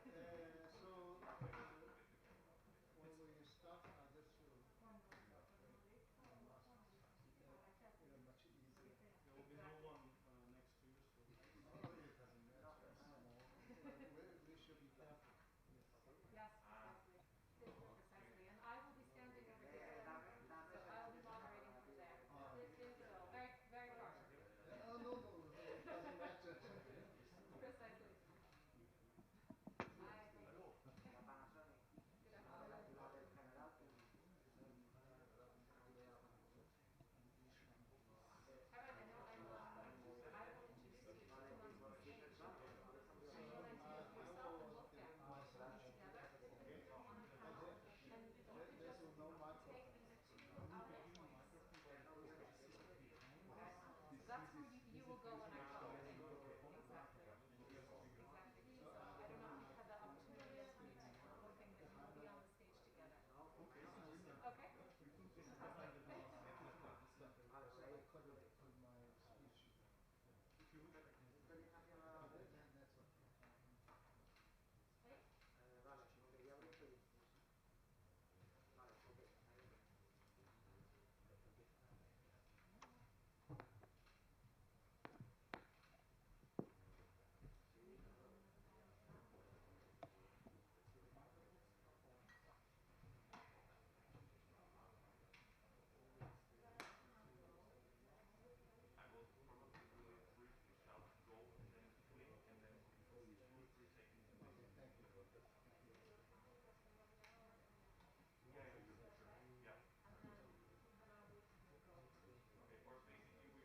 When we start, just to much easier. There will be no one next to you, so it doesn't matter. It's small. We should be careful. Yes, precisely. Precisely. And I will be standing over here, so I will be moderating from there. So very, very far. Oh, no, no, it doesn't matter. Precisely. Hi, thank you. Good afternoon. All right, and now I will introduce you to the ones on stage. And you'll introduce yourself and Wolfgang together on the panel. And you could just take the two outlet points. Okay? So that's where you will go when I call your name. Exactly. Exactly. So I don't know if you've had the opportunity yet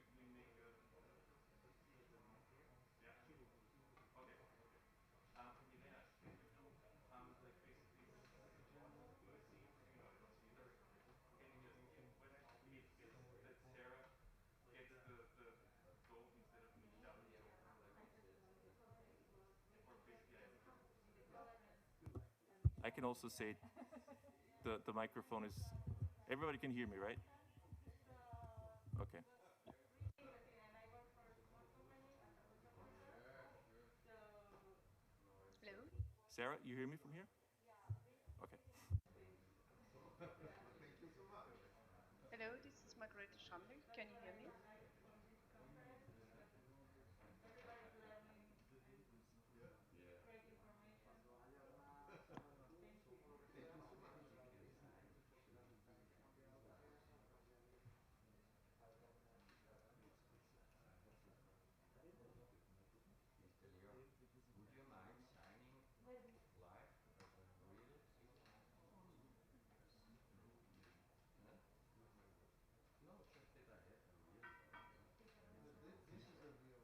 to meet Wolfgang, but you will be on the stage together. Okay? Fantastic. I could have put my speech. That's Hey? okay. Thank you. I can also say the microphone is, everybody can hear me, right? Okay. Hello. Sarah, you hear me from here? Okay. Thank you so much. Hello, this is Margareta Schamberg. Can you hear me?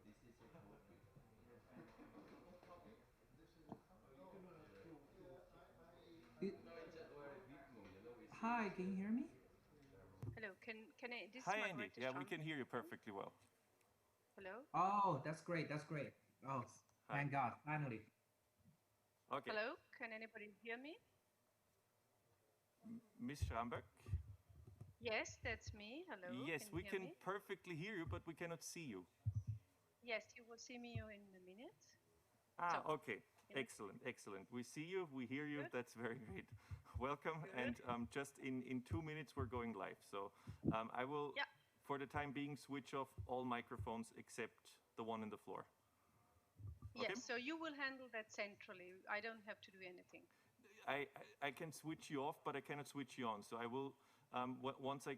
This is a real. Copy. This is a copy. Oh, It, hi, can you hear me? Hello. Can I? This is Hi, Andy. Margareta Yeah, we can Schamberg hear you speaking. perfectly well. Hello. Oh, that's great. That's great. Oh, Yes. Hi. thank God, finally. Okay. Hello. Can anybody hear me? Miss Schramberg? Yes, that's me. Hello. Yes, Can you we hear can me? perfectly hear you, but we cannot see you. Yes, you will see me in a minute. Ah, So, okay. in a, Excellent, excellent. We see you, we hear you. good. That's very great. Welcome. Good. And just in 2 minutes, we're going live. So I will, Yeah. for the time being, switch off all microphones except the one in the floor. Okay? Yes. So you will handle that centrally. I don't have to do anything. I can switch you off, but I cannot switch you on. So I will, once I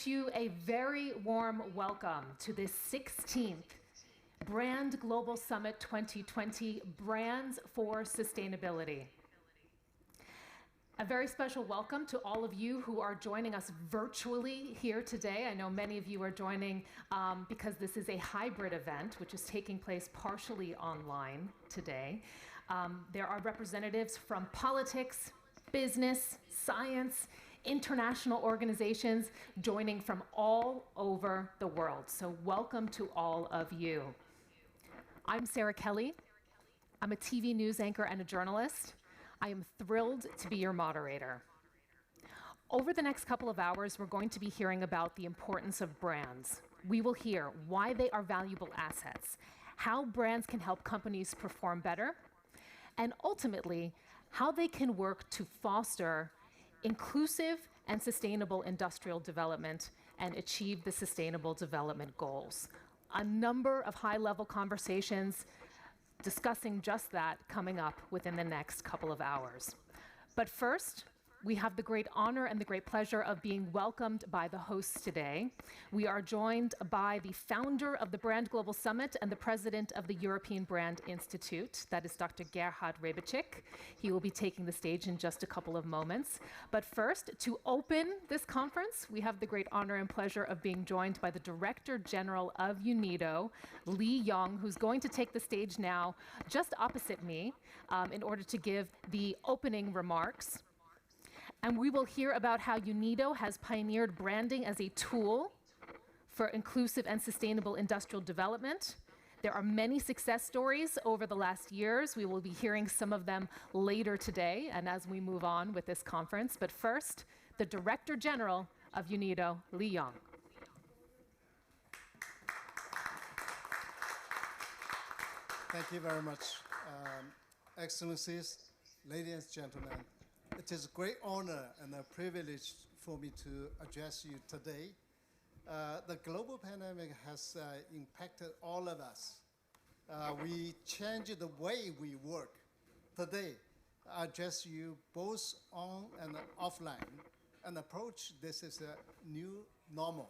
gift you a very warm welcome to this 16th Brand Global Summit 2020, Brands for Sustainability. A very special welcome to all of you who are joining us virtually here today. I know many of you are joining because this is a hybrid event, which is taking place partially online today. There are representatives from politics, business, science, international organizations joining from all over the world. So welcome to all of you. I'm Sarah Kelly. I'm a TV news anchor and a journalist. I am thrilled to be your moderator. Over the next couple of hours, we're going to be hearing about the importance of brands. We will hear why they are valuable assets, how brands can help companies perform better, and ultimately, how they can work to foster inclusive and sustainable industrial development and achieve the Sustainable Development Goals. A number of high-level conversations discussing just that coming up within the next couple of hours. But first, we have the great honor and the great pleasure of being welcomed by the hosts today. We are joined by the founder of the Brand Global Summit and the president of the European Brand Institute. That is Dr. Gerhard Rebiczyk. He will be taking the stage in just a couple of moments. But first, to open this conference, we have the great honor and pleasure of being joined by the Director General of UNIDO, Lee Young, who's going to take the stage now just opposite me in order to give the opening remarks. And we will hear about how UNIDO has pioneered branding as a tool for inclusive and sustainable industrial development. There are many success stories over the last years. We will be hearing some of them later today and as we move on with this conference. But first, the Director General of UNIDO, Lee Young. Thank you very much, Excellencies, ladies and gentlemen. It is a great honor and a privilege for me to address you today. The global pandemic has impacted all of us. We changed the way we work. Today, I address you both on and offline, and approach this as a new normal.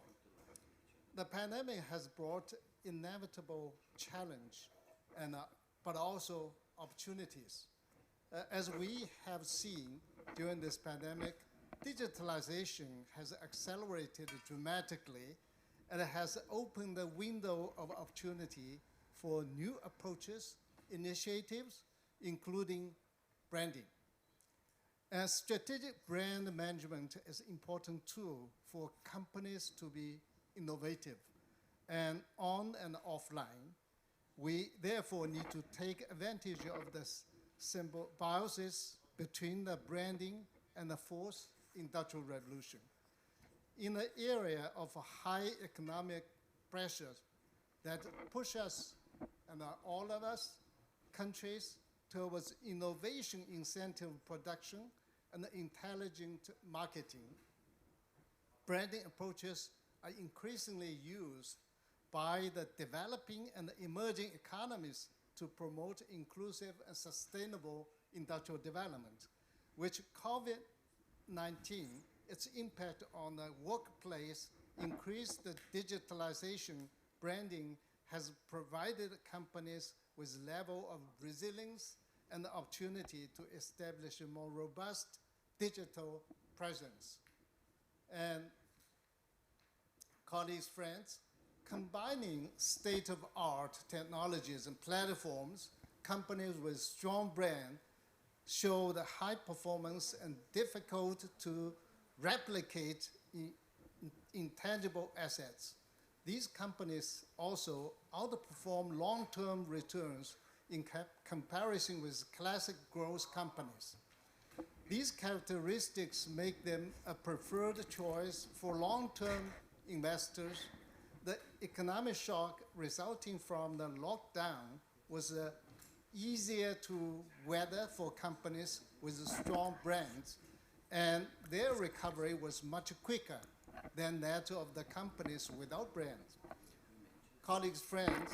The pandemic has brought inevitable challenge, but also opportunities. As we have seen during this pandemic, digitalization has accelerated dramatically, and it has opened the window of opportunity for new approaches, initiatives, including branding. And strategic brand management is an important tool for companies to be innovative. And on and offline, we therefore need to take advantage of this symbiosis between the branding and the fourth industrial revolution. In the area of high economic pressures that push us and all of us, countries, towards innovation incentive production and intelligent marketing, branding approaches are increasingly used by the developing and emerging economies to promote inclusive and sustainable industrial development, which COVID-19, its impact on the workplace, increased the digitalization, branding has provided companies with level of resilience and the opportunity to establish a more robust digital presence. And colleagues, friends, combining state-of-art technologies and platforms, companies with strong brand show the high performance and difficult to replicate intangible assets. These companies also outperform long-term returns in comparison with classic growth companies. These characteristics make them a preferred choice for long-term investors. The economic shock resulting from the lockdown was easier to weather for companies with strong brands, and their recovery was much quicker than that of the companies without brands. Colleagues, friends,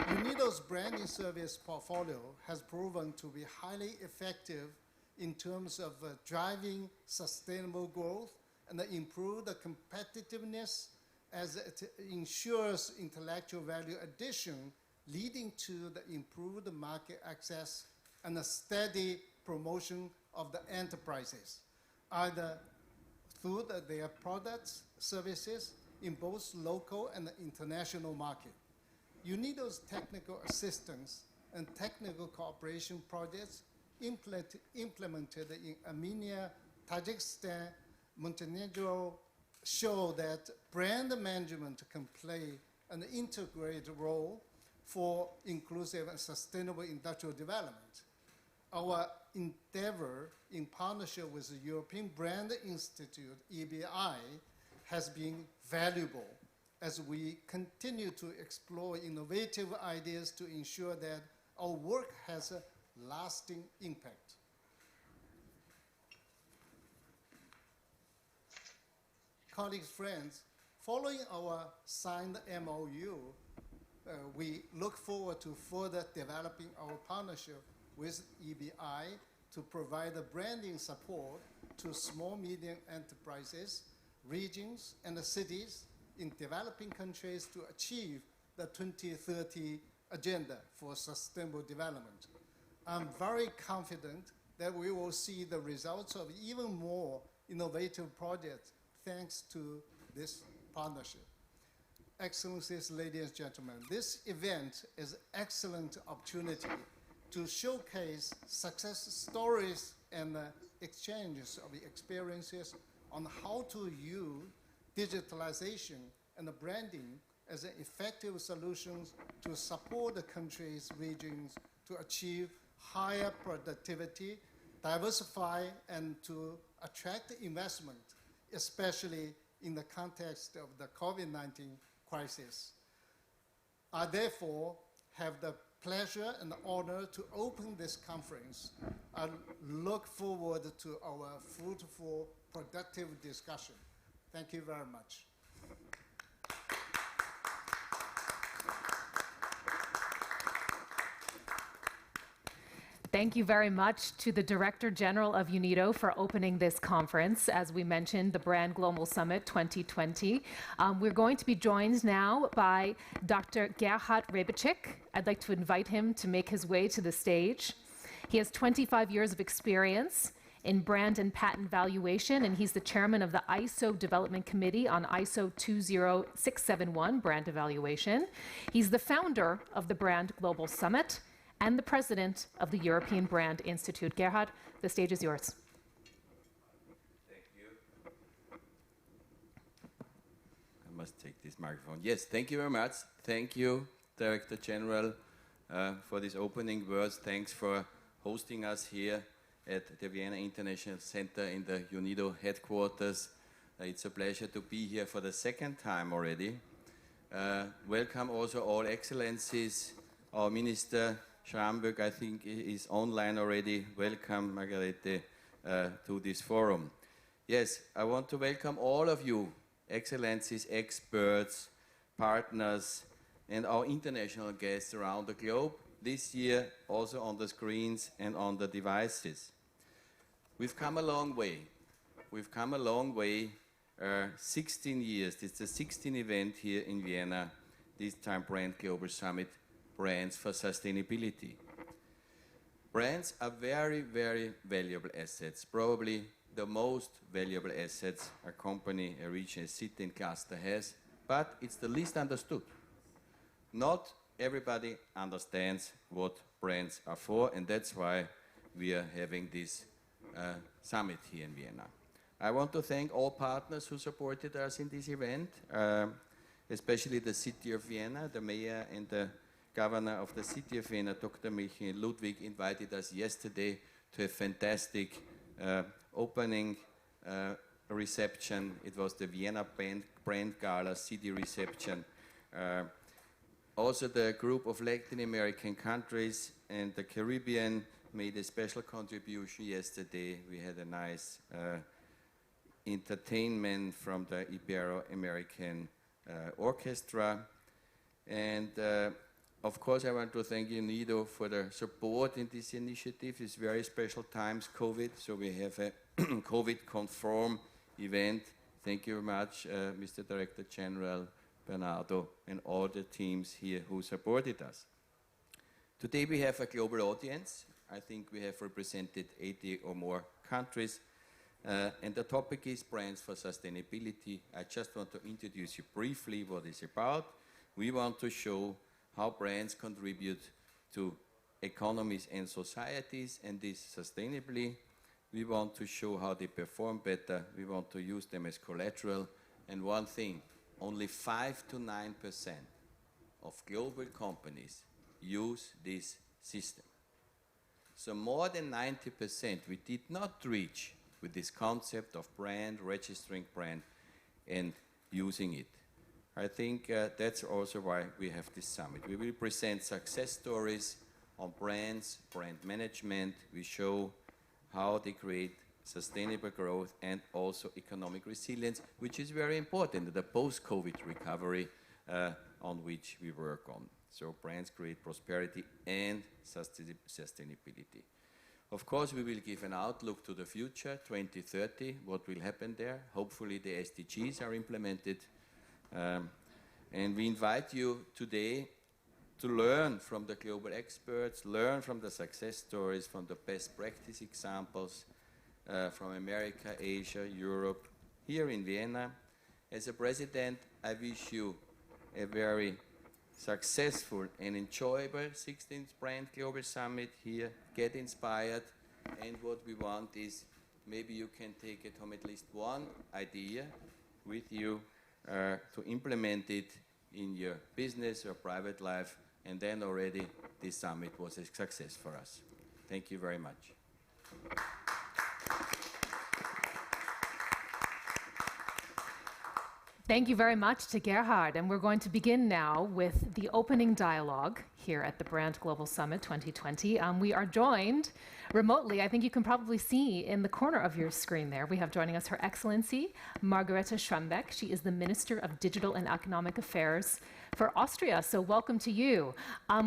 UNIDO's branding service portfolio has proven to be highly effective in terms of driving sustainable growth and improve the competitiveness as it ensures intellectual value addition, leading to the improved market access and a steady promotion of the enterprises, either through their products, services in both local and international market. UNIDO's technical assistance and technical cooperation projects implemented in Armenia, Tajikistan, Montenegro show that brand management can play an integrated role for inclusive and sustainable industrial development. Our endeavor in partnership with the European Brand Institute, EBI, has been valuable as we continue to explore innovative ideas to ensure that our work has a lasting impact. Colleagues, friends, following our signed MOU, we look forward to further developing our partnership with EBI to provide the branding support to small, medium enterprises, regions, and the cities in developing countries to achieve the 2030 Agenda for Sustainable Development. I'm very confident that we will see the results of even more innovative projects thanks to this partnership. Excellencies, ladies and gentlemen, this event is an excellent opportunity to showcase success stories and exchanges of experiences on how to use digitalization and branding as effective solutions to support the country's regions to achieve higher productivity, diversify, and to attract investment, especially in the context of the COVID-19 crisis. I therefore have the pleasure and honor to open this conference. I look forward to our fruitful, productive discussion. Thank you very much. Thank you very much to the Director General of UNIDO for opening this conference. As we mentioned, the Brand Global Summit 2020. We're going to be joined now by Dr. Gerhard Rebeczyk. I'd like to invite him to make his way to the stage. He has 25 years of experience in brand and patent valuation, and he's the chairman of the ISO Development Committee on ISO 20671 brand evaluation. He's the founder of the Brand Global Summit and the president of the European Brand Institute. Gerhard, the stage is yours. Thank you. I must take this microphone. Yes, thank you very much. Thank you, Director General, for these opening words. Thanks for hosting us here at the Vienna International Center in the UNIDO headquarters. It's a pleasure to be here for the second time already. Welcome also all excellencies. Our Minister Schramböck, I think, is online already. Welcome, Margarete, to this forum. Yes, I want to welcome all of you, excellencies, experts, partners, and our international guests around the globe, this year also on the screens and on the devices. We've come a long way. We've come a long way. 16 years. It's the 16th event here in Vienna, this time Brand Global Summit, Brands for Sustainability. Brands are very, very valuable assets. Probably the most valuable assets a company, a region, a city and cluster has, but it's the least understood. Not everybody understands what brands are for, and that's why we are having this summit here in Vienna. I want to thank all partners who supported us in this event, especially the City of Vienna, the mayor and the Governor of the City of Vienna, Dr. Michael Ludwig, invited us yesterday to a fantastic opening reception. It was the Vienna Brand Gala City reception. Also the group of Latin American countries and the Caribbean made a special contribution yesterday. We had a nice entertainment from the Ibero-American Orchestra. And of course, I want to thank UNIDO for the support in this initiative. It's very special times, COVID, so we have a COVID-conform event Thank you very much, Mr. Director General Bernardo, and all the teams here who supported us. Today we have a global audience. I think we have represented 80 or more countries. And the topic is Brands for Sustainability. I just want to introduce you briefly what it's about. We want to show how brands contribute to economies and societies, and this sustainably. We want to show how they perform better. We want to use them as collateral. And one thing, only 5 to 9% of global companies use this system. So more than 90% we did not reach with this concept of brand, registering brand, and using it. I think that's also why we have this summit. We will present success stories on brands, brand management. We show how they create sustainable growth and also economic resilience, which is very important, the post-COVID recovery on which we work on. So brands create prosperity and sustainability. Of course, we will give an outlook to the future, 2030, what will happen there. Hopefully the SDGs are implemented. And we invite you today to learn from the global experts, learn from the success stories, from the best practice examples from America, Asia, Europe, here in Vienna. As a president, I wish you a very successful and enjoyable 16th Brand Global Summit here. Get inspired, and what we want is maybe you can take at home at least one idea with you to implement it in your business or private life, and then already this summit was a success for us. Thank you very much. Thank you very much to Gerhard, and we're going to begin now with the opening dialogue here at the Brand Global Summit 2020. We are joined remotely. I think you can probably see in the corner of your screen there, we have joining us Her Excellency Margarete Schrambeck. She is the Minister of Digital and Economic Affairs for Austria, so welcome to you.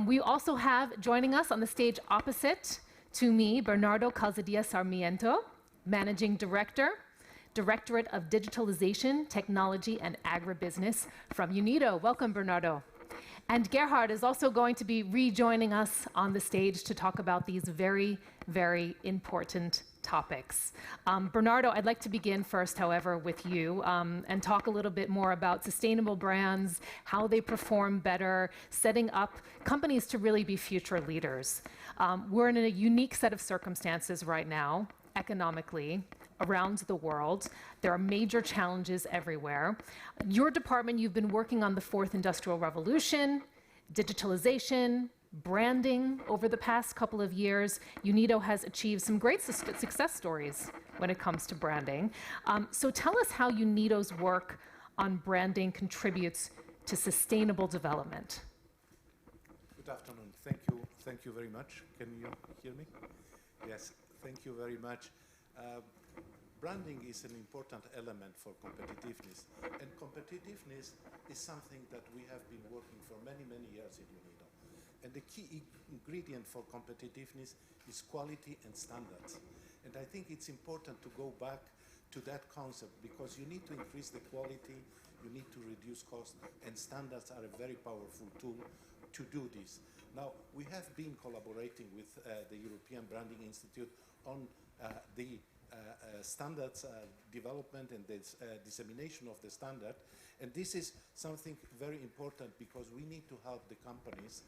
We also have joining us on the stage opposite to me, Bernardo Calzadilla Sarmiento, Managing Director, Directorate of Digitalization, Technology, and Agribusiness from UNIDO. Welcome, Bernardo. And Gerhard is also going to be rejoining us on the stage to talk about these very, very important topics. Bernardo, I'd like to begin first, however, with you and talk a little bit more about sustainable brands, how they perform better, setting up companies to really be future leaders. We're in a unique set of circumstances right now, economically, around the world. There are major challenges everywhere. Your department, you've been working on the fourth industrial revolution, digitalization, branding over the past couple of years. UNIDO has achieved some great success stories when it comes to branding. So tell us how UNIDO's work on branding contributes to sustainable development. Good afternoon. Thank you very much. Can you hear me? Yes, thank you very much. Branding is an important element for competitiveness, and competitiveness is something that we have been working for many, many years in UNIDO. And the key ingredient for competitiveness is quality and standards. And I think it's important to go back to that concept, because you need to increase the quality, you need to reduce cost, and standards are a very powerful tool to do this. Now, we have been collaborating with the European Branding Institute on the standards development and dissemination of the standard. And this is something very important, because we need to help the companies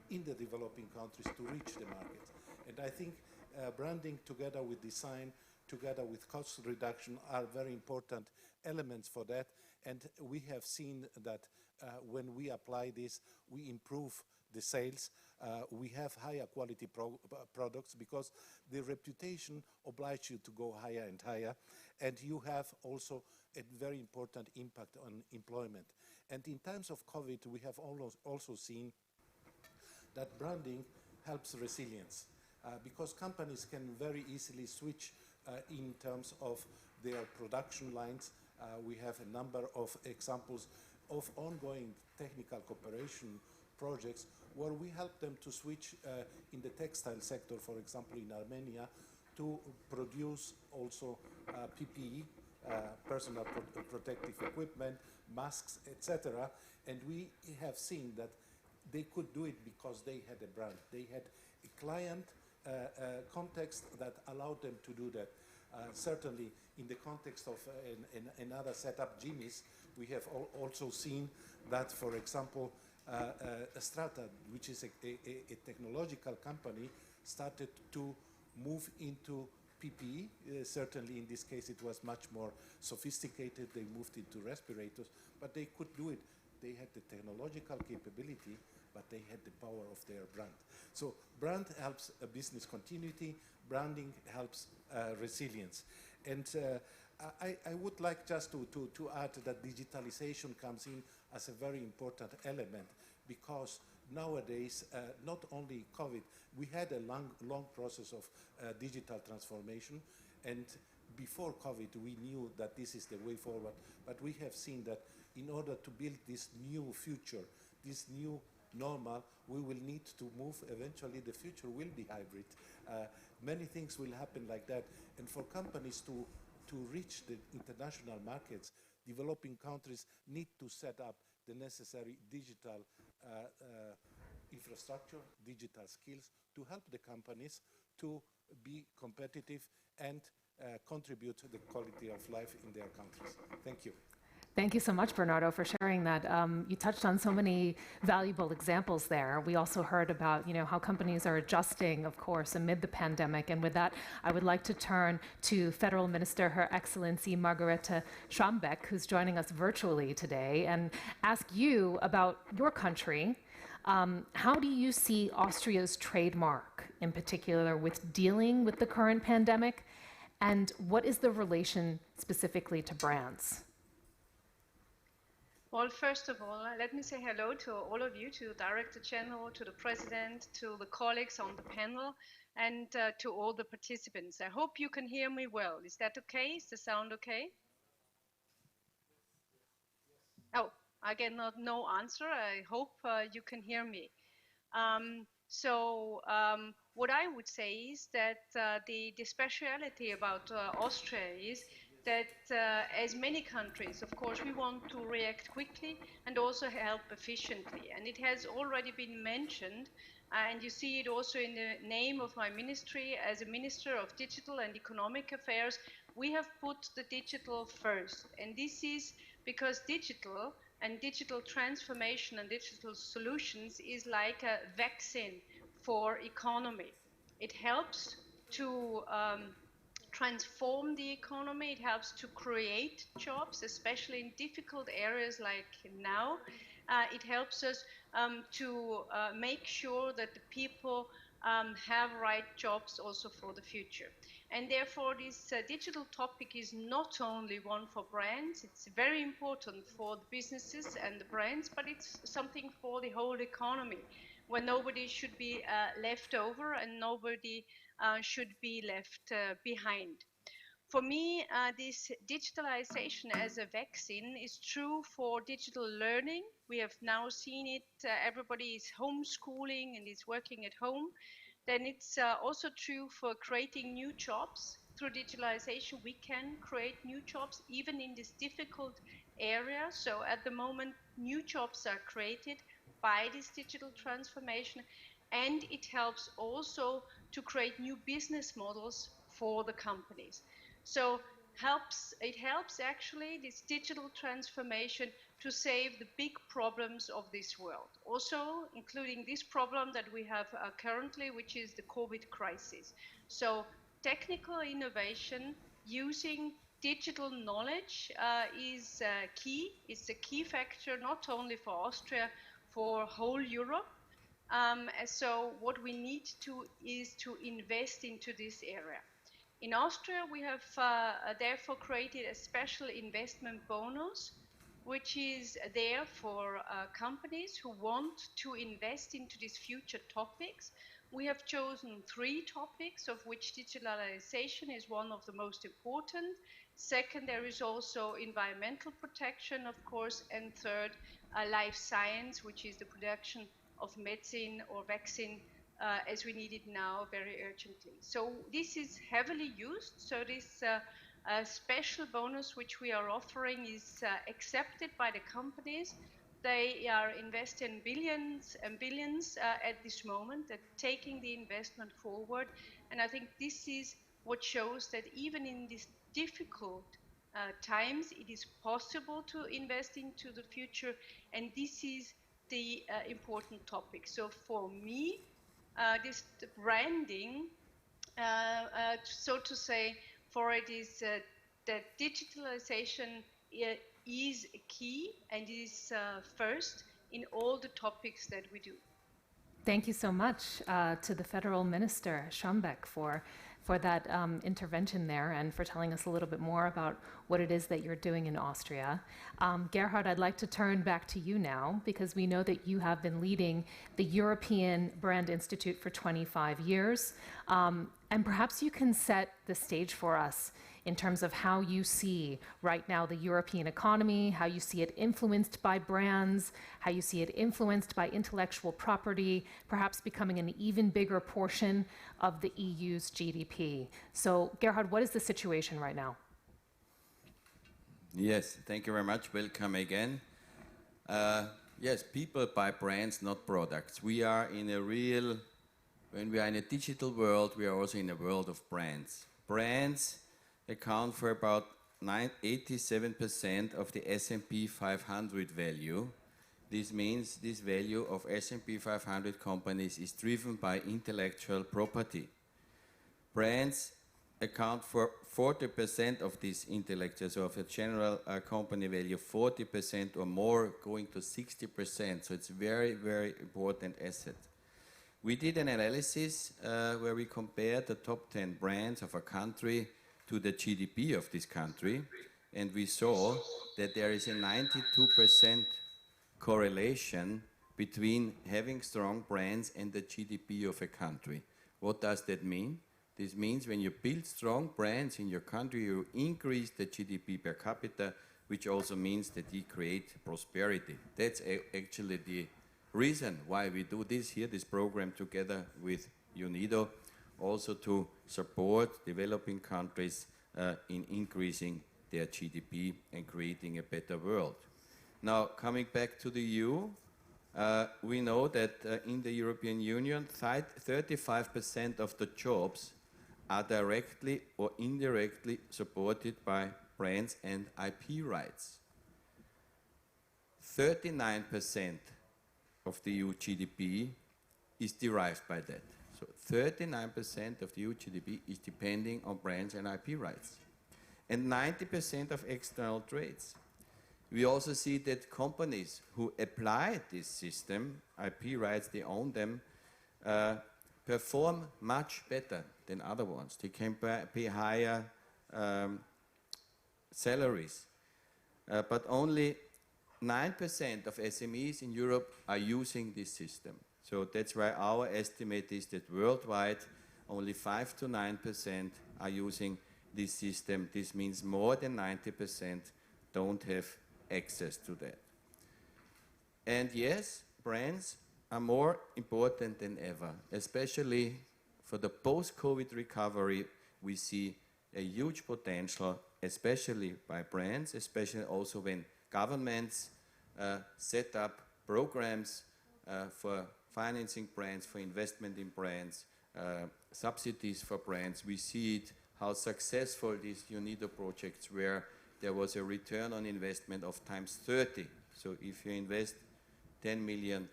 in the developing countries to reach the market. And I think branding together with design, together with cost reduction, are very important elements for that. And we have seen that when we apply this, we improve the sales. We have higher quality products, because the reputation obliges you to go higher and higher, and you have also a very important impact on employment. And in times of COVID, we have also seen that branding helps resilience, because companies can very easily switch in terms of their production lines. We have a number of examples of ongoing technical cooperation projects where we help them to switch in the textile sector, for example, in Armenia, to produce also PPE personal protective equipment, masks, etc. And we have seen that they could do it because they had a brand. They had a client context that allowed them to do that. Certainly, in the context of another setup, Jimmy's, we have also seen that, for example, Strata, which is a technological company, started to move into PPE. Certainly, in this case, it was much more sophisticated. They moved into respirators, but they could do it. They had the technological capability, but they had the power of their brand. So brand helps business continuity, branding helps resilience. And I would like just to add that digitalization comes in as a very important element, because nowadays, not only COVID, we had a long process of digital transformation, and before COVID we knew that this is the way forward, but we have seen that in order to build this new future, this new normal, we will need to move. Eventually the future will be hybrid. Many things will happen like that, and for companies to reach the international markets, developing countries need to set up the necessary digital infrastructure, digital skills to help the companies to be competitive and contribute to the quality of life in their countries. Thank you. Thank you so much, Bernardo, for sharing that. You touched on so many valuable examples there. We also heard about, how companies are adjusting, of course, amid the pandemic. And with that, I would like to turn to Federal Minister, Her Excellency Margarete Schambeck, who's joining us virtually today, and ask you about your country. How do you see Austria's trademark, in particular, with dealing with the current pandemic? And what is the relation specifically to brands? Well, first of all, let me say hello to all of you, to the Director General, to the President, to the colleagues on the panel, and to all the participants. I hope you can hear me well. Is that okay? Is the sound okay? Oh, I get no answer. I hope you can hear me. What I would say is that the speciality about Austria is that as many countries, of course, we want to react quickly and also help efficiently. And it has already been mentioned, and you see it also in the name of my ministry as a Minister of Digital and Economic Affairs. We have put the digital first. And this is because digital and digital transformation and digital solutions is like a vaccine for economy. It helps to transform the economy. It helps to create jobs, especially in difficult areas like now. It helps us to make sure that the people have right jobs also for the future. And therefore, this digital topic is not only one for brands. It's very important for the businesses and the brands, but it's something for the whole economy, where nobody should be left over and nobody should be left behind. For me, this digitalization as a vaccine is true for digital learning. We have now seen it. Everybody is homeschooling and is working at home. Then it's also true for creating new jobs. Through digitalization, we can create new jobs even in this difficult area. So at the moment, new jobs are created by this digital transformation, and it helps also to create new business models for the companies. So it helps actually, this digital transformation, to save the big problems of this world. Also including this problem that we have currently, which is the COVID crisis. So technical innovation using digital knowledge is key. It's a key factor not only for Austria, for whole Europe. So what we need to is to invest into this area. In Austria, we have therefore created a special investment bonus, which is there for companies who want to invest into these future topics. We have chosen 3 topics, of which digitalization is one of the most important. Second, there is also environmental protection, of course, and third, life science, which is the production of medicine or vaccine as we need it now very urgently. So this is heavily used. So this A special bonus which we are offering is accepted by the companies. They are investing billions and billions at this moment, taking the investment forward. And I think this is what shows that even in these difficult times, it is possible to invest into the future. And this is the important topic. So for me, this branding, so to say, for it is that digitalization is key and is first in all the topics that we do. Thank you so much to the Federal Minister Schombeck for that intervention there and for telling us a little bit more about what it is that you're doing in Austria. Gerhard, I'd like to turn back to you now because we know that you have been leading the European Brand Institute for 25 years. And perhaps you can set the stage for us in terms of how you see right now the European economy, how you see it influenced by brands, how you see it influenced by intellectual property, perhaps becoming an even bigger portion of the EU's GDP. So, Gerhard, what is the situation right now? Yes, thank you very much. Welcome again. Yes, people buy brands, not products. We are in a real, when we are in a digital world, we are also in a world of brands. Brands account for about 87% of the S&P 500 value. This means this value of S&P 500 companies is driven by intellectual property. Brands account for 40% of this intellectual, so of a general company value, 40% or more going to 60%. So it's a very, very important asset. We did an analysis where we compared the top 10 brands of a country to the GDP of this country, and we saw that there is a 92% correlation between having strong brands and the GDP of a country. What does that mean? This means when you build strong brands in your country, you increase the GDP per capita, which also means that you create prosperity. That's actually the reason why we do this here, this program together with UNIDO, also to support developing countries in increasing their GDP and creating a better world. Now, coming back to the EU, we know that in the European Union, 35% of the jobs are directly or indirectly supported by brands and IP rights. 39% of the EU GDP is derived by that. So 39% of the EU GDP is depending on brands and IP rights. And 90% of external trades. We also see that companies who apply this system, IP rights, they own them, perform much better than other ones. They can pay higher salaries. But only 9% of SMEs in Europe are using this system. So that's why our estimate is that worldwide, only 5 to 9% are using this system. This means more than 90% don't have access to that. And yes, brands are more important than ever, especially for the post-COVID recovery. We see a huge potential, especially by brands, especially also when governments set up programs for financing brands, for investment in brands, subsidies for brands. We see it, how successful these UNIDO projects were. There was a return on investment of times 30. So if you invest 10 million,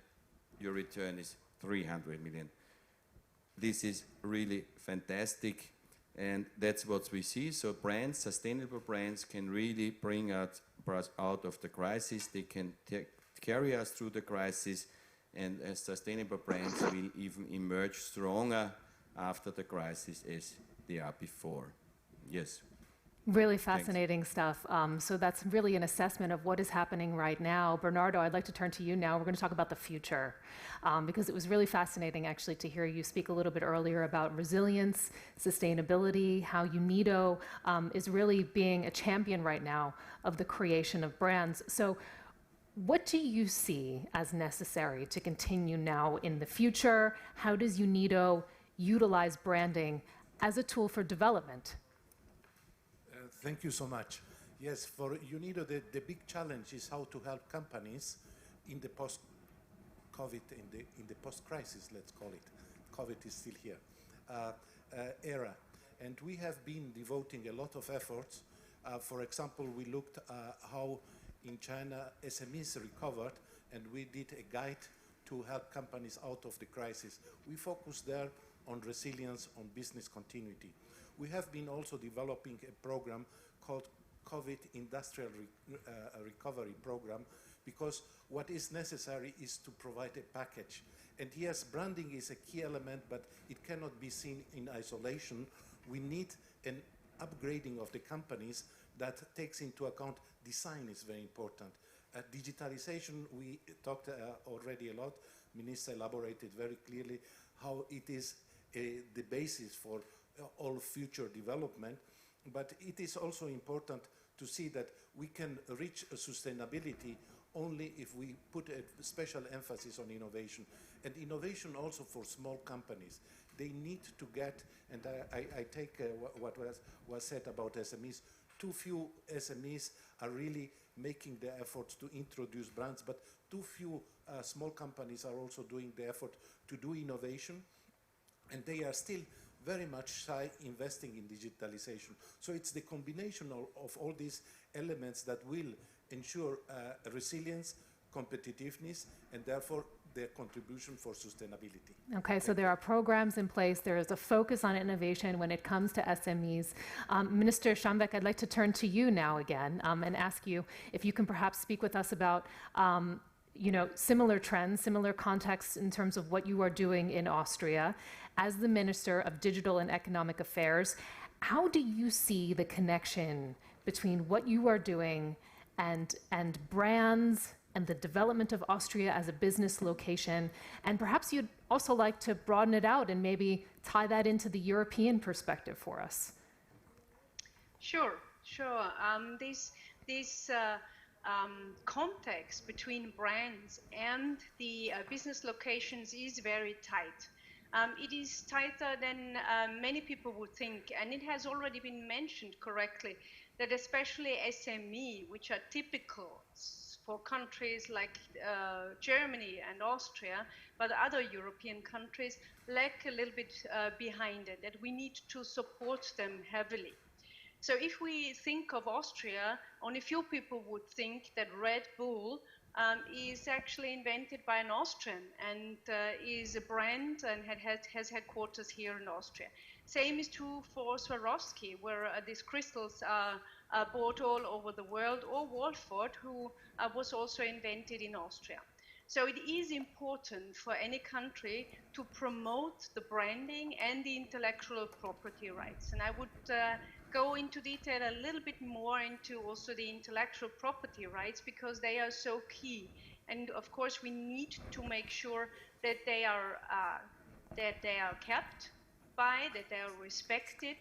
your return is 300 million. This is really fantastic, and that's what we see. So brands, sustainable brands, can really bring us out of the crisis. They can carry us through the crisis, and sustainable brands will even emerge stronger after the crisis as they are before. Yes. Really fascinating stuff. So that's really an assessment of what is happening right now. Bernardo, I'd like to turn to you now. We're going to talk about the future, because it was really fascinating actually to hear you speak a little bit earlier about resilience, sustainability, how UNIDO is really being a champion right now of the creation of brands. So what do you see as necessary to continue now in the future? How does UNIDO utilize branding as a tool for development? Thank you so much. Yes, for UNIDO, the big challenge is how to help companies in the post-COVID, in the post-crisis, let's call it. COVID is still here, era. And we have been devoting a lot of efforts. For example, we looked how in China SMEs recovered, and we did a guide to help companies out of the crisis. We focused there on resilience, on business continuity. We have been also developing a program called COVID Industrial Recovery Program, because what is necessary is to provide a package. And yes, branding is a key element, but it cannot be seen in isolation. We need an upgrading of the companies that takes into account design is very important. Digitalization, we talked already a lot. Minister elaborated very clearly how it is the basis for all future development. But it is also important to see that we can reach sustainability only if we put a special emphasis on innovation. And innovation also for small companies. They need to get, and I take what was said about SMEs, too few SMEs are really making the efforts to introduce brands, but too few small companies are also doing the effort to do innovation, and they are still very much shy investing in digitalization. So it's the combination of all these elements that will ensure resilience, competitiveness, and therefore their contribution for sustainability. Okay, so there are programs in place. There is a focus on innovation when it comes to SMEs. Minister Schambeck, I'd like to turn to you now again and ask you if you can perhaps speak with us about similar trends, similar contexts in terms of what you are doing in Austria. As the Minister of Digital and Economic Affairs, how do you see the connection between what you are doing and brands and the development of Austria as a business location? And perhaps you'd also like to broaden it out and maybe tie that into the European perspective for us. Sure. This context between brands and the business locations is very tight. It is tighter than many people would think, and it has already been mentioned correctly that especially SME, which are typical for countries like Germany and Austria, but other European countries lag a little bit behind it, that we need to support them heavily. So if we think of Austria, only few people would think that Red Bull is actually invented by an Austrian and is a brand and has headquarters here in Austria. Same is true for Swarovski, where these crystals are bought all over the world, or Wolford, who was also invented in Austria. So it is important for any country to promote the branding and the intellectual property rights. And I would go into detail a little bit more into also the intellectual property rights, because they are so key. And of course, we need to make sure that they are kept by, that they are respected,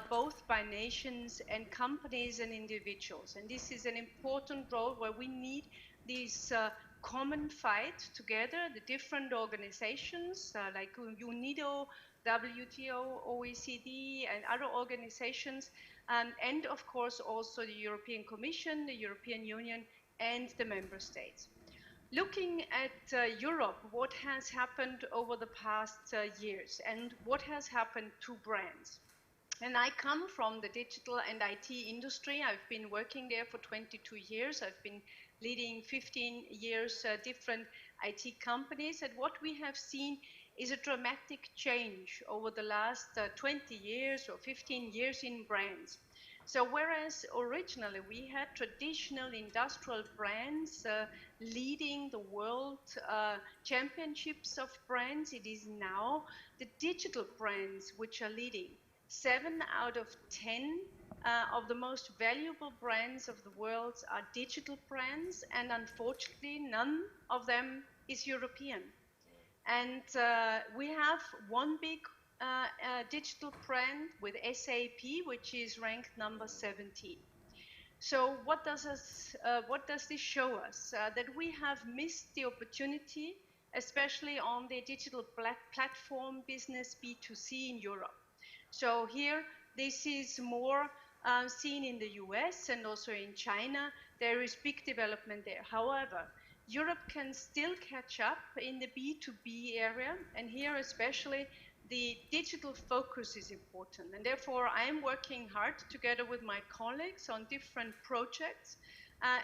both by nations and companies and individuals. And this is an important role where we need this common fight together, the different organizations like UNIDO, WTO, OECD, and other organizations, and of course also the European Commission, the European Union, and the member states. Looking at Europe, what has happened over the past years, and what has happened to brands? And I come from the digital and IT industry. I've been working there for 22 years. I've been leading 15 years different IT companies. And what we have seen is a dramatic change over the last 20 years or 15 years in brands. So whereas originally we had traditional industrial brands leading the world championships of brands, it is now the digital brands which are leading. 7 out of 10 of the most valuable brands of the world are digital brands, and unfortunately none of them is European. And we have one big digital brand with SAP, which is ranked number 17. So what does this show us? That we have missed the opportunity, especially on the digital platform business B2C in Europe. So here, this is more seen in the US and also in China. There is big development there. However, Europe can still catch up in the B2B area, and here especially the digital focus is important. And therefore, I'm working hard together with my colleagues on different projects,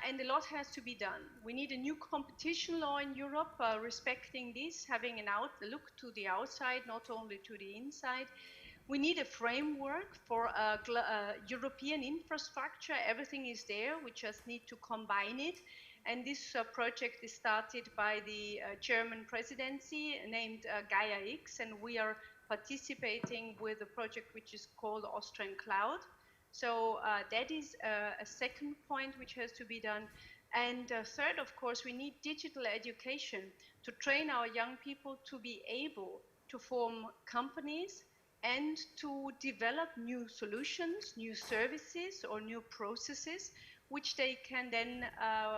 and a lot has to be done. We need a new competition law in Europe respecting this, having an look to the outside, not only to the inside. We need a framework for a European infrastructure. Everything is there. We just need to combine it. And this project is started by the German presidency named Gaia X, and we are participating with a project which is called Austrian Cloud. So that is a second point which has to be done. And third, of course, we need digital education to train our young people to be able to form companies and to develop new solutions, new services, or new processes, which they can then,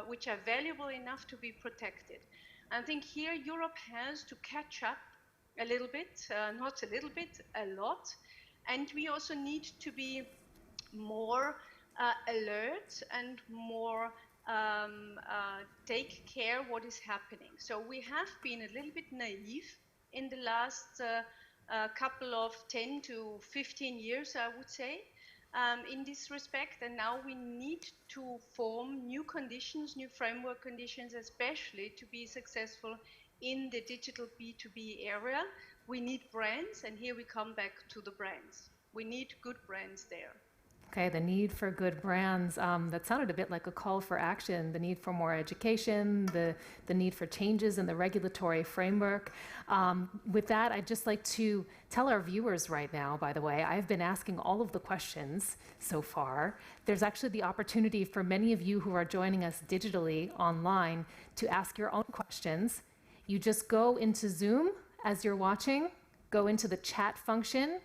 which are valuable enough to be protected. I think here Europe has to catch up a little bit, not a little bit, a lot. And we also need to be more alert and more take care what is happening. So we have been a little bit naive in the last couple of 10 to 15 years, I would say, in this respect. And now we need to form new conditions, new framework conditions, especially to be successful in the digital B2B area. We need brands, and here we come back to the brands. We need good brands there. Okay, the need for good brands. That sounded a bit like a call for action, the need for more education, the need for changes in the regulatory framework. With that, I'd just like to tell our viewers right now, by the way, I've been asking all of the questions so far. There's actually the opportunity for many of you who are joining us digitally online to ask your own questions. You just go into Zoom as you're watching, go into the chat function,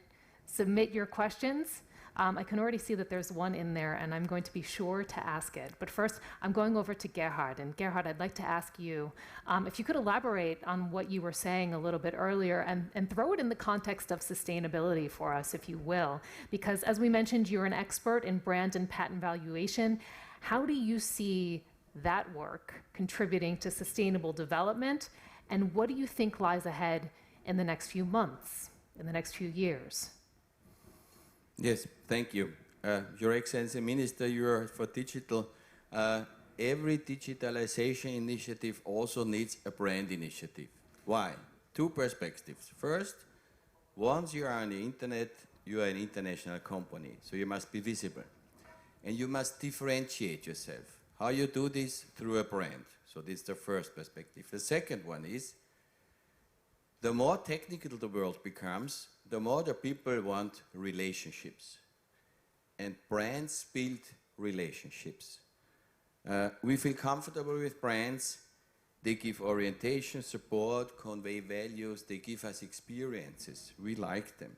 submit your questions. I can already see that there's one in there, and I'm going to be sure to ask it. But first, I'm going over to Gerhard. And Gerhard, I'd like to ask you if you could elaborate on what you were saying a little bit earlier and throw it in the context of sustainability for us, if you will. Because as we mentioned, you're an expert in brand and patent valuation. How do you see that work contributing to sustainable development? And what do you think lies ahead in the next few months, in the next few years? Yes, thank you. Your Excellency Minister, you are for digital. Every digitalization initiative also needs a brand initiative. Why? Two perspectives. First, once you are on the internet, you are an international company, so you must be visible. And you must differentiate yourself. How you do this? Through a brand. So this is the first perspective. The second one is, the more technical the world becomes, the more the people want relationships. And brands build relationships. We feel comfortable with brands. They give orientation, support, convey values. They give us experiences. We like them.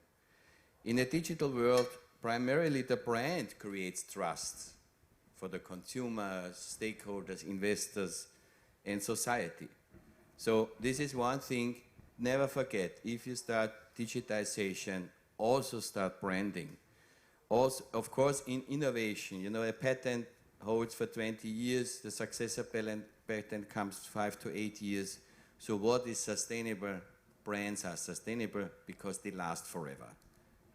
In a digital world, primarily the brand creates trust for the consumers, stakeholders, investors, and society. So this is one thing. Never forget, if you start digitization, also start branding. Also, of course, in innovation, you know, a patent holds for 20 years, the successor patent comes 5 to 8 years. So what is sustainable? Brands are sustainable because they last forever.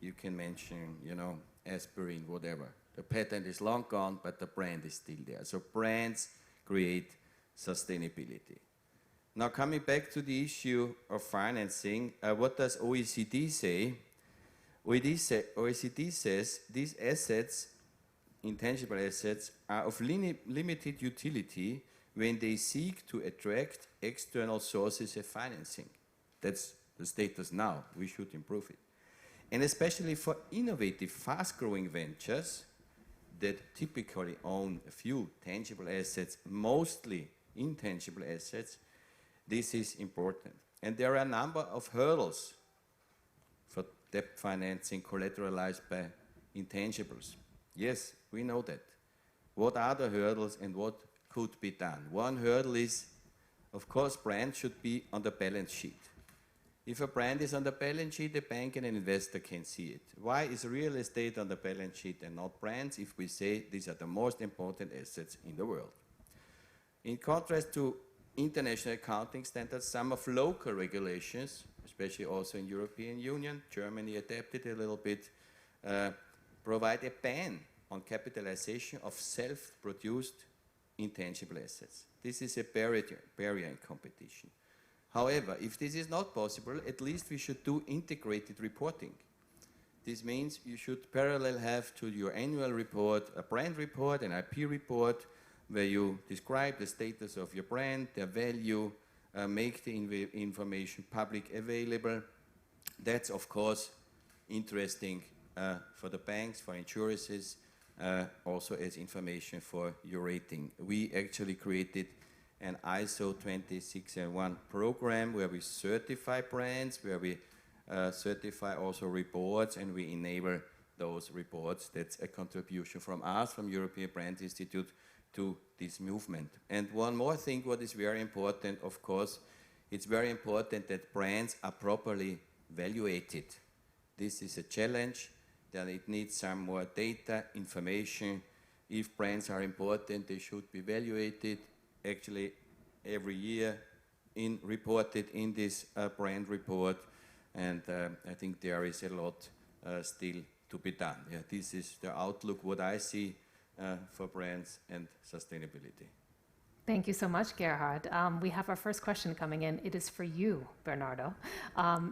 You can mention, you know, aspirin, whatever. The patent is long gone, but the brand is still there. So brands create sustainability. Now, coming back to the issue of financing, what does OECD say? OECD says these assets, intangible assets, are of limited utility when they seek to attract external sources of financing. That's the status now. We should improve it. And especially for innovative, fast-growing ventures that typically own a few tangible assets, mostly intangible assets, this is important. And there are a number of hurdles for debt financing collateralized by intangibles. Yes, we know that. What are the hurdles and what could be done? One hurdle is, of course, brands should be on the balance sheet. If a brand is on the balance sheet, a bank and an investor can see it. Why is real estate on the balance sheet and not brands if we say these are the most important assets in the world? In contrast to international accounting standards, some of local regulations, especially also in European Union, Germany adapted a little bit, provide a ban on capitalization of self-produced intangible assets. This is a barrier in competition. However, if this is not possible, at least we should do integrated reporting. This means you should parallel have to your annual report a brand report, an IP report, where you describe the status of your brand, their value, make the information public available. That's, of course, interesting for the banks, for insurances, also as information for your rating. We actually created an ISO 26001 program where we certify brands, where we certify also reports, and we enable those reports. That's a contribution from us, from European Brand Institute, to this movement. And one more thing, what is very important, of course, it's very important that brands are properly evaluated. This is a challenge, that it needs some more data, information. If brands are important, they should be evaluated actually every year, reported in this brand report, and I think there is a lot still to be done. Yeah, this is the outlook, what I see for brands and sustainability. Thank you so much, Gerhard. We have our first question coming in. It is for you, Bernardo.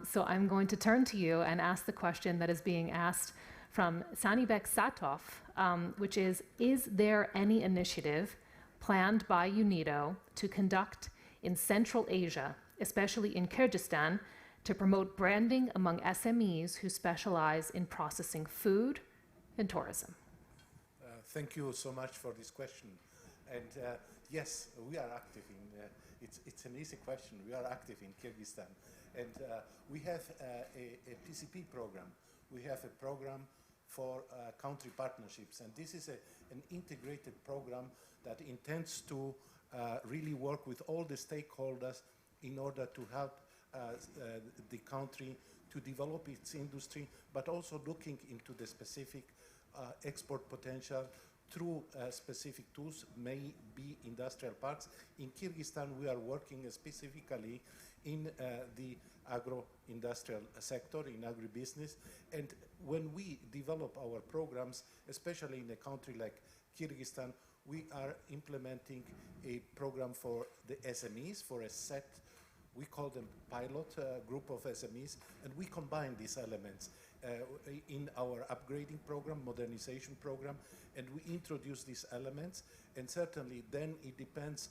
So I'm going to turn to you and ask the question that is being asked from Sanibek Satov, which is there any initiative planned by UNIDO to conduct in Central Asia, especially in Kyrgyzstan, to promote branding among SMEs who specialize in processing food and tourism? Thank you so much for this question. And yes, we are active in, it's an easy question, we are active in Kyrgyzstan. And we have a PCP program. We have a program for country partnerships. And this is an integrated program that intends to really work with all the stakeholders in order to help the country to develop its industry, but also looking into the specific export potential through specific tools, may be industrial parks. In Kyrgyzstan, we are working specifically in the agro-industrial sector, in agribusiness. And when we develop our programs, especially in a country like Kyrgyzstan, we are implementing a program for the SMEs, for a set, we call them pilot group of SMEs, and we combine these elements in our upgrading program, modernization program, and we introduce these elements. And certainly then it depends,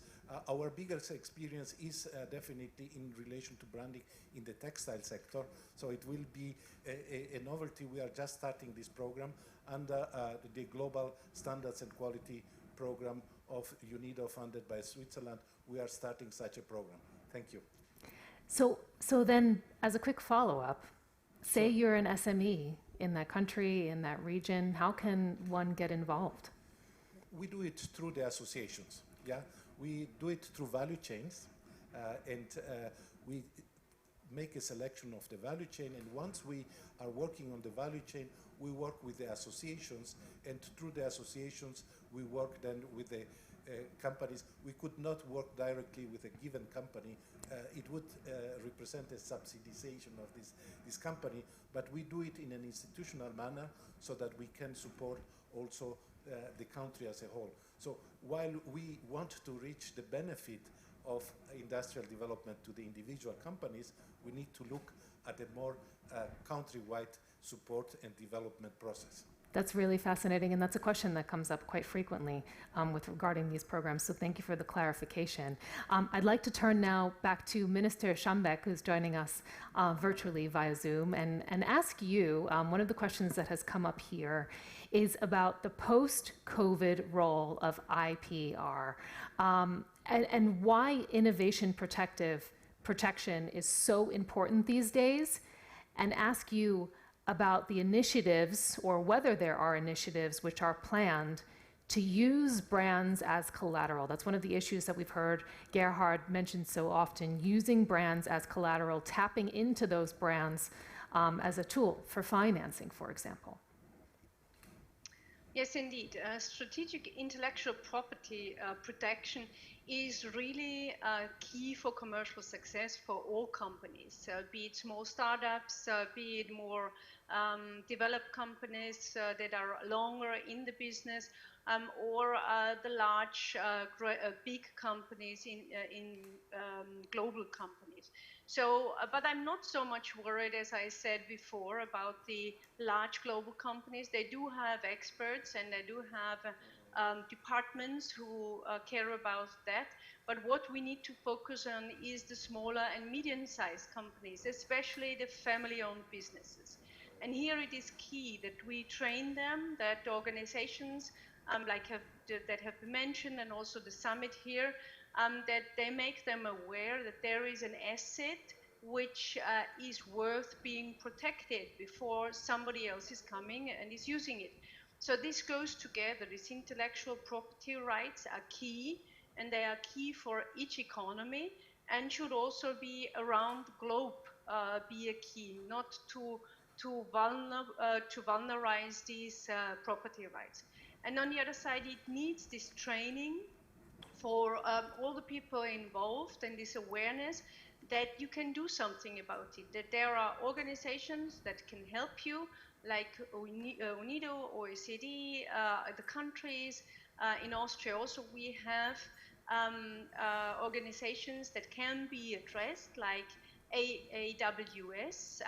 our biggest experience is definitely in relation to branding in the textile sector. So it will be a novelty. We are just starting this program under the Global Standards and Quality Program of UNIDO, funded by Switzerland. We are starting such a program. Thank you. So then, as a quick follow-up, say you're an SME in that country, in that region, how can one get involved? We do it through the associations. Yeah, we do it through value chains, and we make a selection of the value chain. And once we are working on the value chain, we work with the associations, and through the associations, we work then with the companies. We could not work directly with a given company. It would represent a subsidization of this company, but we do it in an institutional manner so that we can support also the country as a whole. So while we want to reach the benefit of industrial development to the individual companies, we need to look at a more country-wide support and development process. That's really fascinating, and that's a question that comes up quite frequently regarding these programs, so thank you for the clarification. I'd like to turn now back to Minister Schambek, who's joining us virtually via Zoom, and ask you, one of the questions that has come up here is about the post-COVID role of IPR, and why innovation protection is so important these days, and ask you about the initiatives, or whether there are initiatives which are planned to use brands as collateral. That's one of the issues that we've heard Gerhard mention so often, using brands as collateral, tapping into those brands as a tool for financing, for example. Yes, indeed. Strategic intellectual property protection is really key for commercial success for all companies, be it small startups, be it more developed companies that are longer in the business, or the large, big companies in global companies. So, but I'm not so much worried, as I said before, about the large global companies. They do have experts and they do have departments who care about that. But what we need to focus on is the smaller and medium-sized companies, especially the family-owned businesses. And here it is key that we train them, that organizations that have been mentioned, and also the summit here, that they make them aware that there is an asset which is worth being protected before somebody else is coming and is using it. So this goes together. These intellectual property rights are key, and they are key for each economy, and should also be around the globe, be a key, not to vulnerize these property rights. And on the other side, it needs this training for all the people involved, and this awareness that you can do something about it, that there are organizations that can help you, like UNIDO, OECD, the countries. In Austria also we have organizations that can be addressed, like AWS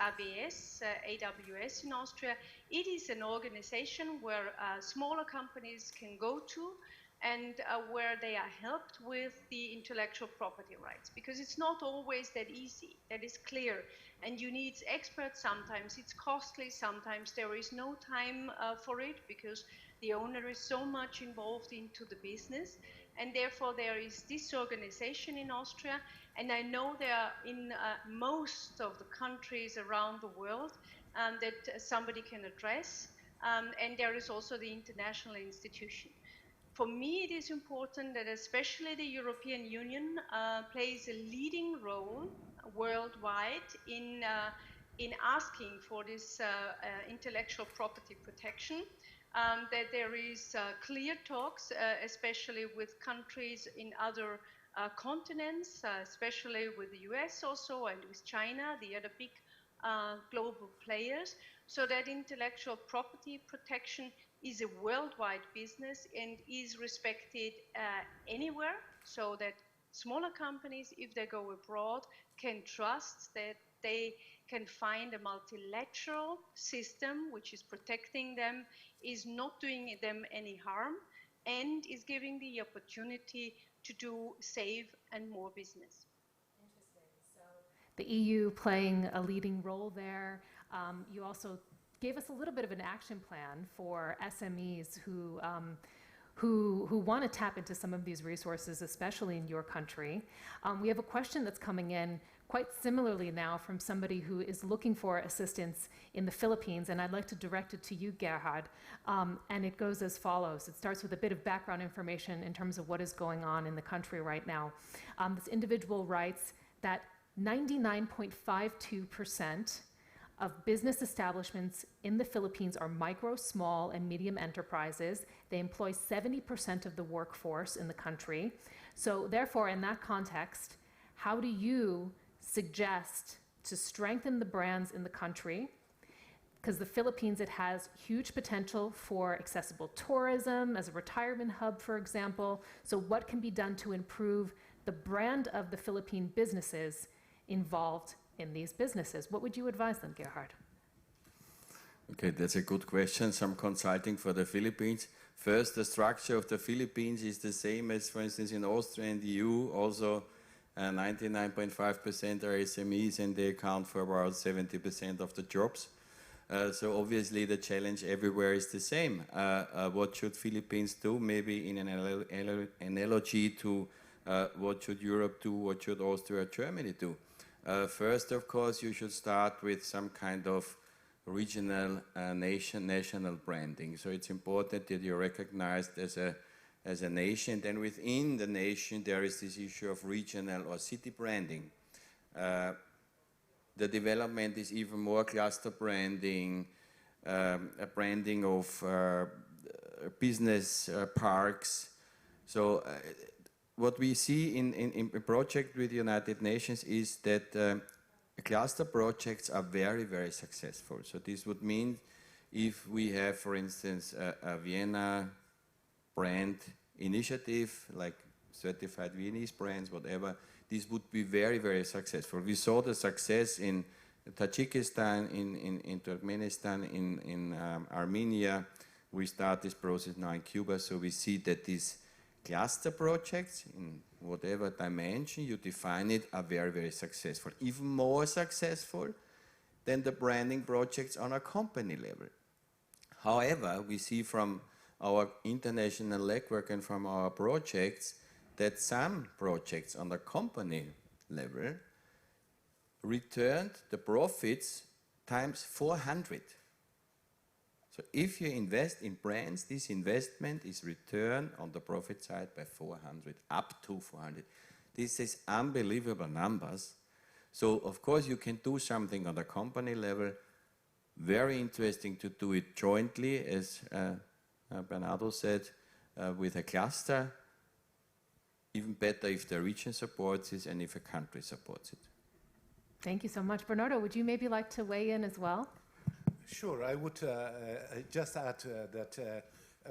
in Austria. It is an organization where smaller companies can go to, and where they are helped with the intellectual property rights, because it's not always that easy, that is clear, and you need experts. Sometimes it's costly, sometimes there is no time for it, because the owner is so much involved into the business, and therefore there is this organization in Austria, and I know there are in most of the countries around the world that somebody can address, and there is also the international institution. For me, it is important that especially the European Union plays a leading role worldwide in asking for this intellectual property protection, that there is clear talks, especially with countries in other continents, especially with the US also, and with China, the other big global players, so that intellectual property protection is a worldwide business and is respected anywhere, so that smaller companies, if they go abroad, can trust that they can find a multilateral system which is protecting them, is not doing them any harm, and is giving the opportunity to do save and more business. Interesting. So the EU playing a leading role there. You also gave us a little bit of an action plan for SMEs who want to tap into some of these resources, especially in your country. We have a question that's coming in quite similarly now from somebody who is looking for assistance in the Philippines, and I'd like to direct it to you, Gerhard. And it goes as follows. It starts with a bit of background information in terms of what is going on in the country right now. This individual writes that 99.52% of business establishments in the Philippines are micro, small, and medium enterprises. They employ 70% of the workforce in the country. So therefore, in that context, how do you suggest to strengthen the brands in the country? Because the Philippines, it has huge potential for accessible tourism, as a retirement hub, for example. So what can be done to improve the brand of the Philippine businesses involved in these businesses? What would you advise them, Gerhard? Okay, that's a good question. Some consulting for the Philippines. First, the structure of the Philippines is the same as, for instance, in Austria and the EU. Also, 99.5% are SMEs, and they account for about 70% of the jobs. So obviously the challenge everywhere is the same. What should Philippines do? Maybe in an analogy to what should Europe do, what should Austria or Germany do? First, of course, you should start with some kind of regional, national branding. So it's important that you're recognized as a nation. Then within the nation, there is this issue of regional or city branding. The development is even more cluster branding, a branding of business parks. So what we see in a project with the United Nations is that cluster projects are very, very successful. So this would mean if we have, for instance, a Vienna brand initiative, like certified Viennese brands, whatever, this would be very, very successful. We saw the success in Tajikistan, in Turkmenistan, in Armenia. We start this process now in Cuba, so we see that these cluster projects, in whatever dimension you define it, are very, very successful. Even more successful than the branding projects on a company level. However, we see from our international legwork and from our projects that some projects on the company level returned the profits times 400. So if you invest in brands, this investment is returned on the profit side by 400, up to 400. This is unbelievable numbers. So of course you can do something on the company level. Very interesting to do it jointly, as Bernardo said, with a cluster. Even better if the region supports it and if a country supports it. Thank you so much. Bernardo, would you maybe like to weigh in as well? Sure, I would just add that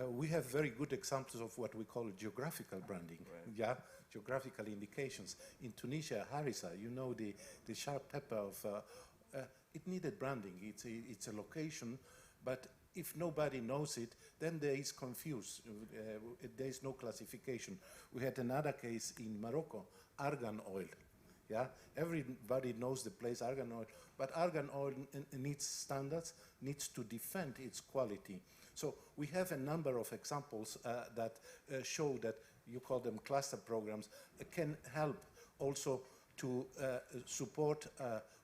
we have very good examples of what we call geographical branding. Right. Yeah, geographical indications. In Tunisia, harissa, you know the sharp pepper of, it needed branding. It's a location, but if nobody knows it, then there is confused. There is no classification. We had another case in Morocco, argan oil. Yeah, everybody knows the place argan oil, but argan oil needs standards, needs to defend its quality. So we have a number of examples that show that, you call them cluster programs, can help also to support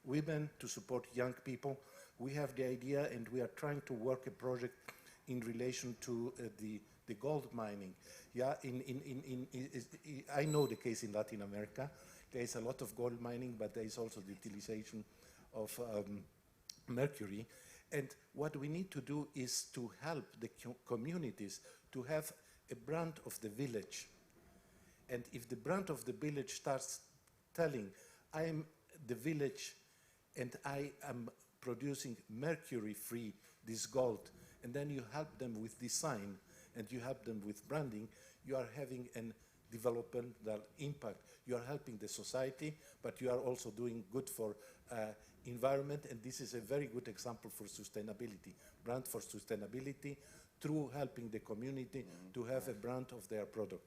women, to support young people. We have the idea, and we are trying to work a project in relation to the gold mining. Yeah, I know the case in Latin America. There is a lot of gold mining, but there is also the utilization of mercury. And what we need to do is to help the communities to have a brand of the village. And if the brand of the village starts telling, I am the village and I am producing mercury-free, this gold, and then you help them with design and you help them with branding, you are having a developmental impact. You are helping the society, but you are also doing good for environment, and this is a very good example for sustainability. Brand for sustainability through helping the community to have a brand of their product.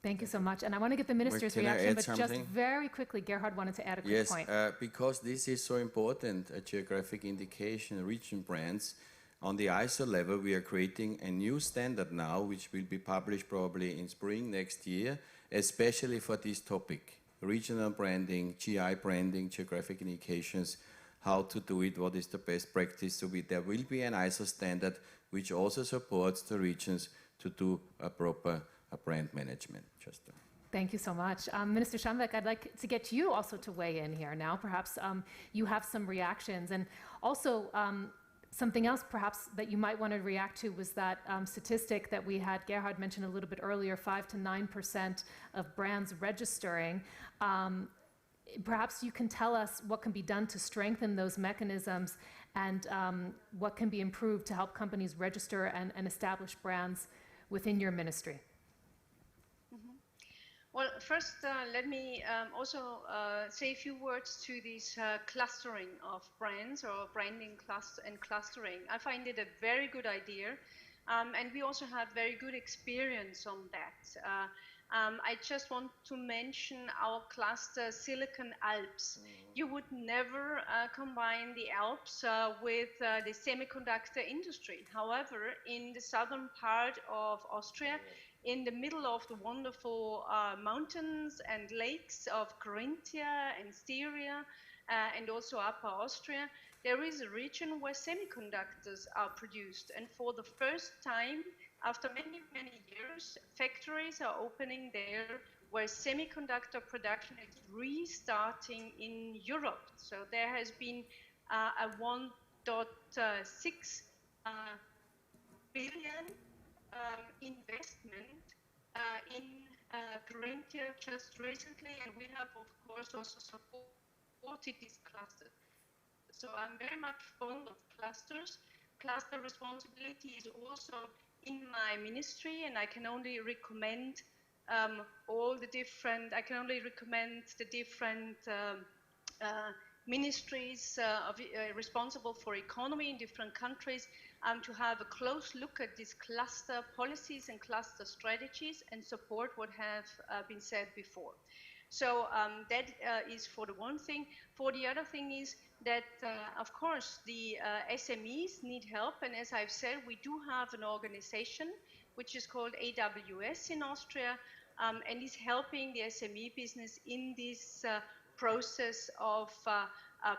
Thank you so much. And I want to get the minister's reaction, but just very quickly, Gerhard wanted to add a quick point. Yes, because this is so important, a geographic indication, region brands. On the ISO level, we are creating a new standard now, which will be published probably in spring next year, especially for this topic. Regional branding, GI branding, geographic indications, how to do it, what is the best practice. So there will be an ISO standard which also supports the regions to do a proper brand management. Thank you so much. Minister Schambeck, I'd like to get you also to weigh in here now. Perhaps you have some reactions. And also, something else perhaps that you might want to react to was that statistic that we had Gerhard mentioned a little bit earlier, 5 to 9% of brands registering. Perhaps you can tell us what can be done to strengthen those mechanisms and what can be improved to help companies register and establish brands within your ministry. Well, first, let me also say a few words to this clustering of brands or branding clustering. I find it a very good idea, and we also had very good experience on that. I just want to mention our cluster Silicon Alps. You would never combine the Alps with the semiconductor industry. However, in the southern part of Austria, in the middle of the wonderful mountains and lakes of Carinthia and Styria and also Upper Austria, there is a region where semiconductors are produced. And for the first time, after many, many years, factories are opening there where semiconductor production is restarting in Europe. So there has been a 1.6 billion investment in Carinthia just recently, and we have, of course, also supported these clusters. So I'm very much fond of clusters. Cluster responsibility is also in my ministry, and I can only recommend the different ministries responsible for economy in different countries to have a close look at these cluster policies and cluster strategies and support what have been said before. So that is for the one thing. For the other thing is that, of course, the SMEs need help. And as I've said, we do have an organization which is called AWS in Austria and is helping the SME business in this process of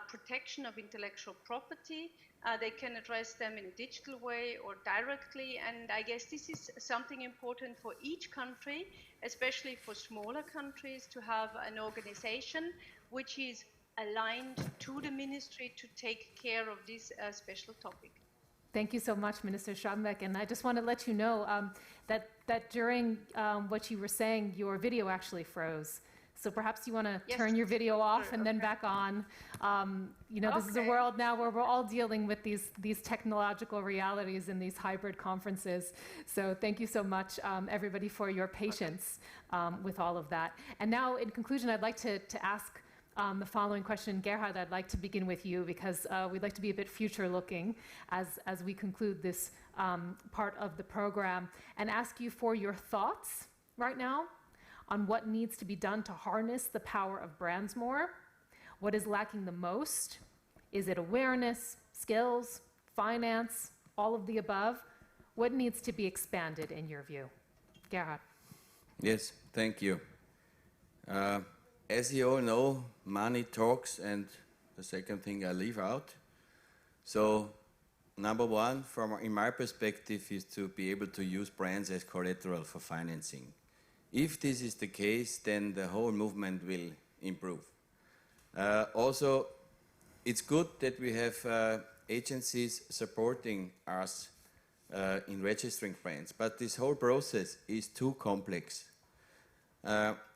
protection of intellectual property. They can address them in a digital way or directly, and I guess this is something important for each country, especially for smaller countries, to have an organization which is aligned to the ministry to take care of this special topic. Thank you so much, Minister Schambeck. And I just want to let you know that during what you were saying, your video actually froze. So perhaps you want to turn your video off and then back on. This is a world now where we're all dealing with these technological realities in these hybrid conferences. So thank you so much, everybody, for your patience with all of that. And now, in conclusion, I'd like to ask the following question. Gerhard, I'd like to begin with you because we'd like to be a bit future-looking as we conclude this part of the program and ask you for your thoughts right now on what needs to be done to harness the power of brands more. What is lacking the most? Is it awareness, skills, finance, all of the above? What needs to be expanded in your view? Gerhard. Yes, thank you. As you all know, money talks, and the second thing I leave out. So, number one, in my perspective, is to be able to use brands as collateral for financing. If this is the case, then the whole movement will improve. Also, it's good that we have agencies supporting us in registering brands, but this whole process is too complex.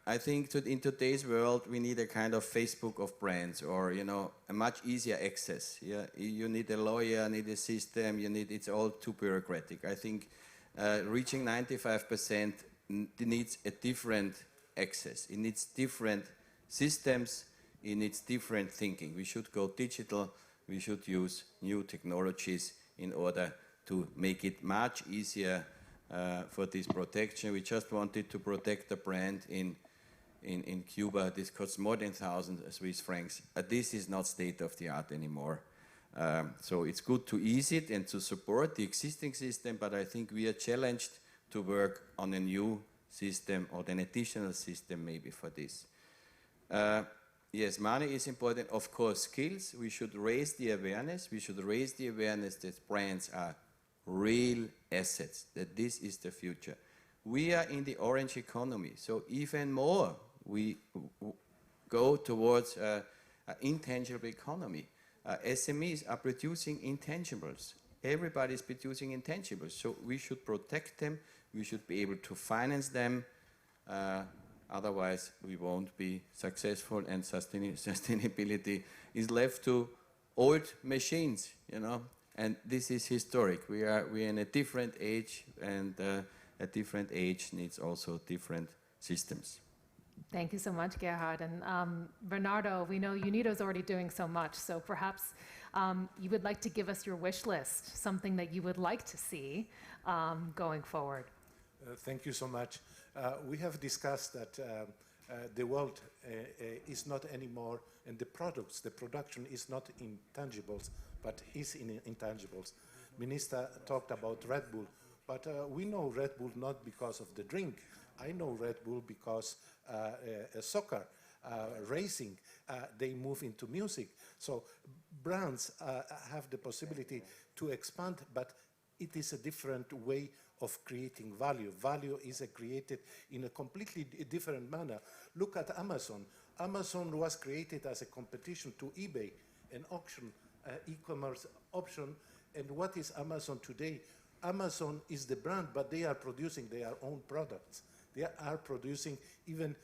I think in today's world, we need a kind of Facebook of brands, or a much easier access. Yeah, you need a lawyer, need a system. It's all too bureaucratic. I think reaching 95% needs a different access. It needs different systems. It needs different thinking. We should go digital. We should use new technologies in order to make it much easier for this protection. We just wanted to protect the brand in Cuba. This costs more than 1,000 Swiss francs. This is not state of the art anymore. So it's good to ease it and to support the existing system, but I think we are challenged to work on a new system or an additional system maybe for this. Yes, money is important. Of course, skills. We should raise the awareness. We should raise the awareness that brands are real assets, that this is the future. We are in the orange economy, so even more we go towards an intangible economy. SMEs are producing intangibles. Everybody is producing intangibles, so we should protect them. We should be able to finance them. Otherwise, we won't be successful, and sustainability is left to old machines, And this is historic. We are in a different age, and a different age needs also different systems. Thank you so much, Gerhard. And Bernardo, we know UNIDO is already doing so much, so perhaps you would like to give us your wish list, something that you would like to see going forward. Thank you so much. We have discussed that the world is not anymore, and the production is not intangibles, but is in intangibles. Minister talked about Red Bull, but we know Red Bull not because of the drink. I know Red Bull because soccer. racing, they move into music. So brands have the possibility to expand, but it is a different way of creating value. Value is created in a completely different manner. Look at Amazon. Amazon was created as a competition to eBay, an auction, e-commerce option. And what is Amazon today? Amazon is the brand, but they are producing their own products. They are producing, even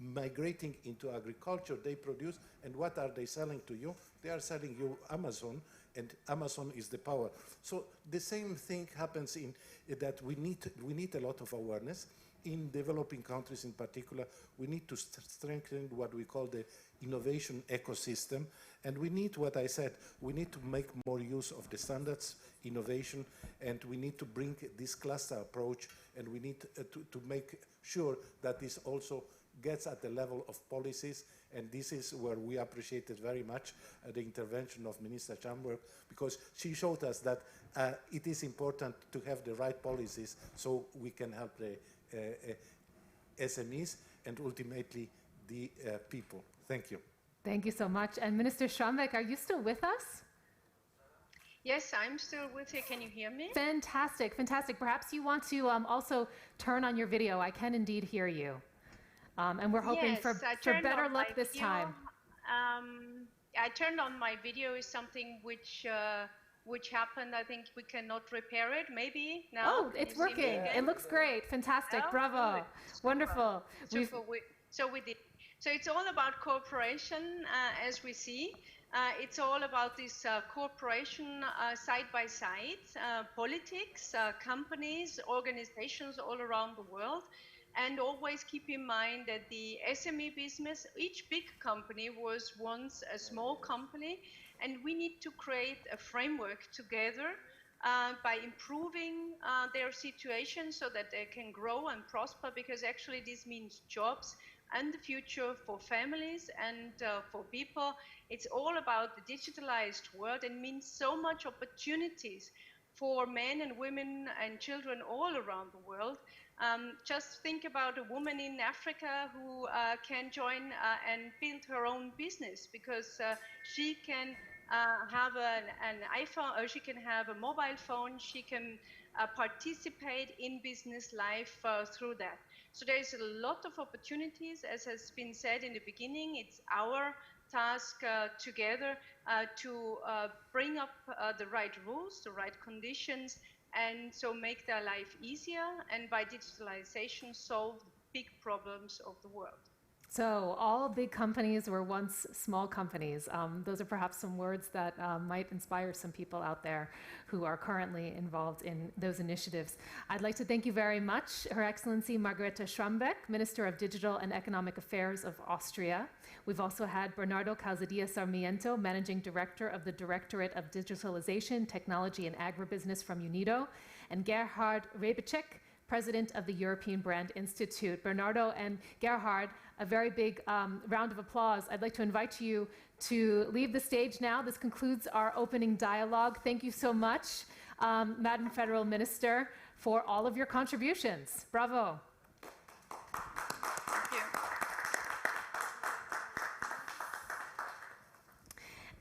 migrating into agriculture, they produce, and what are they selling to you? They are selling you Amazon, and Amazon is the power. So the same thing happens in that we need a lot of awareness. In developing countries in particular, we need to strengthen what we call the innovation ecosystem. And we need, what I said, we need to make more use of the standards, innovation, and we need to bring this cluster approach, and we need to make sure that this also gets at the level of policies. And this is where we appreciated very much the intervention of Minister Chamberg, because she showed us that it is important to have the right policies so we can help the SMEs and ultimately the people. Thank you. Thank you so much. And Minister Schrambeck, are you still with us? Yes, I'm still with you. Can you hear me? Fantastic, fantastic. Perhaps you want to also turn on your video. I can indeed hear you. And we're hoping for better luck this time. I turned on my video. Is something which happened. I think we cannot repair it. Maybe now. Oh, it's working. It looks great. Fantastic. Oh, bravo. Good. Wonderful. So it's all about cooperation, as we see. It's all about this cooperation side by side, politics, companies, organizations all around the world. And always keep in mind that the SME business, each big company was once a small company, and we need to create a framework together by improving their situation so that they can grow and prosper, because actually this means jobs and the future for families and for people. It's all about the digitalized world and means so much opportunities for men and women and children all around the world. Just think about a woman in Africa who can join and build her own business, because she can have an iPhone, or she can have a mobile phone, she can participate in business life through that. So there's a lot of opportunities, as has been said in the beginning. It's our task together to bring up the right rules, the right conditions, and so make their life easier, and by digitalization solve the big problems of the world. So all big companies were once small companies. Those are perhaps some words that might inspire some people out there who are currently involved in those initiatives. I'd like to thank you very much, Her Excellency Margarete Schrambeck, Minister of Digital and Economic Affairs of Austria. We've also had Bernardo Calzadilla Sarmiento, Managing Director of the Directorate of Digitalization, Technology and Agribusiness from UNIDO, and Gerhard Rebicek, President of the European Brand Institute. Bernardo and Gerhard, a very big round of applause. I'd like to invite you to leave the stage now. This concludes our opening dialogue. Thank you so much, Madam Federal Minister, for all of your contributions. Bravo. Thank you.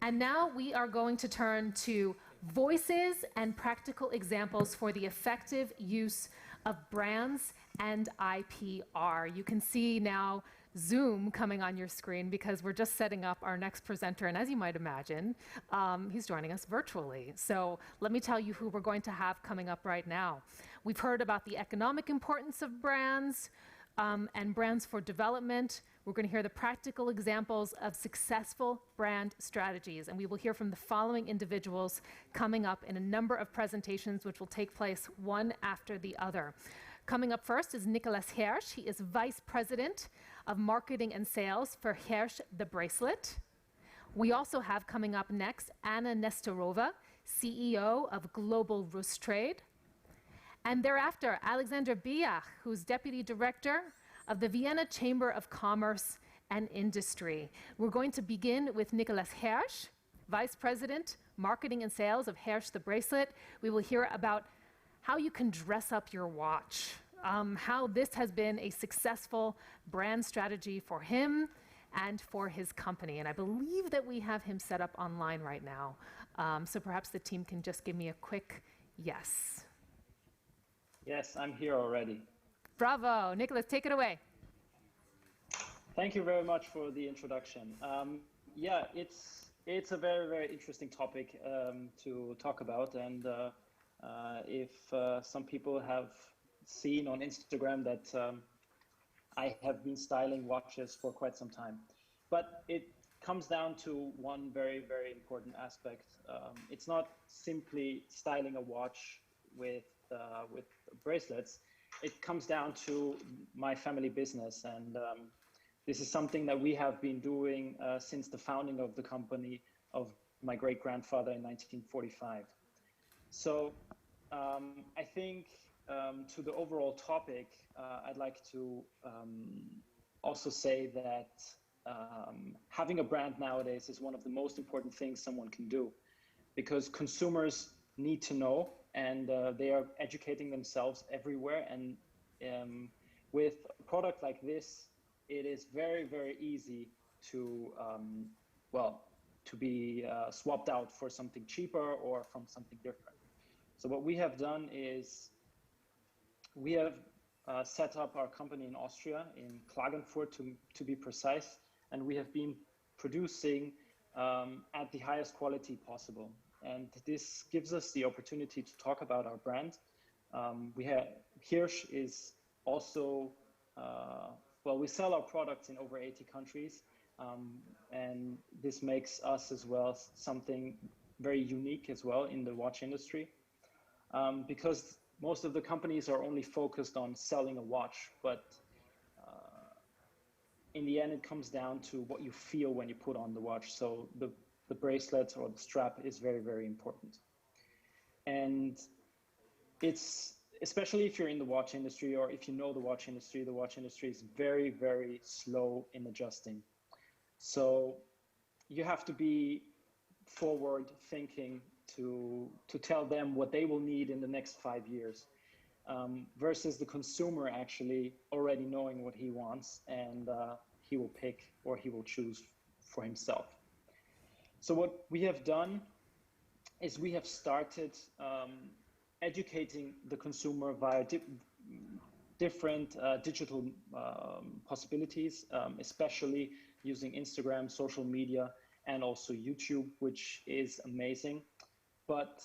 And now we are going to turn to voices and practical examples for the effective use of brands and IPR. You can see now Zoom coming on your screen because we're just setting up our next presenter, and as you might imagine, he's joining us virtually. So let me tell you who we're going to have coming up right now. We've heard about the economic importance of brands and brands for development. We're going to hear the practical examples of successful brand strategies, and we will hear from the following individuals coming up in a number of presentations which will take place one after the other. Coming up first is Nicholas Hersch. He is Vice President of Marketing and Sales for Hersch the Bracelet. We also have coming up next Anna Nestorova, CEO of Global Rustrade. And thereafter, Alexandra Biach, who's Deputy Director of the Vienna Chamber of Commerce and Industry. We're going to begin with Nicholas Hersch, Vice President, Marketing and Sales of Hersch the Bracelet. We will hear about how you can dress up your watch, how this has been a successful brand strategy for him, and for his company. And I believe that we have him set up online right now. So perhaps the team can just give me a quick yes. Yes, I'm here already. Bravo. Nicholas, take it away. Thank you very much for the introduction. Yeah, it's a very, very interesting topic to talk about. And if some people have seen on Instagram that I have been styling watches for quite some time. But it comes down to one very, very important aspect. It's not simply styling a watch with bracelets. It comes down to my family business, and this is something that we have been doing since the founding of the company of my great-grandfather in 1945. So I think to the overall topic, I'd like to also say that having a brand nowadays is one of the most important things someone can do, because consumers need to know, and they are educating themselves everywhere. And with a product like this, it is very, very easy to, to be swapped out for something cheaper or from something different. So what we have done is we have set up our company in Austria, in Klagenfurt to be precise, and we have been producing at the highest quality possible. And this gives us the opportunity to talk about our brand. Hirsch is also, we sell our products in over 80 countries, and this makes us as well something very unique as well in the watch industry, because most of the companies are only focused on selling a watch, but in the end, it comes down to what you feel when you put on the watch. So the bracelet or the strap is very, very important. And it's, especially if you're in the watch industry, or if you know the watch industry is very, very slow in adjusting. So you have to be forward thinking to tell them what they will need in the next 5 years, versus the consumer actually already knowing what he wants, and he will pick or he will choose for himself. So what we have done is we have started educating the consumer via different digital possibilities, especially using Instagram, social media, and also YouTube, which is amazing. But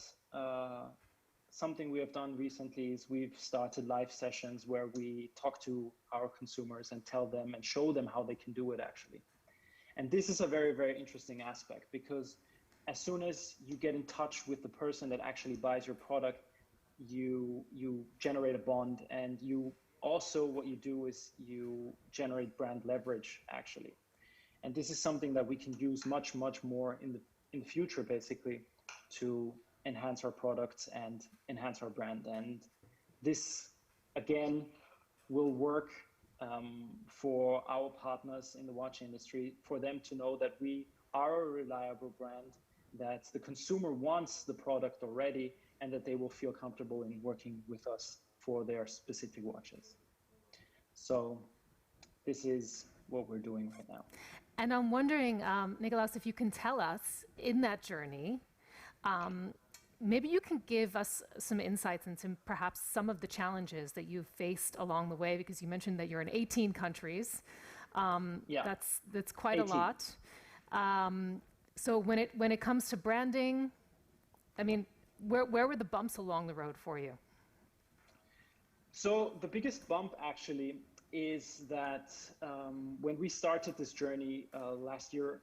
something we have done recently is we've started live sessions where we talk to our consumers and tell them and show them how they can do it actually. And this is a very, very interesting aspect, because as soon as you get in touch with the person that actually buys your product, you generate a bond, and you also, what you do is you generate brand leverage actually. And this is something that we can use much, much more in the future, basically, to enhance our products and enhance our brand. And this, again, will work for our partners in the watch industry, for them to know that we are a reliable brand, that the consumer wants the product already, and that they will feel comfortable in working with us for their specific watches. So this is what we're doing right now. And I'm wondering, Nicholas, if you can tell us in that journey, maybe you can give us some insights into perhaps some of the challenges that you've faced along the way, because you mentioned that you're in 18 countries. Yeah. That's quite 18. a lot. So when it comes to branding, I mean, where were the bumps along the road for you? So the biggest bump actually is that when we started this journey last year,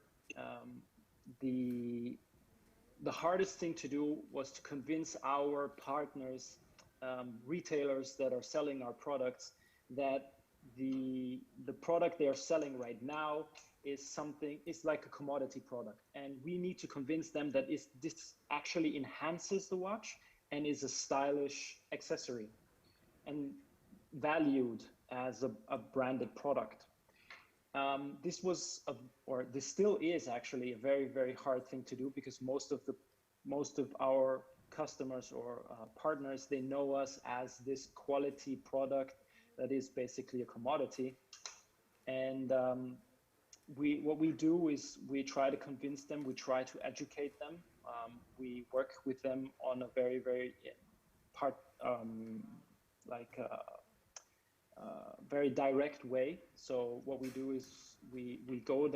the hardest thing to do was to convince our partners, retailers that are selling our products, that the product they are selling right now is like a commodity product. And we need to convince them that this actually enhances the watch and is a stylish accessory and valued as a branded product. This was, this still is actually a very, very hard thing to do, because most of our customers or partners, they know us as this quality product that is basically a commodity. And what we do is we try to convince them, we try to educate them. We work with them on a very, very very direct way. So what we do is we go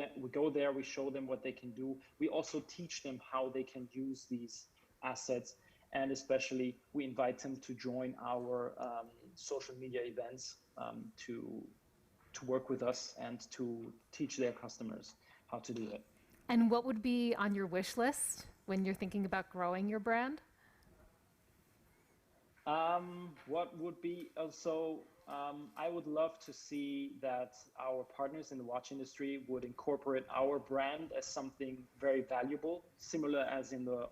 there, we show them what they can do. We also teach them how they can use these assets, and especially we invite them to join our social media events to work with us and to teach their customers how to do it. And what would be on your wish list when you're thinking about growing your brand? What would be also, I would love to see that our partners in the watch industry would incorporate our brand as something very valuable, similar as in the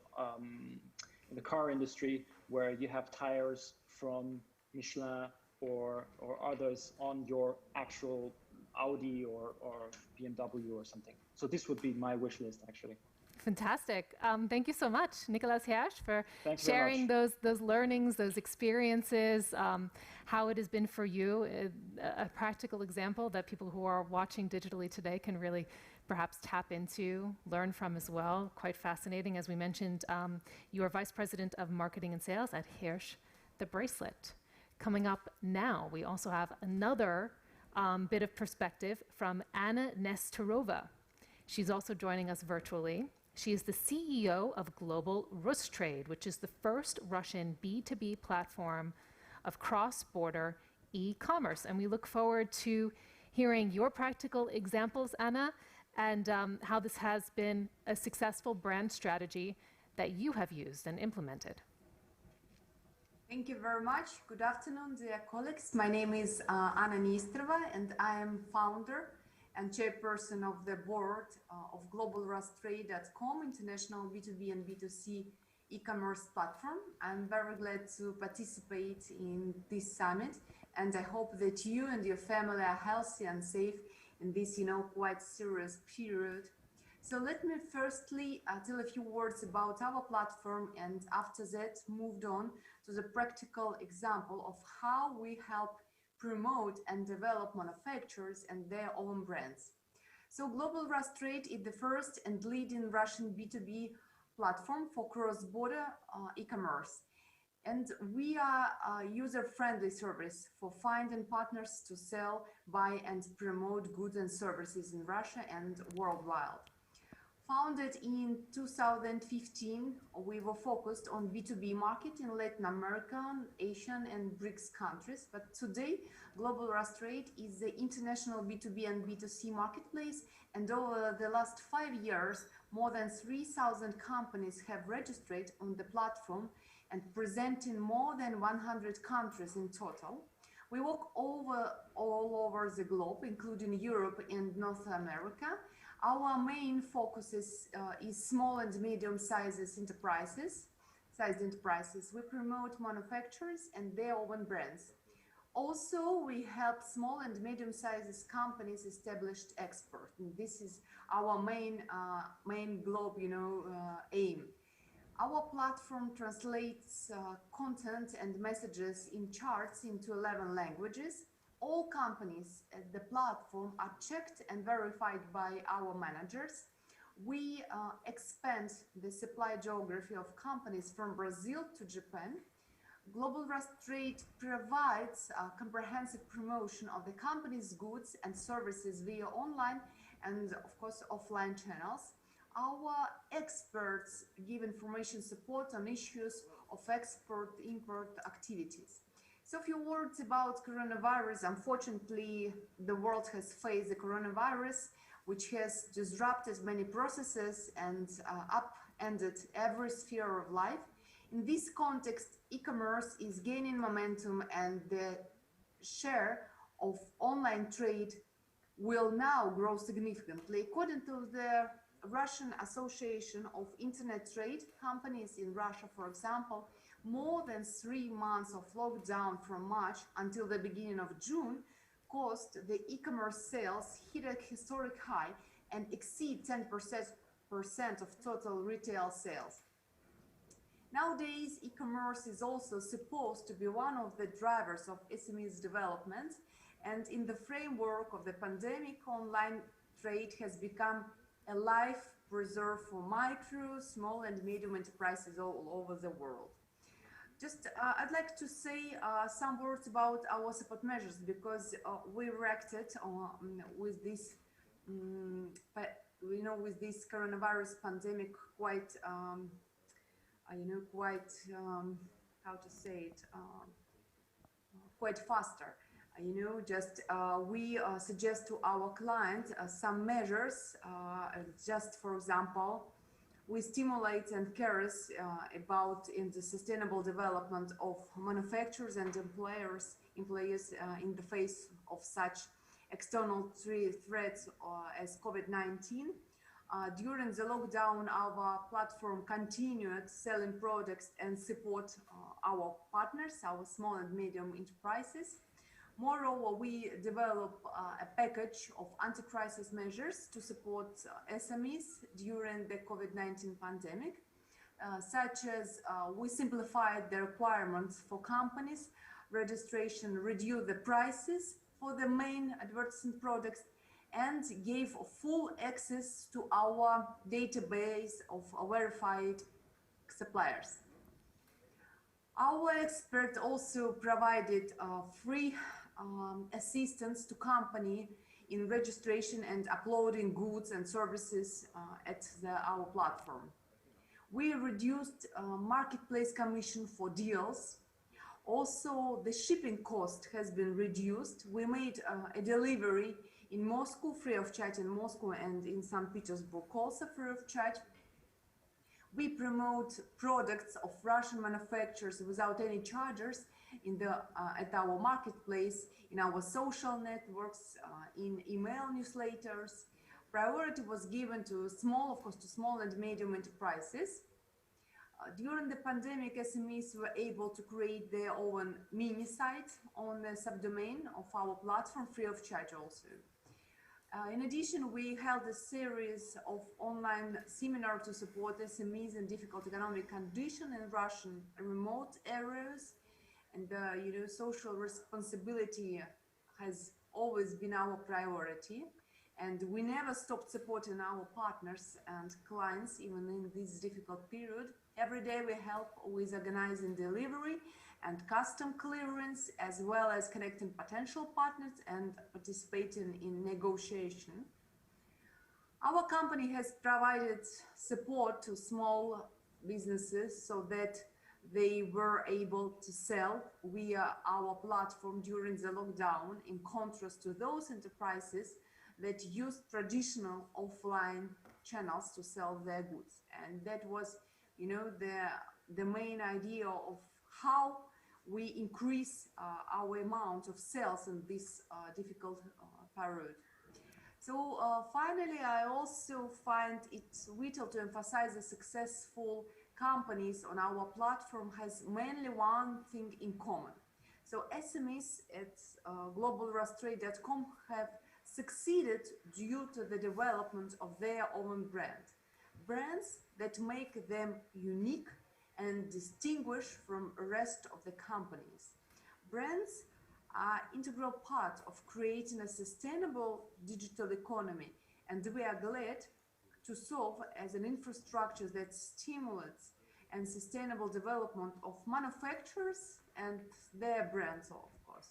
car industry, where you have tires from Michelin or others on your actual Audi or BMW or something. So this would be my wish list, actually. Fantastic. Thank you so much, Nicolas Hersch, for Thank you sharing very those learnings, those experiences, how it has been for you, a practical example that people who are watching digitally today can really perhaps tap into, learn from as well. Quite fascinating. As we mentioned, you are Vice President of Marketing and Sales at Hersch, the bracelet. Coming up now, we also have another bit of perspective from Anna Nestorova. She's also joining us virtually. She is the CEO of Global Rustrade, which is the first Russian B2B platform of cross-border e-commerce. And we look forward to hearing your practical examples, Anna, and how this has been a successful brand strategy that you have used and implemented. Thank you very much. Good afternoon, dear colleagues. My name is Anna Nestrova, and I am founder and chairperson of the board of globalrustrade.com, international B2B and B2C e-commerce platform. I'm very glad to participate in this summit, and I hope that you and your family are healthy and safe in this, quite serious period. So let me firstly tell a few words about our platform, and after that moved on to the practical example of how we help promote and develop manufacturers and their own brands. So Global Rustrade is the first and leading Russian B2B platform for cross-border e-commerce. And we are a user-friendly service for finding partners to sell, buy, and promote goods and services in Russia and worldwide. Founded in 2015, we were focused on B2B market in Latin American, Asian, and BRICS countries. But today, Global Rustrade is the international B2B and B2C marketplace. And over the last 5 years, more than 3,000 companies have registered on the platform and present in more than 100 countries in total. We work all over the globe, including Europe and North America. Our main focus is small and medium-sized enterprises. We promote manufacturers and their own brands. Also, we help small and medium-sized companies establish export. And this is our main globe, aim. Our platform translates content and messages in charts into 11 languages. All companies at the platform are checked and verified by our managers. We expand the supply geography of companies from Brazil to Japan. Global Rustrade provides a comprehensive promotion of the company's goods and services via online and, of course, offline channels. Our experts give information support on issues of export-import activities. So a few words about coronavirus. Unfortunately, the world has faced the coronavirus, which has disrupted many processes and upended every sphere of life. In this context, e-commerce is gaining momentum, and the share of online trade will now grow significantly. According to the Russian Association of Internet Trade Companies in Russia, for example, more than 3 months of lockdown from March until the beginning of June caused the e-commerce sales hit a historic high and exceed 10% of total retail sales. Nowadays, e-commerce is also supposed to be one of the drivers of SMEs development, and in the framework of the pandemic, online trade has become a life preserve for micro, small and medium enterprises all over the world. Just, I'd like to say some words about our support measures, because we reacted with this, with this coronavirus pandemic quite, how to say it, quite faster. We suggest to our clients some measures. Just for example, we stimulate and care about in the sustainable development of manufacturers and employees in the face of such external threats as COVID-19. During the lockdown, our platform continued selling products and support our partners, our small and medium enterprises. Moreover, we develop a package of anti-crisis measures to support SMEs during the COVID-19 pandemic, such as we simplified the requirements for companies registration, reduced the prices for the main advertising products, and gave full access to our database of verified suppliers. Our expert also provided free assistance to company in registration and uploading goods and services at our platform. We reduced marketplace commission for deals. Also, the shipping cost has been reduced. We made a delivery in Moscow free of charge, in Moscow and in St. Petersburg also free of charge. We promote products of Russian manufacturers without any charges at our marketplace, in our social networks, in email newsletters. Priority was given to small and medium enterprises. During the pandemic, SMEs were able to create their own mini site on the subdomain of our platform free of charge also. In addition, we held a series of online seminars to support SMEs in difficult economic conditions in Russian remote areas. And social responsibility has always been our priority. And we never stopped supporting our partners and clients, even in this difficult period. Every day we help with organizing delivery and custom clearance, as well as connecting potential partners and participating in negotiation. Our company has provided support to small businesses so that they were able to sell via our platform during the lockdown, in contrast to those enterprises that use traditional offline channels to sell their goods. And that was, the main idea of how we increase our amount of sales in this difficult period. So finally, I also find it vital to emphasize the successful companies on our platform has mainly one thing in common. So SMEs at globalrustrade.com have succeeded due to the development of their own brand. Brands that make them unique and distinguished from the rest of the companies. Brands are an integral part of creating a sustainable digital economy, and we are glad to serve as an infrastructure that stimulates and sustainable development of manufacturers and their brands, of course.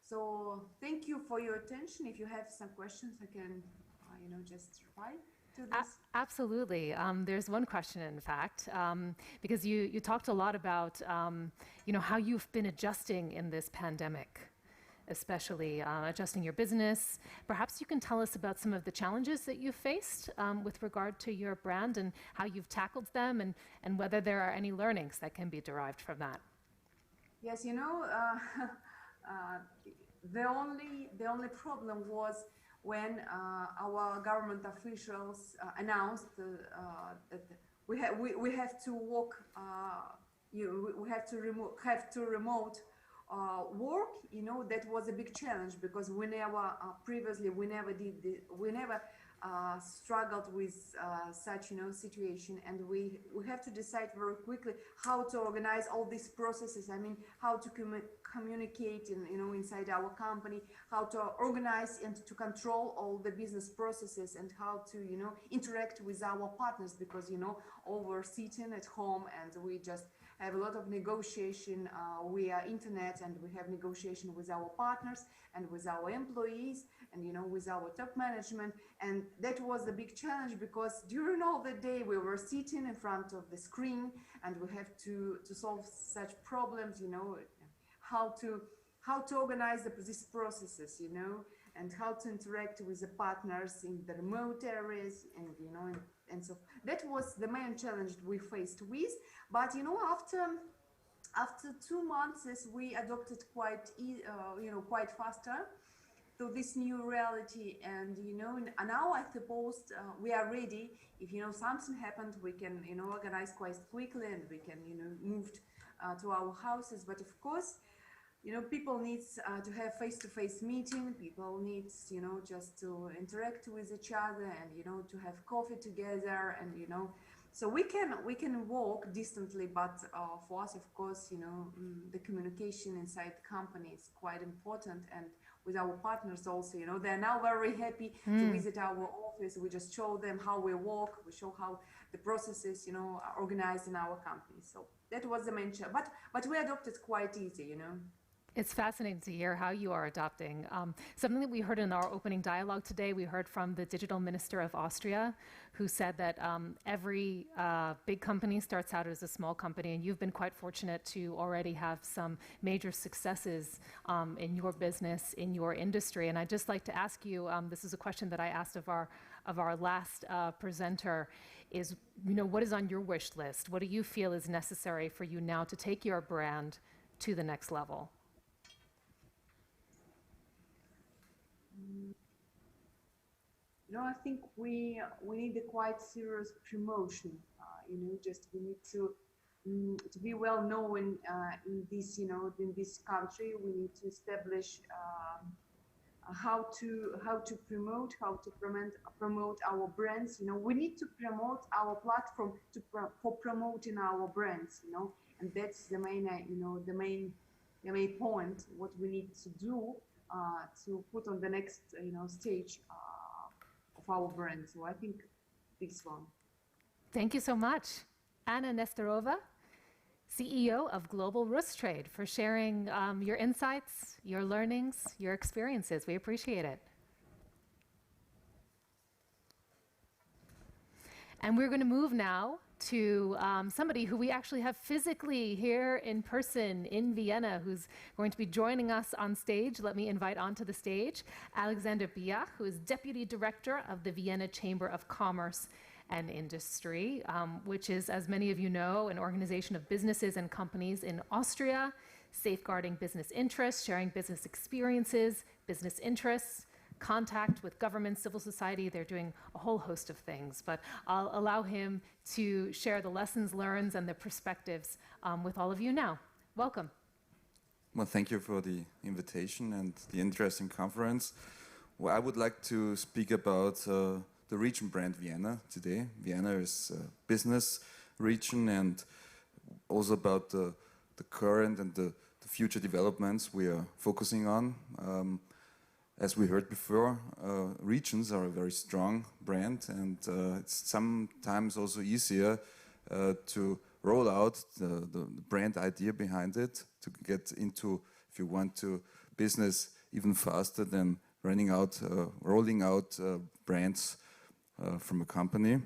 So thank you for your attention. If you have some questions, I can, just reply to this. Absolutely. There's one question, in fact, because you talked a lot about, how you've been adjusting in this pandemic, especially adjusting your business. Perhaps you can tell us about some of the challenges that you've faced with regard to your brand and how you've tackled them, and whether there are any learnings that can be derived from that. Yes, the only problem was when our government officials announced that we have to work, we have to remote work. That was a big challenge, because we never struggled with such situation, and we have to decide very quickly how to organize all these processes. I mean, how to communicate inside our company, how to organize and to control all the business processes, and how to interact with our partners, because all we're sitting at home and we just have a lot of negotiation via internet, and we have negotiation with our partners and with our employees and with our top management. And that was the big challenge, because during all the day we were sitting in front of the screen, and we have to solve such problems, how to organize these processes, and how to interact with the partners in the remote areas, and so that was the main challenge we faced with. But after 2 months, we adopted quite faster to this new reality, and now I suppose we are ready. If something happened, we can organize quite quickly, and we can move to our houses. But of course, people needs to have face-to-face meeting. People needs just to interact with each other, and to have coffee together, and so we can walk distantly, but for us, of course, the communication inside the company is quite important, and with our partners also, they're now very happy to visit our office. We just show them how we work. We show how the processes, are organized in our company. So that was the main challenge. But we adopted quite easy, It's fascinating to hear how you are adopting. Something that we heard in our opening dialogue today, we heard from the digital minister of Austria, who said that every big company starts out as a small company, and you've been quite fortunate to already have some major successes in your business, in your industry. And I'd just like to ask you, this is a question that I asked of our last presenter, is what is on your wish list? What do you feel is necessary for you now to take your brand to the next level? I think we need a quite serious promotion. Just we need to be well known in this in this country. We need to establish how to promote our brands. We need to promote our platform for promoting our brands. And that's the main the main point. What we need to do to put on the next stage of our brand. So I think this one. Thank you so much, Anna Nestorova, CEO of Global Rus Trade, for sharing your insights, your learnings, your experiences. We appreciate it. And we're going to move now to somebody who we actually have physically here in person in Vienna, who's going to be joining us on stage. Let me invite onto the stage Alexander Biach, who is Deputy Director of the Vienna Chamber of Commerce and Industry, which is, as many of you know, an organization of businesses and companies in Austria, safeguarding business interests, sharing business experiences, business interests, contact with government, civil society. They're doing a whole host of things, but I'll allow him to share the lessons learned and the perspectives with all of you now. Welcome. Well, thank you for the invitation and the interesting conference. Well, I would like to speak about the region brand Vienna today. Vienna is a business region, and also about the current and the future developments we are focusing on. As we heard before, regions are a very strong brand, and it's sometimes also easier to roll out the brand idea behind it, to get into, if you want to, business even faster than rolling out brands from a company.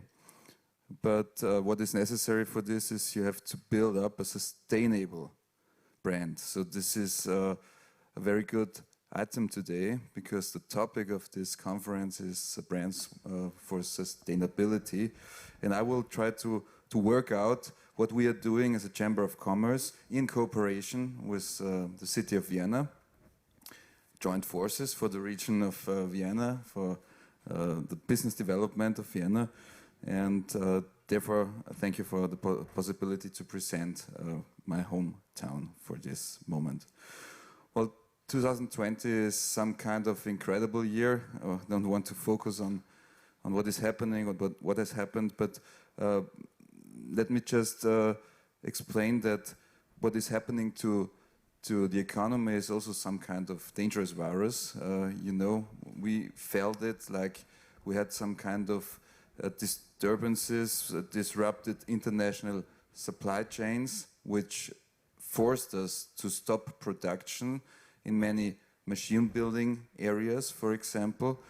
But what is necessary for this is you have to build up a sustainable brand. So this is a very good item today, because the topic of this conference is brands for sustainability, and I will try to work out what we are doing as a Chamber of Commerce in cooperation with the city of Vienna, joint forces for the region of Vienna, for the business development of Vienna, and therefore thank you for the possibility to present my hometown for this moment. Well, 2020 is some kind of incredible year. I don't want to focus on what is happening or what has happened, but let me just explain that what is happening to the economy is also some kind of dangerous virus. You know, we felt it like we had some kind of disturbances, disrupted international supply chains, which forced us to stop production in many machine building areas, for example.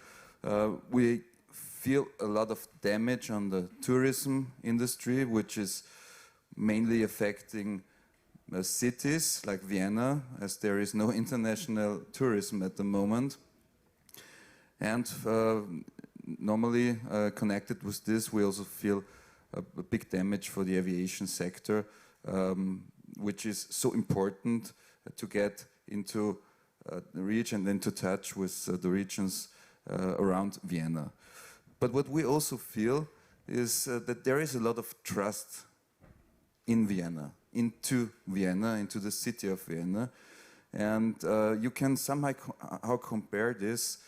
We feel a lot of damage on the tourism industry, which is mainly affecting cities like Vienna, as there is no international tourism at the moment. And normally connected with this, we also feel a big damage for the aviation sector, which is so important to get into the region and into touch with the regions around Vienna. But what we also feel is that there is a lot of trust in Vienna, into the city of Vienna. And you can somehow compare this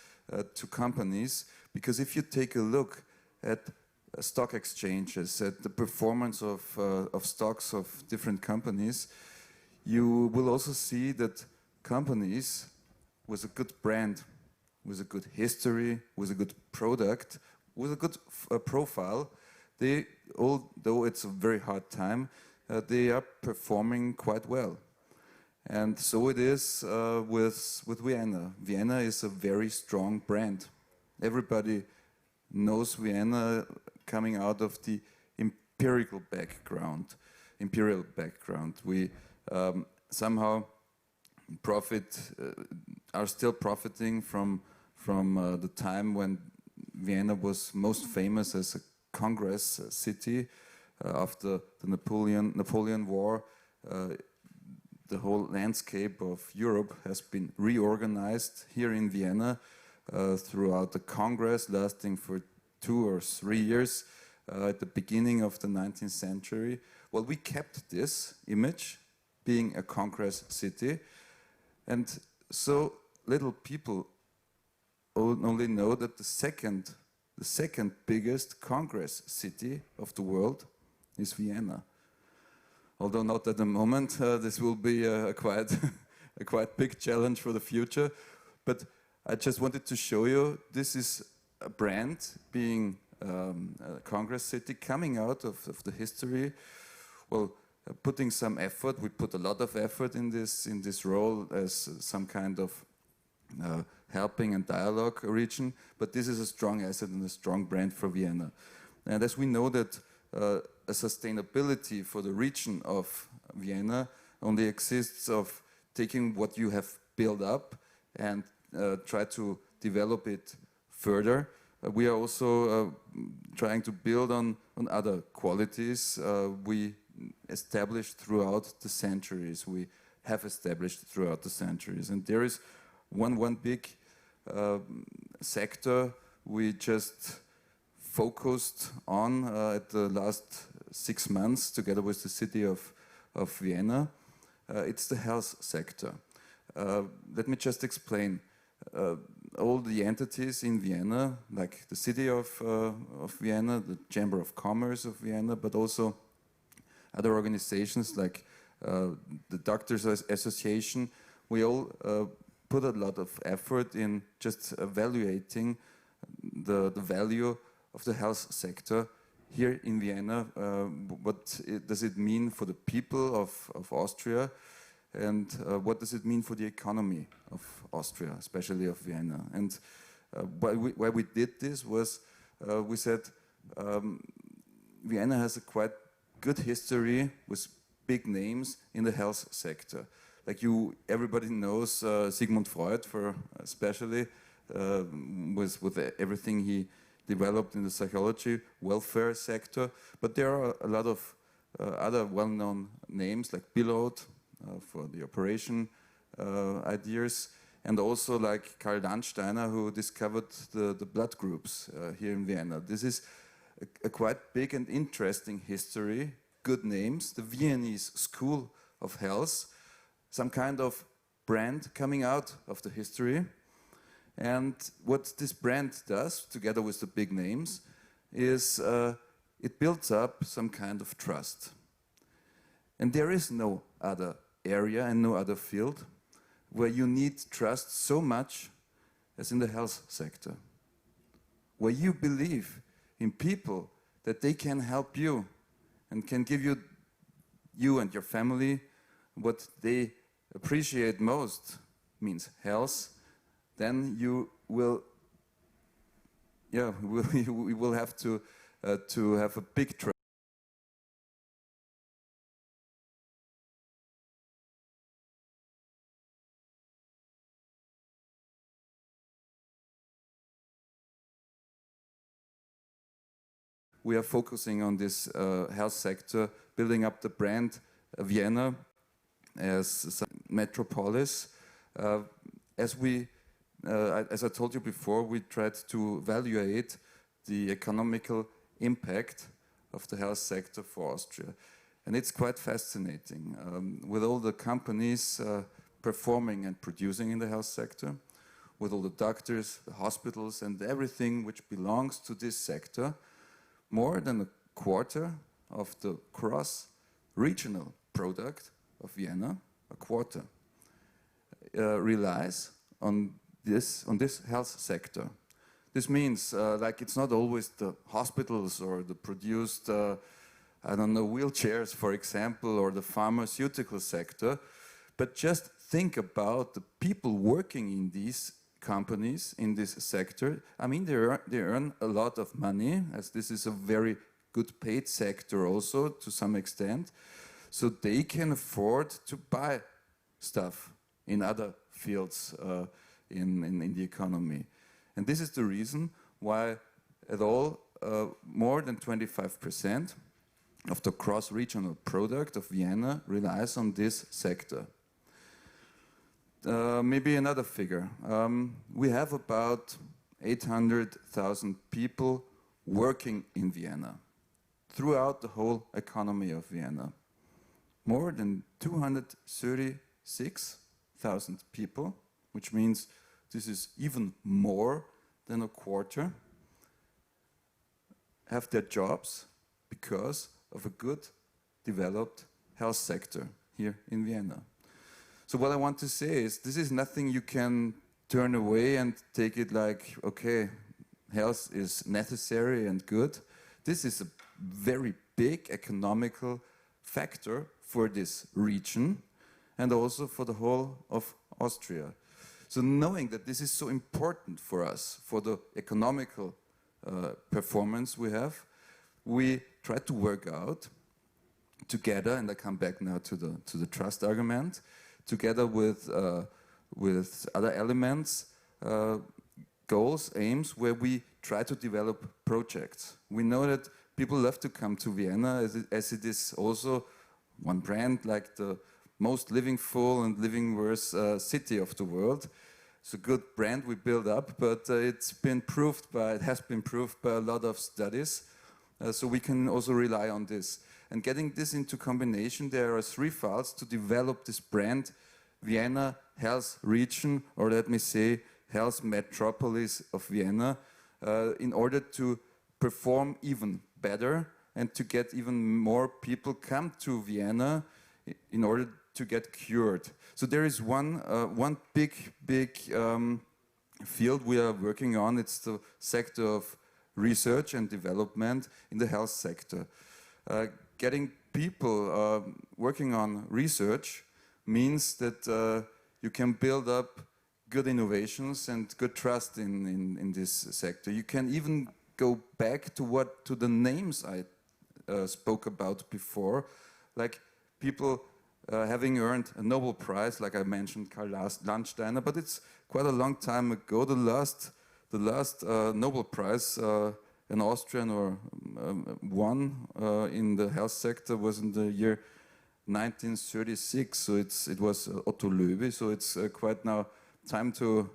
to companies, because if you take a look at stock exchanges, at the performance of stocks of different companies, you will also see that companies with a good brand, with a good history, with a good product, with a good profile, they, although it's a very hard time, they are performing quite well. And so it is with Vienna. Vienna is a very strong brand. Everybody knows Vienna coming out of the imperial background. We somehow are still profiting from the time when Vienna was most famous as a Congress city. After the Napoleon War, the whole landscape of Europe has been reorganized here in Vienna throughout the Congress, lasting for 2 or 3 years at the beginning of the 19th century. Well, we kept this image, being a Congress city, and so little people only know that the second biggest Congress city of the world is Vienna. Although not at the moment, this will be a quite big challenge for the future. But I just wanted to show you, this is a brand being a Congress city coming out of the history. Well, putting some effort, we put a lot of effort in this role as some kind of helping and dialogue region, but this is a strong asset and a strong brand for Vienna. And as we know that a sustainability for the region of Vienna only exists of taking what you have built up and try to develop it further. We are also trying to build on other qualities we established throughout the centuries. We have established throughout the centuries. And there is one big sector we just focused on at the last 6 months together with the city of Vienna. It's the health sector. Let me just explain. All the entities in Vienna, like the city of Vienna, the Chamber of Commerce of Vienna, but also other organizations like the Doctors Association, we all put a lot of effort in just evaluating the value of the health sector here in Vienna. What does it mean for the people of Austria, and what does it mean for the economy of Austria, especially of Vienna? And why we did this was we said Vienna has a quite good history with big names in the health sector. Like everybody knows Sigmund Freud, for especially with everything he developed in the psychology welfare sector. But there are a lot of other well-known names like Pilot for the operation ideas, and also like Karl Landsteiner, who discovered the blood groups here in Vienna. This is a quite big and interesting history, good names, the Viennese School of Health, some kind of brand coming out of the history. And what this brand does, together with the big names, is it builds up some kind of trust. And there is no other area and no other field where you need trust so much as in the health sector, where you believe in people that they can help you and can give you and your family what they appreciate most, means health, then you will, we will have to have a big trust. We are focusing on this health sector, building up the brand Vienna as a metropolis. As I told you before, we tried to evaluate the economical impact of the health sector for Austria. And it's quite fascinating. With all the companies performing and producing in the health sector, with all the doctors, the hospitals, and everything which belongs to this sector, more than a quarter of the cross-regional product of Vienna, a quarter, relies on this health sector. This means, like, it's not always the hospitals or the produced, I don't know, wheelchairs, for example, or the pharmaceutical sector, but just think about the people working in these companies, in this sector. I mean, they earn a lot of money, as this is a very good paid sector also, to some extent. So they can afford to buy stuff in other fields in the economy. And this is the reason why more than 25% of the cross-regional product of Vienna relies on this sector. Maybe another figure. We have about 800,000 people working in Vienna throughout the whole economy of Vienna. More than 236,000 people, which means this is even more than a quarter, have their jobs because of a good developed health sector here in Vienna. So what I want to say is, this is nothing you can turn away and take it like, okay, health is necessary and good. This is a very big economical factor for this region and also for the whole of Austria. So knowing that this is so important for us, for the economical performance we have, we try to work out together, and I come back now to the trust argument, together with other elements, goals, aims, where we try to develop projects. We know that people love to come to Vienna, as it is also one brand, like the most living full and living worse city of the world. It's a good brand we build up, but it has been proved by a lot of studies, so we can also rely on this. And getting this into combination, there are three files to develop this brand, Vienna Health Region, or let me say, Health Metropolis of Vienna, in order to perform even better and to get even more people come to Vienna in order to get cured. So there is one big field we are working on. It's the sector of research and development in the health sector. Getting people working on research means that you can build up good innovations and good trust in this sector. You can even go back to the names I spoke about before, like people having earned a Nobel Prize, like I mentioned, Karl Landsteiner, but it's quite a long time ago. The last Nobel Prize an Austrian won in the health sector was in the year 1936. So it was Otto Loewi. So it's quite now time to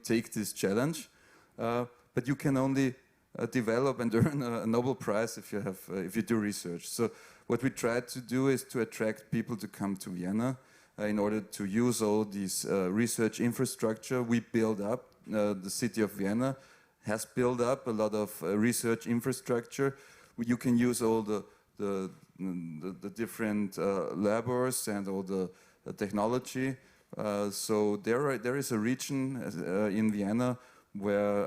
take this challenge. But you can only develop and earn a Nobel Prize if you do research. So what we try to do is to attract people to come to Vienna, in order to use all this research infrastructure we build up. The city of Vienna has built up a lot of research infrastructure. You can use all the different labs and all the technology. So there is a region in Vienna where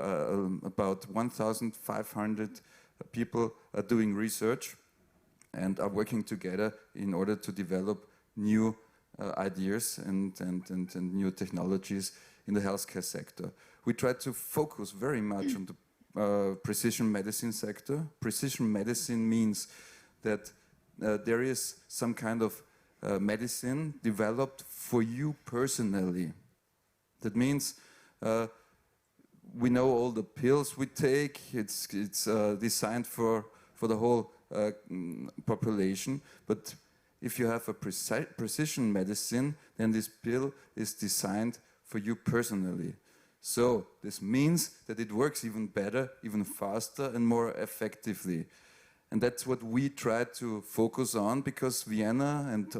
about 1,500 people are doing research and are working together in order to develop new ideas and new technologies in the healthcare sector. We try to focus very much on the precision medicine sector. Precision medicine means that there is some kind of medicine developed for you personally. That means we know all the pills we take. It's designed for the whole population. But if you have a precision medicine, then this pill is designed for you personally. So this means that it works even better, even faster and more effectively. And that's what we try to focus on, because Vienna and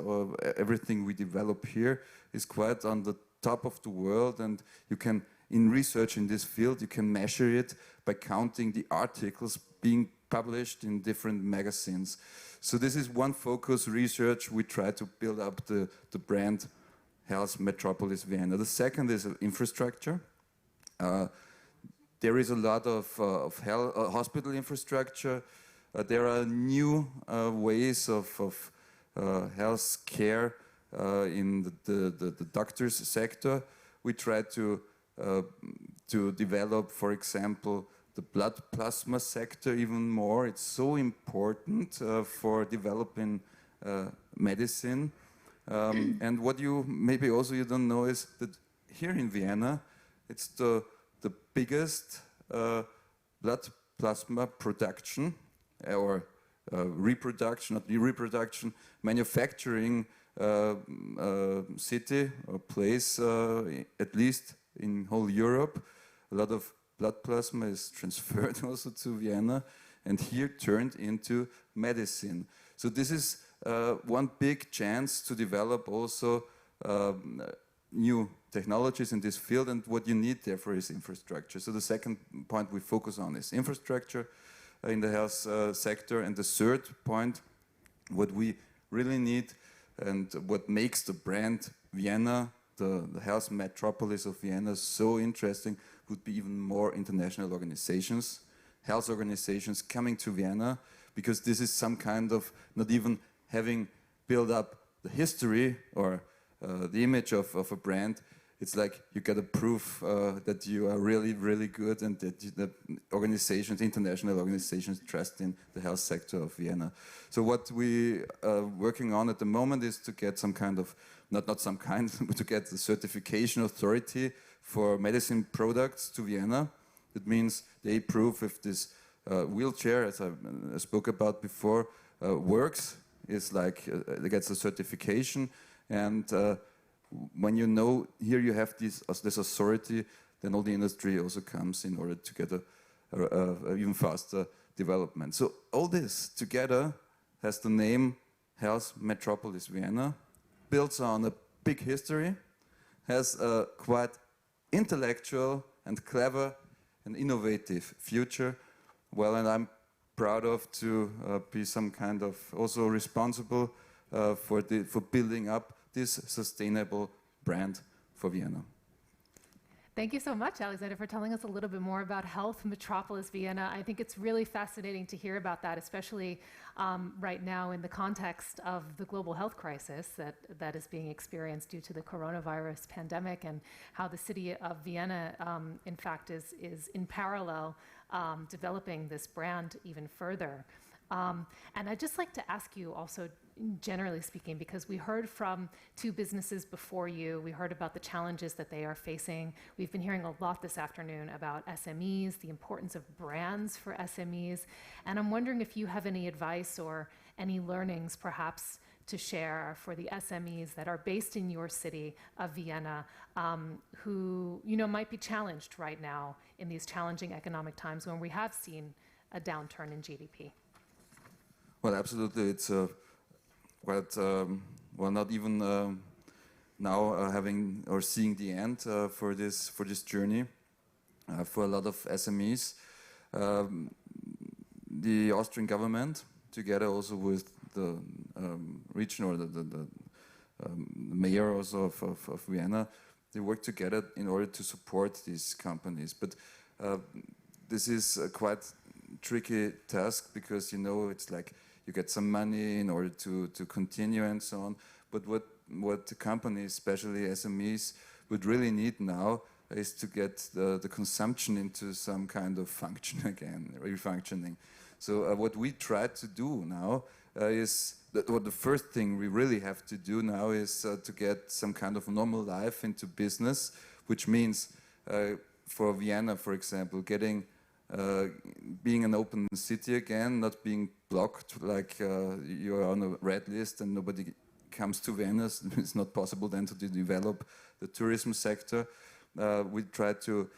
everything we develop here is quite on the top of the world, and you can, in research in this field, you can measure it by counting the articles being published in different magazines. So this is one focus research. We try to build up the brand Health Metropolis Vienna. The second is infrastructure. There is a lot of hospital infrastructure. There are new ways of health care in the doctors sector. We try to develop, for example, the blood plasma sector even more. It's so important for developing medicine. And what you maybe also you don't know is that here in Vienna, it's the biggest blood plasma production or reproduction, not reproduction, manufacturing city or place, at least in whole Europe. A lot of blood plasma is transferred also to Vienna and here turned into medicine. So this is one big chance to develop also new technologies in this field, and what you need therefore is infrastructure. So the second point we focus on is infrastructure in the health sector, and the third point, what we really need and what makes the brand Vienna, the health metropolis of Vienna, so interesting would be even more international organizations, health organizations coming to Vienna, because this is some kind of, not even having built up the history or the image of a brand, it's like you get a proof that you are really, really good, and that organizations, international organizations, trust in the health sector of Vienna. So what we are working on at the moment is to get some kind of, not some kind, but to get the certification authority for medicine products to Vienna. That means they prove if this wheelchair, as I spoke about before, works. It's like it gets a certification, and when you know here you have this authority, then all the industry also comes in order to get a even faster development. So all this together has the name Health Metropolis Vienna, builds on a big history, has a quite intellectual and clever and innovative future. Well, and I'm proud of to be some kind of also responsible for building up this sustainable brand for Vienna. Thank you so much, Alexander, for telling us a little bit more about Health Metropolis Vienna. I think it's really fascinating to hear about that, especially right now in the context of the global health crisis that is being experienced due to the coronavirus pandemic, and how the city of Vienna, in fact, is in parallel developing this brand even further. And I'd just like to ask you also, generally speaking, because we heard from two businesses before you, we heard about the challenges that they are facing. We've been hearing a lot this afternoon about SMEs, the importance of brands for SMEs. And I'm wondering if you have any advice or any learnings perhaps to share for the SMEs that are based in your city of Vienna, who might be challenged right now in these challenging economic times when we have seen a downturn in GDP. Well, absolutely. It's quite, well, not even now having or seeing the end for this journey for a lot of SMEs. The Austrian government, together also with the region or the mayor also of Vienna, they work together in order to support these companies. But this is a quite tricky task because, you know, it's like you get some money in order to continue and so on. But what the companies, especially SMEs, would really need now is to get the consumption into some kind of function again, refunctioning. So what we try to do now is the first thing we really have to do now is to get some kind of normal life into business, which means for Vienna, for example, getting being an open city again, not being blocked like you're on a red list and nobody comes to Vienna. It's not possible then to develop the tourism sector. We try to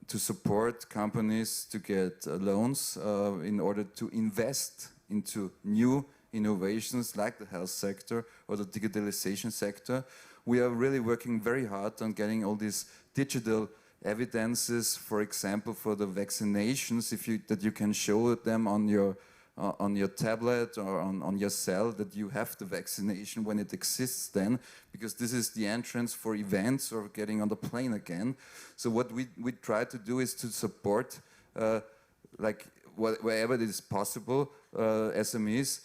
support companies to get loans in order to invest into new innovations like the health sector or the digitalization sector. We are really working very hard on getting all these digital evidences, for example, for the vaccinations, that you can show them on your tablet or on your cell that you have the vaccination when it exists then, because this is the entrance for events or getting on the plane again. So what we try to do is to support, like wherever it is possible, SMEs,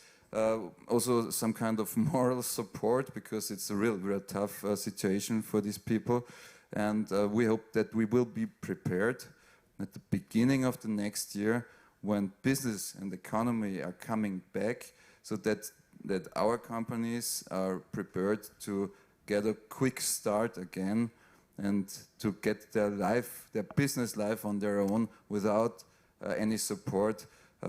also some kind of moral support, because it's a real tough situation for these people. And we hope that we will be prepared at the beginning of the next year when business and economy are coming back, so that our companies are prepared to get a quick start again and to get their business life on their own without any support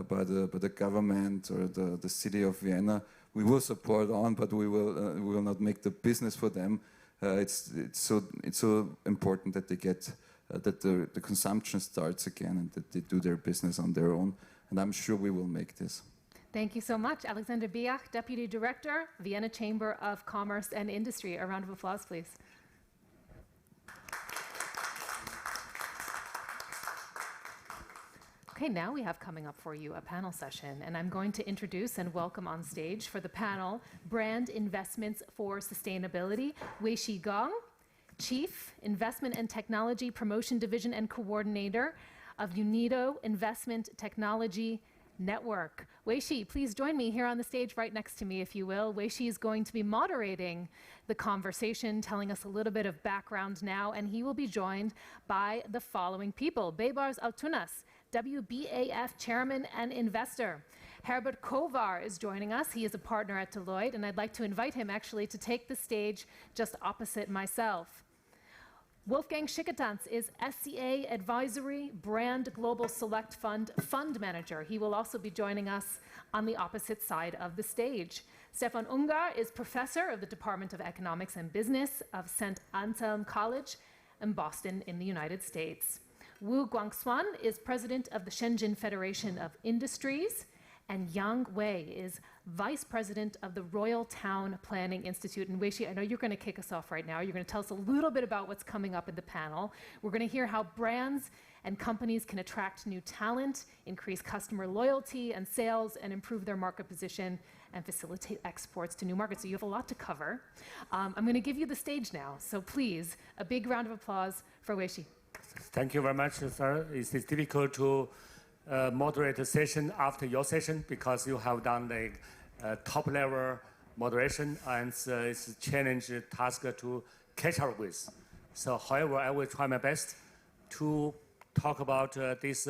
by the government or the city of Vienna. We will support on, but we will not make the business for them. It's so important that they get that the consumption starts again and that they do their business on their own. And I'm sure we will make this. Thank you so much. Alexander Biach, Deputy Director, Vienna Chamber of Commerce and Industry. A round of applause, please. Okay, now we have coming up for you a panel session, and I'm going to introduce and welcome on stage for the panel Brand Investments for Sustainability, Wei-Shi Gong, Chief Investment and Technology Promotion Division and Coordinator of UNIDO Investment Technology Network. Wei-Shi, please join me here on the stage right next to me, if you will. Wei-Shi is going to be moderating the conversation, telling us a little bit of background now, and he will be joined by the following people. Bebars Altunas, WBAF Chairman and Investor. Herbert Kovar is joining us. He is a partner at Deloitte, and I'd like to invite him actually to take the stage just opposite myself. Wolfgang Schicketanz is SCA Advisory Brand Global Select Fund Manager. He will also be joining us on the opposite side of the stage. Stefan Ungar is Professor of the Department of Economics and Business of St. Anselm College in Boston in the United States. Wu Guangxuan is President of the Shenzhen Federation of Industries, and Yang Wei is Vice President of the Royal Town Planning Institute. And Wei-Shi, I know you're going to kick us off right now. You're going to tell us a little bit about what's coming up in the panel. We're going to hear how brands and companies can attract new talent, increase customer loyalty and sales, and improve their market position and facilitate exports to new markets. So you have a lot to cover. I'm going to give you the stage now. So please, a big round of applause for Wei-Shi. Thank you very much, sir. It's difficult to moderate a session after your session because you have done the top-level moderation, and it's a challenge task to catch up with. So, however, I will try my best to talk about this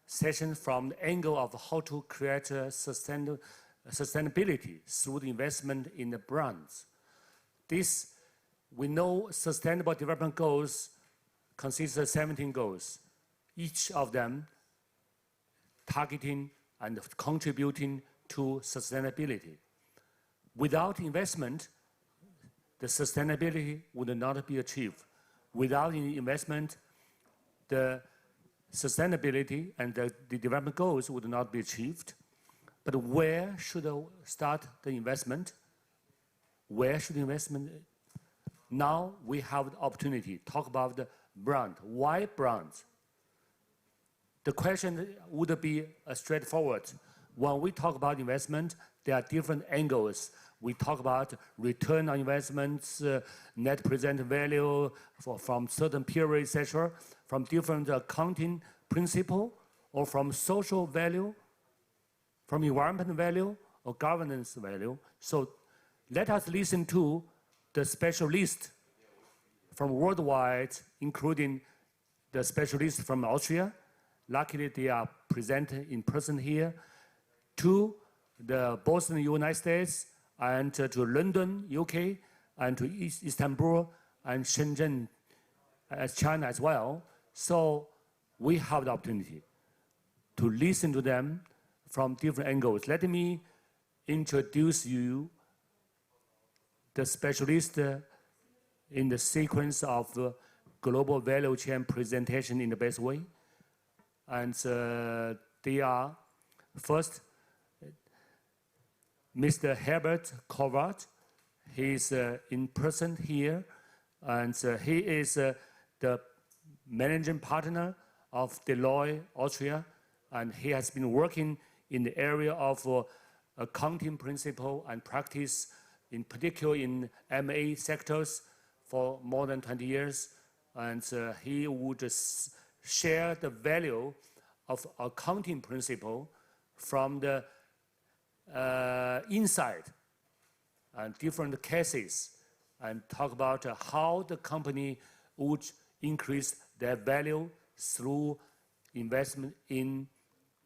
session from the angle of how to create sustainability through the investment in the brands. We know Sustainable Development Goals consists of 17 goals, each of them targeting and contributing to sustainability. Without investment, the sustainability would not be achieved. Without investment, the sustainability and the development goals would not be achieved. But where should I start the investment? Where should investment Now we have the opportunity to talk about the brand. Why brands? The question would be straightforward. When we talk about investment, there are different angles. We talk about return on investments, net present value from certain periods, etc., from different accounting principle, or from social value, from environmental value, or governance value. So let us listen to the specialists from worldwide, including the specialists from Austria. Luckily, they are present in person here, to the Boston, United States, and to London, UK, and to Istanbul and Shenzhen, China as well. So we have the opportunity to listen to them from different angles. Let me introduce you the specialist in the sequence of global value chain presentation in the best way. And they are first, Mr. Herbert Kovac. He is in person here, and he is the managing partner of Deloitte, Austria, and he has been working in the area of accounting principle and practice, in particular in M&A sectors, for more than 20 years. And he would share the value of accounting principle from the inside and different cases, and talk about how the company would increase their value through investment in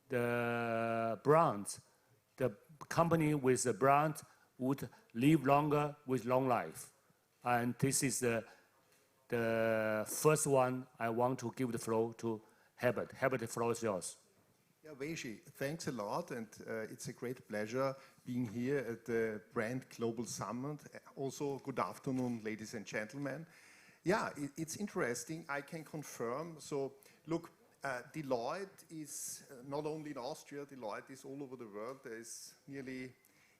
the brands. The company with the brand would live longer with long life. And this is the first one I want to give the floor to Herbert. Herbert, the floor is yours. Yeah, Weishi, thanks a lot, and it's a great pleasure being here at the Brand Global Summit. Also, good afternoon, ladies and gentlemen. Yeah, it's interesting, I can confirm. So, look, Deloitte is not only in Austria, Deloitte is all over the world. There is nearly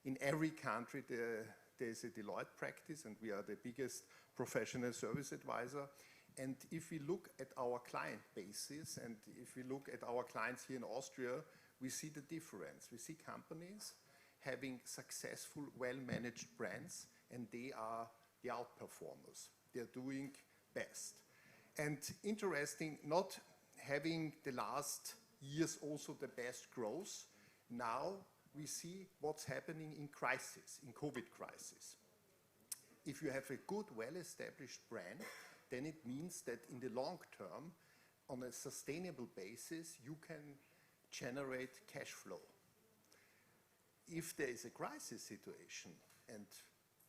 in every country there's a Deloitte practice, and we are the biggest professional service advisor. And if we look at our client bases, and if we look at our clients here in Austria, we see the difference. We see companies having successful, well-managed brands, and they are the outperformers. They're doing best. And interesting, not having the last years also the best growth, now we see what's happening in crisis, in COVID crisis. If you have a good, well-established brand, then it means that in the long term, on a sustainable basis, you can generate cash flow. If there is a crisis situation and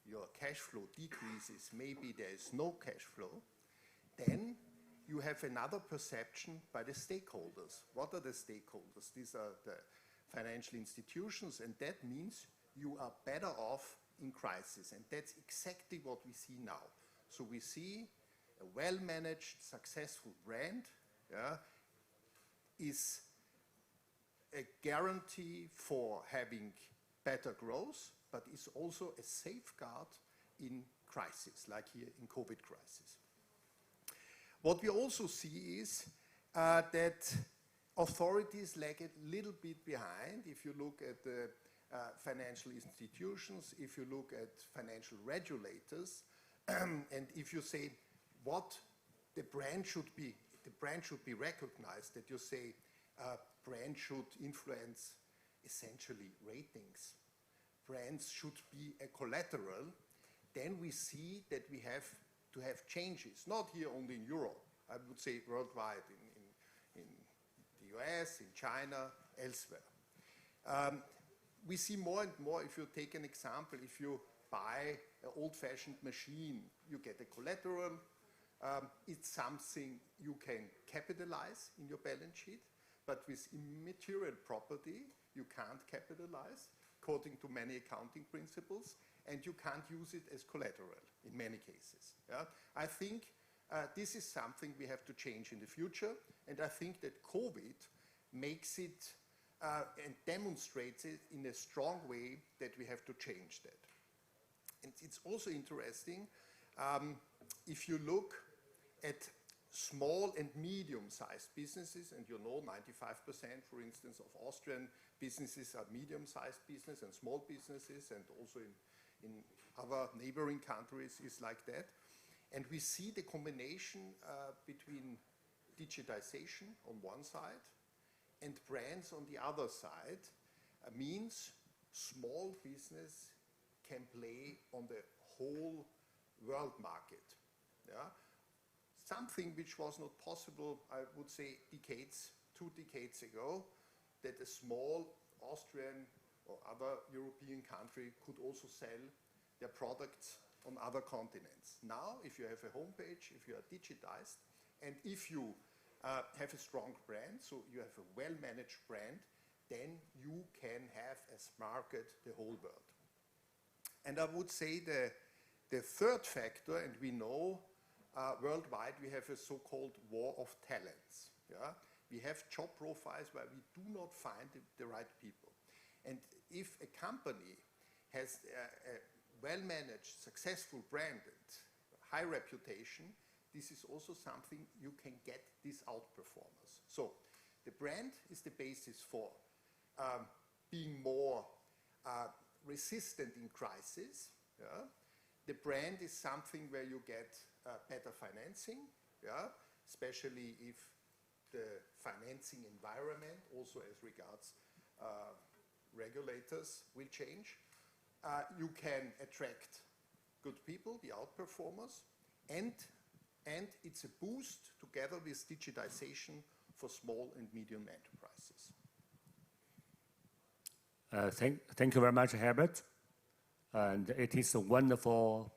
your cash flow decreases, maybe there is no cash flow, then you have another perception by the stakeholders. What are the stakeholders? These are the financial institutions, and that means you are better off in crisis, and that's exactly what we see now. So we see a well-managed, successful brand is a guarantee for having better growth, but is also a safeguard in crisis, like here in COVID crisis. What we also see is that authorities lag a little bit behind. If you look at the financial institutions, if you look at financial regulators, and if you say what the brand should be recognized, that you say brand should influence essentially ratings, brands should be a collateral, then we see that we have to have changes, not here only in Europe, I would say worldwide, in the US, in China, elsewhere. We see more and more, if you take an example, if you buy an old-fashioned machine, you get a collateral. It's something you can capitalize in your balance sheet, but with immaterial property, you can't capitalize, according to many accounting principles, and you can't use it as collateral in many cases. Yeah? I think this is something we have to change in the future, and I think that COVID makes it and demonstrates it in a strong way that we have to change that. And it's also interesting, If you look at small and medium-sized businesses, and you know 95%, for instance, of Austrian businesses are medium-sized business and small businesses, and also in other neighboring countries is like that. And we see the combination between digitization on one side and brands on the other side means small business can play on the whole world market. Yeah? Something which was not possible, I would say, 2 decades ago, that a small Austrian or other European country could also sell their products on other continents. Now, if you have a homepage, if you are digitized, and if you have a strong brand, so you have a well-managed brand, then you can have as market the whole world. And I would say the third factor, and we know worldwide we have a so-called war of talents. Yeah? We have job profiles where we do not find the right people. And if a company has a well-managed, successful brand and high reputation, this is also something you can get these outperformers. So the brand is the basis for being more resistant in crisis. Yeah? The brand is something where you get better financing, yeah? Especially if the financing environment, also as regards regulators, will change. You can attract good people, the outperformers, and it's a boost together with digitization for small and medium enterprises. Thank you very much, Herbert. And it is a wonderful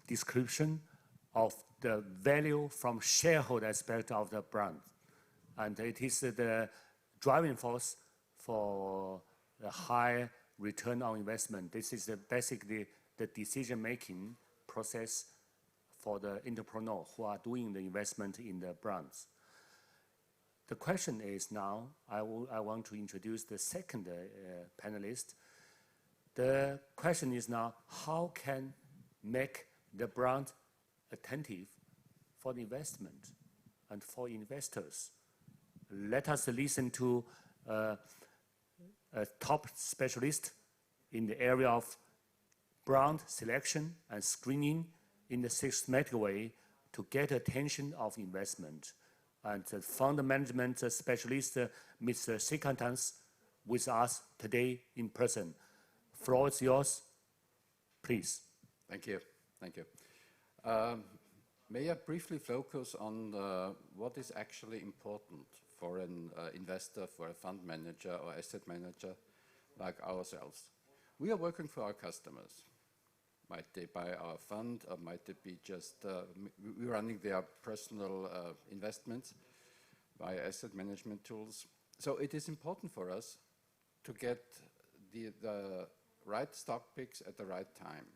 description of the value from shareholder aspect of the brand. And it is the driving force for the high return on investment. This is basically the decision-making process for the entrepreneur who are doing the investment in the brands. The question is now, I want to introduce the second panelist. The question is now, how can make the brand attentive for the investment and for investors? Let us listen to a top specialist in the area of brand selection and screening in a systematic way to get attention of investment. And the fund management specialist, Mr. Sikantans, with us today in person. Floor is yours, please. Thank you. Thank you. May I briefly focus on what is actually important for an investor, for a fund manager or asset manager like ourselves? We are working for our customers. Might they buy our fund, or might it be just we're running their personal investments by asset management tools. So it is important for us to get the right stock picks at the right time.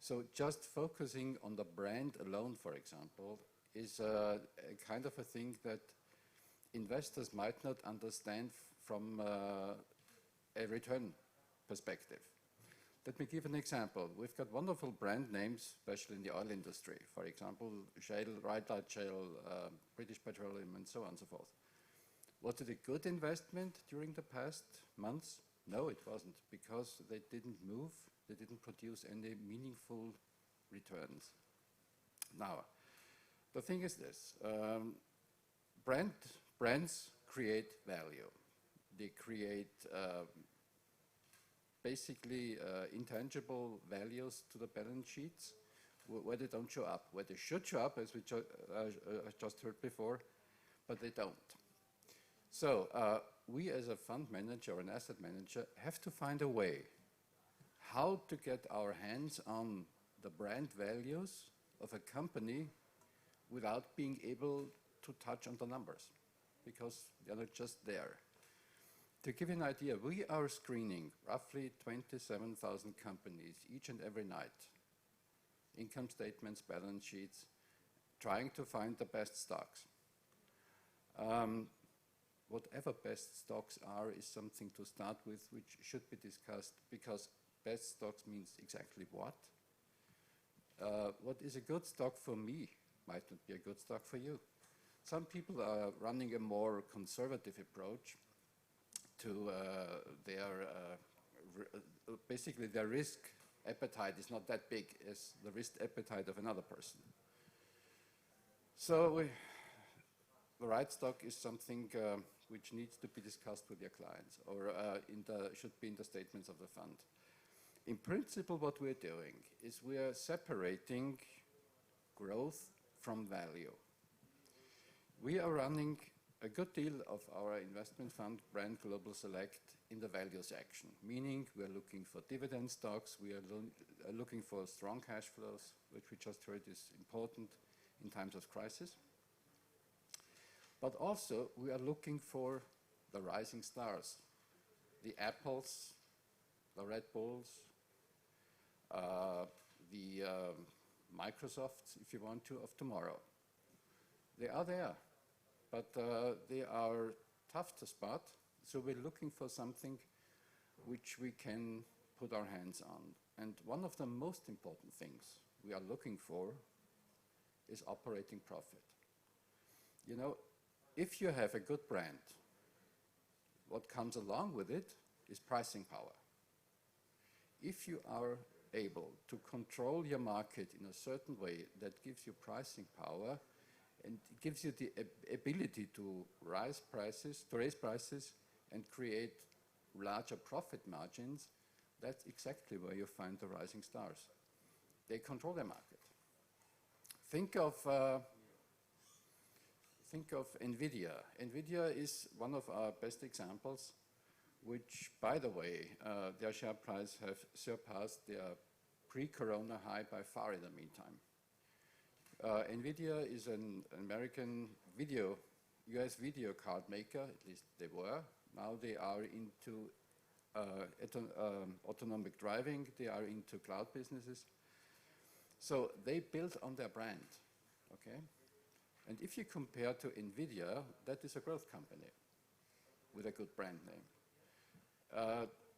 So just focusing on the brand alone, for example, is a kind of a thing that investors might not understand from a return perspective. Let me give an example. We've got wonderful brand names, especially in the oil industry. For example, Shell, Rhyolite Shell, British Petroleum, and so on and so forth. Was it a good investment during the past months? No, it wasn't, because they didn't move, they didn't produce any meaningful returns. Now, the thing is this, brands create value. They create basically intangible values to the balance sheets where they don't show up, where they should show up, as we just heard before, but they don't. So we as a fund manager or an asset manager have to find a way how to get our hands on the brand values of a company without being able to touch on the numbers, because they're not just there. To give you an idea, we are screening roughly 27,000 companies each and every night. Income statements, balance sheets, trying to find the best stocks. Whatever best stocks are is something to start with, which should be discussed, because best stocks means exactly what. what is a good stock for me might not be a good stock for you. Some people are running a more conservative approach to basically their risk appetite is not that big as the risk appetite of another person. So the right stock is something which needs to be discussed with your clients, or should be in the statements of the fund. In principle, what we're doing is we are separating growth from value. We are running a good deal of our investment fund, Brand Global Select, in the value section, meaning we are looking for dividend stocks, we are looking for strong cash flows, which we just heard is important in times of crisis. But also we are looking for the rising stars, the Apples, the Red Bulls, the Microsofts, if you want to, of tomorrow. They are there, but they are tough to spot, so we're looking for something which we can put our hands on. And one of the most important things we are looking for is operating profit. You know, if you have a good brand, what comes along with it is pricing power. If you are able to control your market in a certain way that gives you pricing power and gives you the ability to raise prices and create larger profit margins, that's exactly where you find the rising stars. They control their market. Think of NVIDIA. NVIDIA is one of our best examples, which, by the way, their share price have surpassed their pre-corona high by far in the meantime. NVIDIA is an American US video card maker, at least they were. Now they are into autonomic driving, they are into cloud businesses. So they built on their brand, okay? And if you compare to NVIDIA, that is a growth company with a good brand name.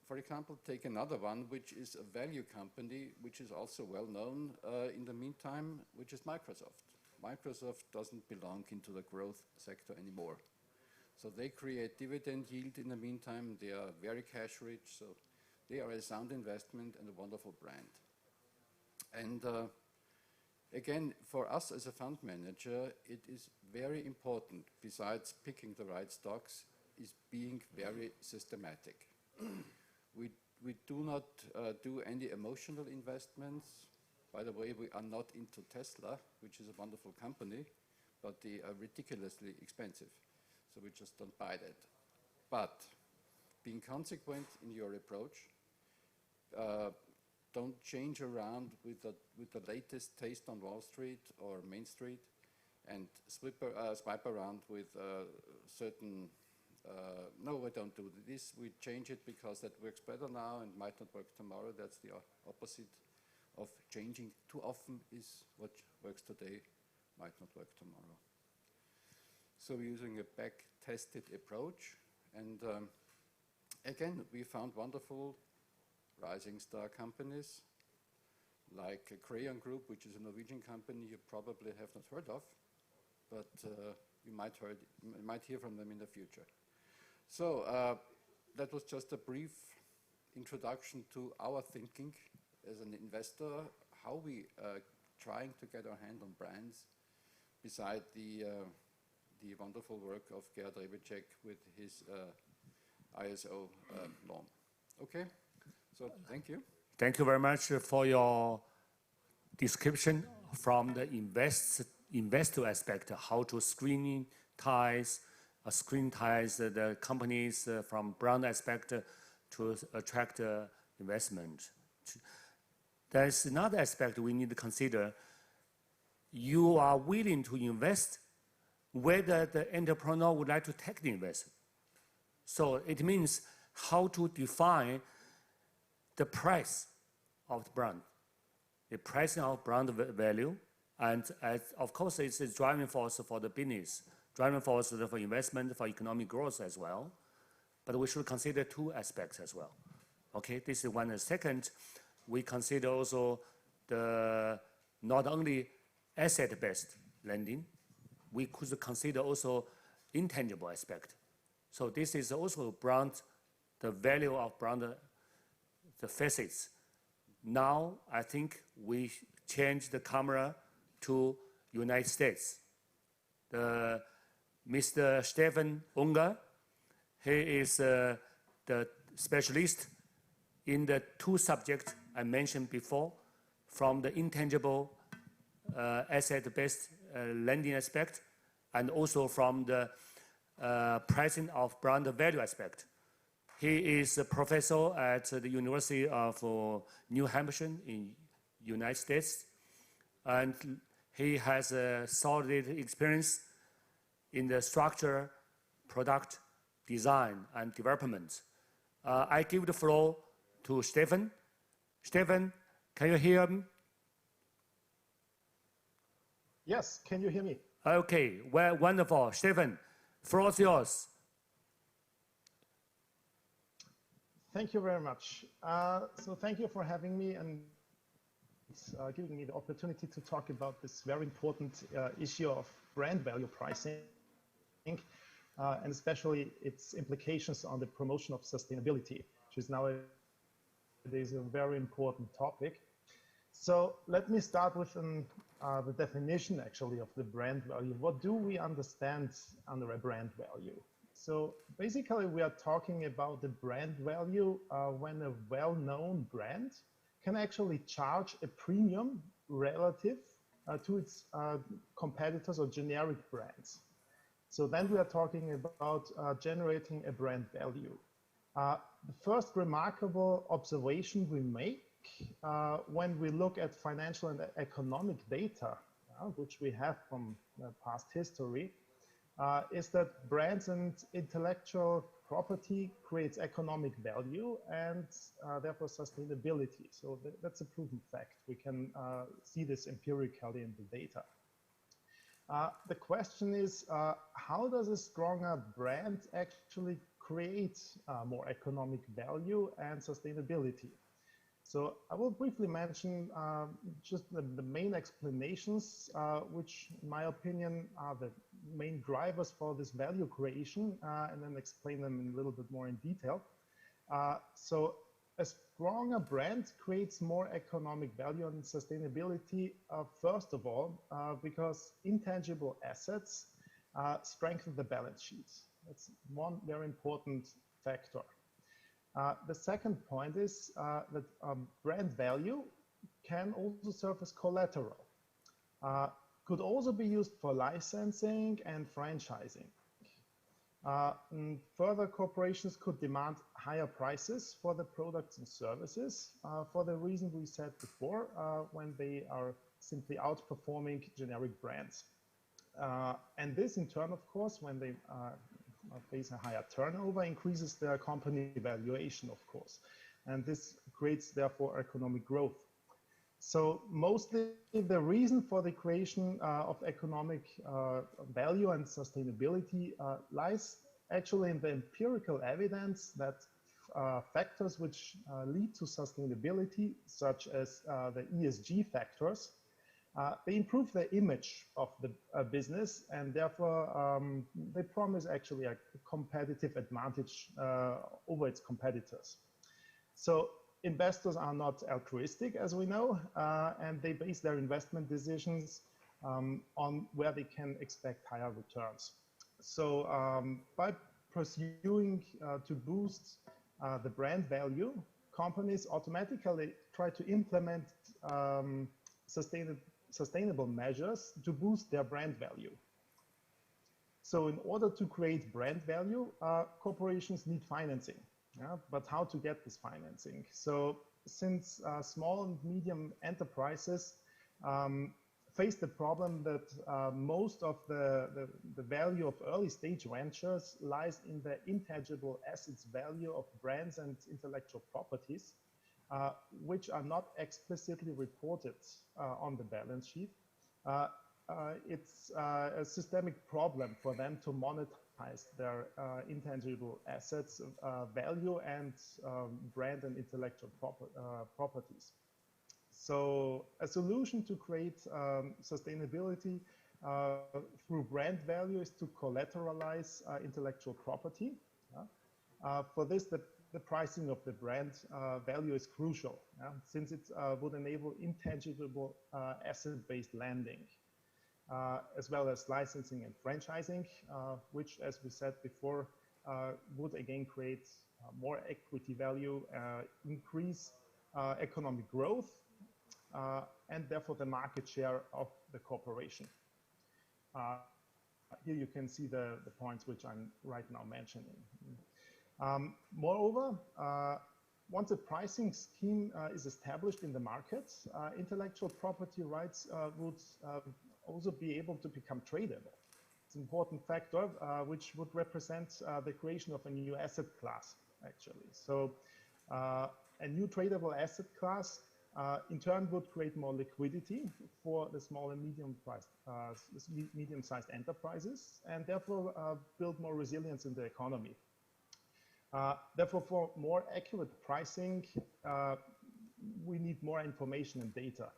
For example, take another one, which is a value company, which is also well known in the meantime, which is Microsoft. Microsoft doesn't belong into the growth sector anymore. So they create dividend yield in the meantime. They are very cash rich, so they are a sound investment and a wonderful brand. And again, for us as a fund manager, it is very important, besides picking the right stocks, is being very systematic. We do not do any emotional investments. By the way, we are not into Tesla, which is a wonderful company, but they are ridiculously expensive. So we just don't buy that. But being consequent in your approach, don't change around with the latest taste on Wall Street or Main Street and swipe around with certain, no, we don't do this, we change it because that works better now and might not work tomorrow. That's the opposite of changing too often is what works today, might not work tomorrow. So we're using a back-tested approach, and again, we found wonderful rising star companies like Crayon Group, which is a Norwegian company you probably have not heard of, but you might hear from them in the future. So that was just a brief introduction to our thinking as an investor, how we are trying to get our hand on brands, beside the wonderful work of Gerd Revicek with his ISO norm. Okay, so thank you. Thank you very much for your description from the investor aspect, how to screen ties the companies from brand aspect to attract investment. There's another aspect we need to consider. You are willing to invest whether the entrepreneur would like to take the investment. So it means how to define the price of the brand, the pricing of brand value, and of course it's a driving force for the business, driving force for investment, for economic growth as well. But we should consider two aspects as well. Okay, this is one. And second, we consider also the not only asset-based lending, we could consider also intangible aspect. So this is also the value of the facets. Now I think we change the camera to United States. Mr. Stefan Unger, he is the specialist in the two subjects I mentioned before, from the intangible asset-based lending aspect, and also from the pricing of brand value aspect. He is a professor at the University of New Hampshire in United States, and he has a solid experience in the structure, product design, and development. I give the floor to Stefan. Stefan, can you hear me? Yes, can you hear me? Okay, well, wonderful. Stefan, floor is yours. Thank you very much. So thank you for having me and giving me the opportunity to talk about this very important issue of brand value pricing, and especially its implications on the promotion of sustainability, which is nowadays a very important topic. So let me start with the definition actually of the brand value. What do we understand under a brand value? So basically we are talking about the brand value when a well-known brand can actually charge a premium relative to its competitors or generic brands. So then we are talking about generating a brand value. The first remarkable observation we make when we look at financial and economic data, which we have from past history, is that brands and intellectual property creates economic value and therefore sustainability. So that's a proven fact. We can see this empirically in the data. The question is, how does a stronger brand actually create more economic value and sustainability? So I will briefly mention just the main explanations, which in my opinion are the main drivers for this value creation, and then explain them in a little bit more in detail. So a stronger brand creates more economic value and sustainability, first of all, because intangible assets strengthen the balance sheets. That's one very important factor. The second point is that brand value can also serve as collateral. Could also be used for licensing and franchising. And further, corporations could demand higher prices for the products and services for the reason we said before, when they are simply outperforming generic brands. And this in turn, of course, when they face a higher turnover, increases their company valuation, of course. And this creates, therefore, economic growth. So mostly the reason for the creation of economic value and sustainability lies actually in the empirical evidence that factors which lead to sustainability, such as the ESG factors, they improve the image of the business, and therefore they promise actually a competitive advantage over its competitors. So investors are not altruistic, as we know, and they base their investment decisions on where they can expect higher returns. So by pursuing to boost the brand value, companies automatically try to implement sustainable measures to boost their brand value. So in order to create brand value, corporations need financing. But how to get this financing? So since small and medium enterprises face the problem that most of the value of early stage ventures lies in the intangible assets value of brands and intellectual properties, which are not explicitly reported on the balance sheet, it's a systemic problem for them to monetize their intangible assets value and brand and intellectual properties. So a solution to create sustainability through brand value is to collateralize intellectual property. For this, the pricing of the brand value is crucial, since it would enable intangible asset-based lending, as well as licensing and franchising, which, as we said before, would again create more equity value, increase economic growth, and therefore the market share of the corporation. Here you can see the points which I'm right now mentioning. Moreover, once a pricing scheme is established in the market, intellectual property rights would also be able to become tradable. It's an important factor which would represent the creation of a new asset class, actually. So a new tradable asset class in turn would create more liquidity for the small and medium-sized enterprises, and therefore build more resilience in the economy. Therefore, for more accurate pricing, we need more information and data.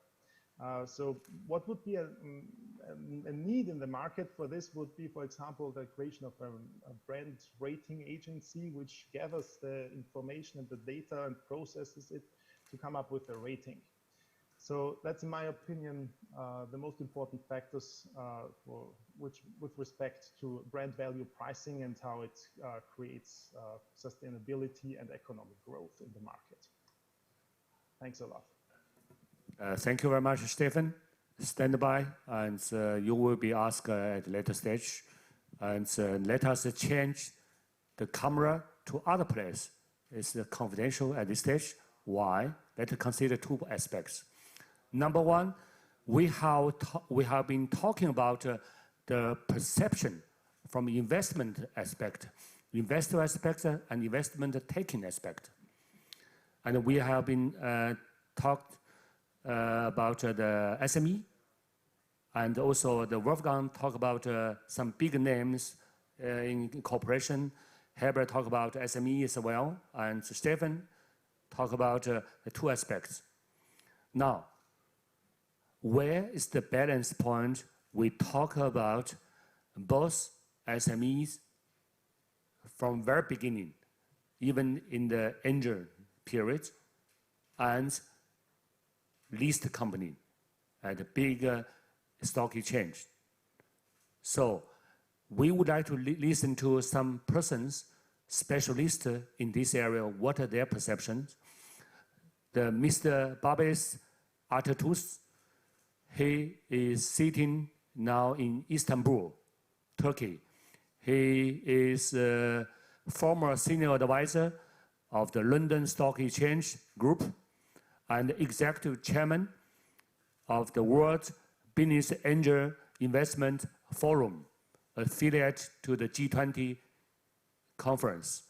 So what would be a need in the market for this would be, for example, the creation of a brand rating agency which gathers the information and the data and processes it to come up with a rating. So that's, in my opinion, the most important factors with respect to brand value pricing and how it creates sustainability and economic growth in the market. Thanks a lot. Thank you very much, Stefan. Stand by, and you will be asked at a later stage. And let us change the camera to other place. It's confidential at this stage. Why? Let's consider two aspects. Number one, we have been talking about the perception from investment aspect, investor aspect, and investment taking aspect. And we have been talked about the SME, and also the Wolfgang talked about some big names in corporation. Herbert talked about SME as well, and Stefan talked about the two aspects. Now, where is the balance point? We talk about both SMEs from very beginning, even in the angel period, and listed company at a big stock exchange. So we would like to listen to some persons, specialists in this area, what are their perceptions. The Mr. Babis Atatus, he is sitting now in Istanbul, Turkey. He is a former senior advisor of the London Stock Exchange Group and executive chairman of the World Business Angel Investment Forum, affiliate to the G20 conference.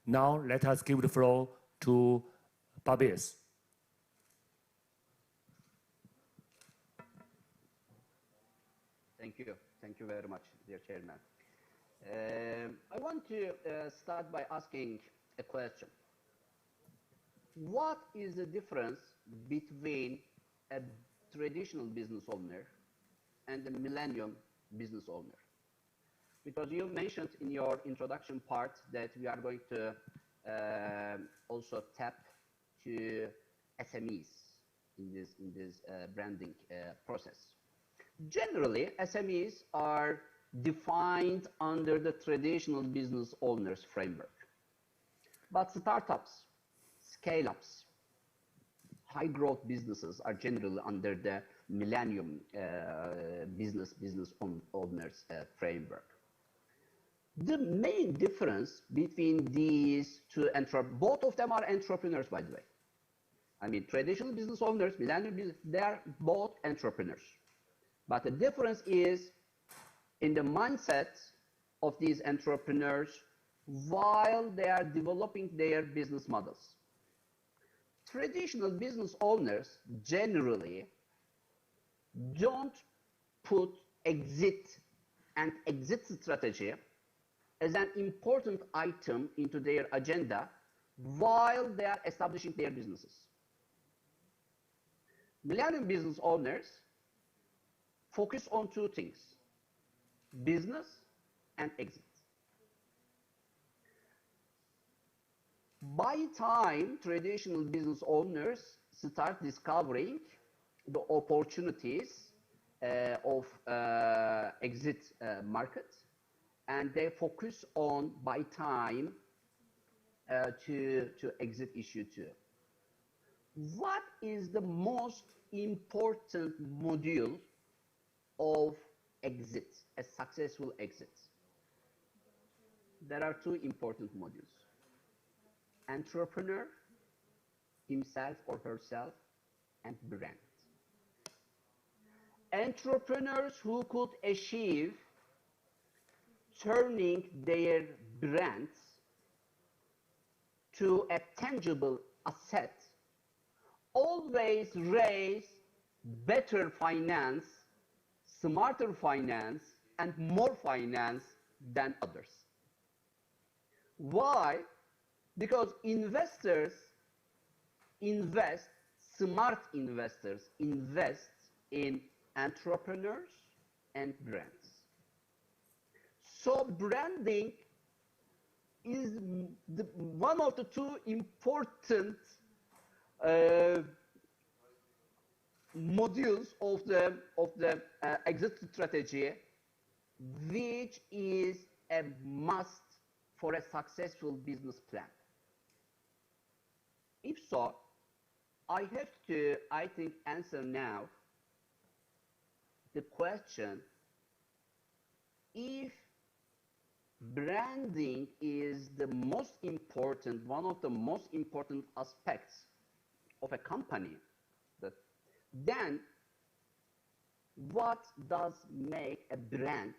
Now let us give the floor to Babis. Thank you very much, dear Chairman. I want to start by asking a question. What is the difference between a traditional business owner and a millennium business owner? Because you mentioned in your introduction part that we are going to also tap to SMEs in this branding process. Generally, SMEs are defined under the traditional business owners framework. But startups, scale-ups, high-growth businesses are generally under the millennium business owners framework. The main difference between these two, both of them are entrepreneurs, by the way. I mean, traditional business owners, millennium business, they are both entrepreneurs. But the difference is in the mindset of these entrepreneurs while they are developing their business models. Traditional business owners generally don't put exit and exit strategy as an important item into their agenda while they are establishing their businesses. Millennium business owners focus on two things: business and exit. By the time traditional business owners start discovering the opportunities of exit market, and they focus on by time to exit issue too. What is the most important module of exit, a successful exit? There are two important modules: entrepreneur, himself or herself, and brand. Entrepreneurs who could achieve turning their brands to a tangible asset always raise better finance, smarter finance, and more finance than others. Why? Because investors invest, smart investors invest in entrepreneurs and brands. So branding is one of the two important modules of the exit strategy, which is a must for a successful business plan. If so, I have to, I think, answer now the question: if branding is the most important, one of the most important aspects of a company, then what does make a brand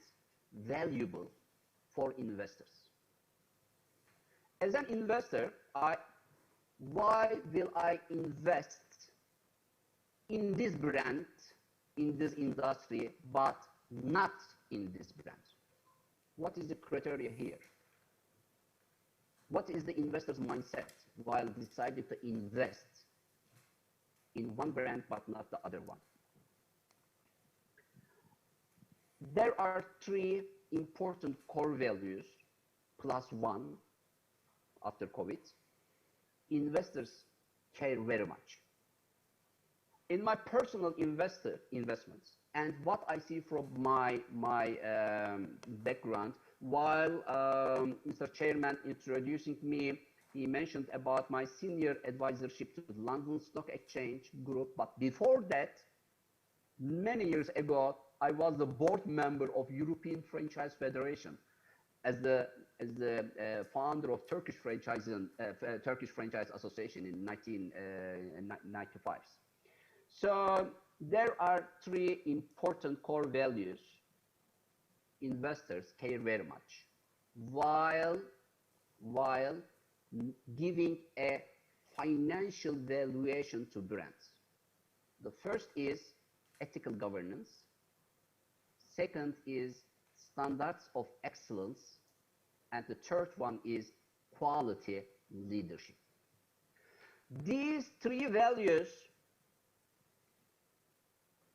valuable for investors? As an investor, why will I invest in this brand, in this industry, but not in this brand? What is the criteria here? What is the investor's mindset while deciding to invest in one brand but not the other one? There are three important core values, plus one after COVID. Investors care very much. In my personal investments, and what I see from my background, while Mr. Chairman introducing me, he mentioned about my senior advisorship to the London Stock Exchange Group. But before that, many years ago, I was the board member of European Franchise Federation as the founder of Turkish Franchise Association in 1995. So there are three important core values investors care very much while giving a financial valuation to brands. The first is ethical governance. Second is standards of excellence. And the third one is quality leadership. These three values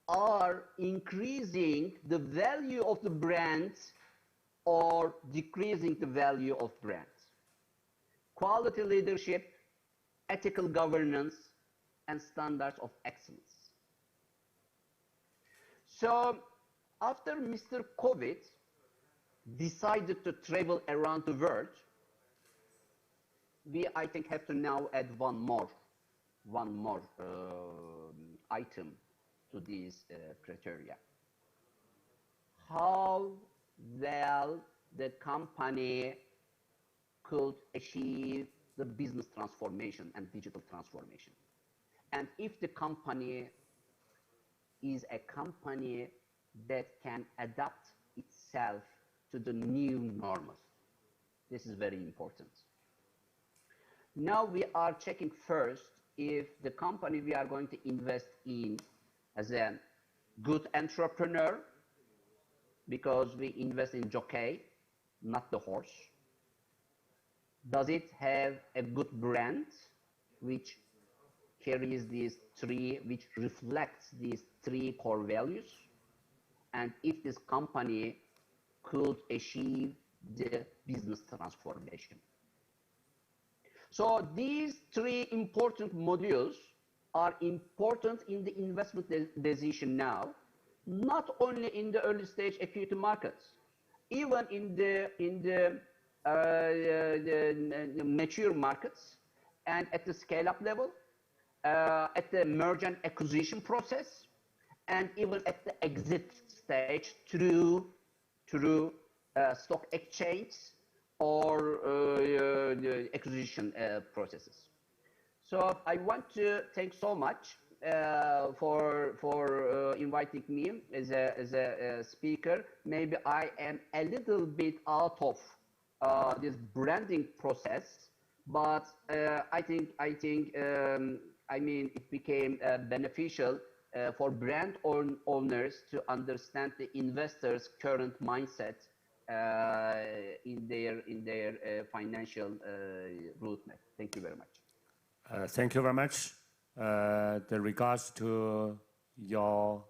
are increasing the value of the brand or decreasing the value of brands. Quality leadership, ethical governance, and standards of excellence. So after Mr. COVID decided to travel around the world, we, I think, have to now add one more item to these criteria. How well the company could achieve the business transformation and digital transformation. And if the company is a company that can adapt itself to the new normal. This is very important. Now we are checking first if the company we are going to invest in as a good entrepreneur, because we invest in jockey, not the horse. Does it have a good brand which carries these three, which reflects these three core values, and if this company could achieve the business transformation. So these three important modules are important in the investment decision now, not only in the early stage equity markets, even in the mature markets and at the scale-up level, at the merger and acquisition process, and even at the exit stage through stock exchange or the acquisition processes. So I want to thank so much for inviting me as a speaker. Maybe I am a little bit out of this branding process, but I mean it became beneficial for brand owners to understand the investors' current mindset in their financial roadmap. Thank you very much. Thank you very much. The regards to your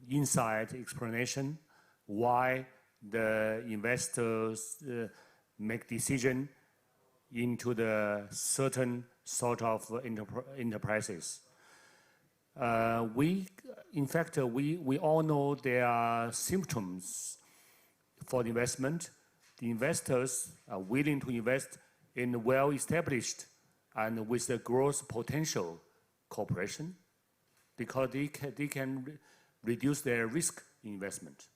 insight explanation why the investors make decision into the certain sort of enterprises. In fact, we all know there are symptoms for the investment. The investors are willing to invest in well-established and with the growth potential corporation because they can reduce their risk investment.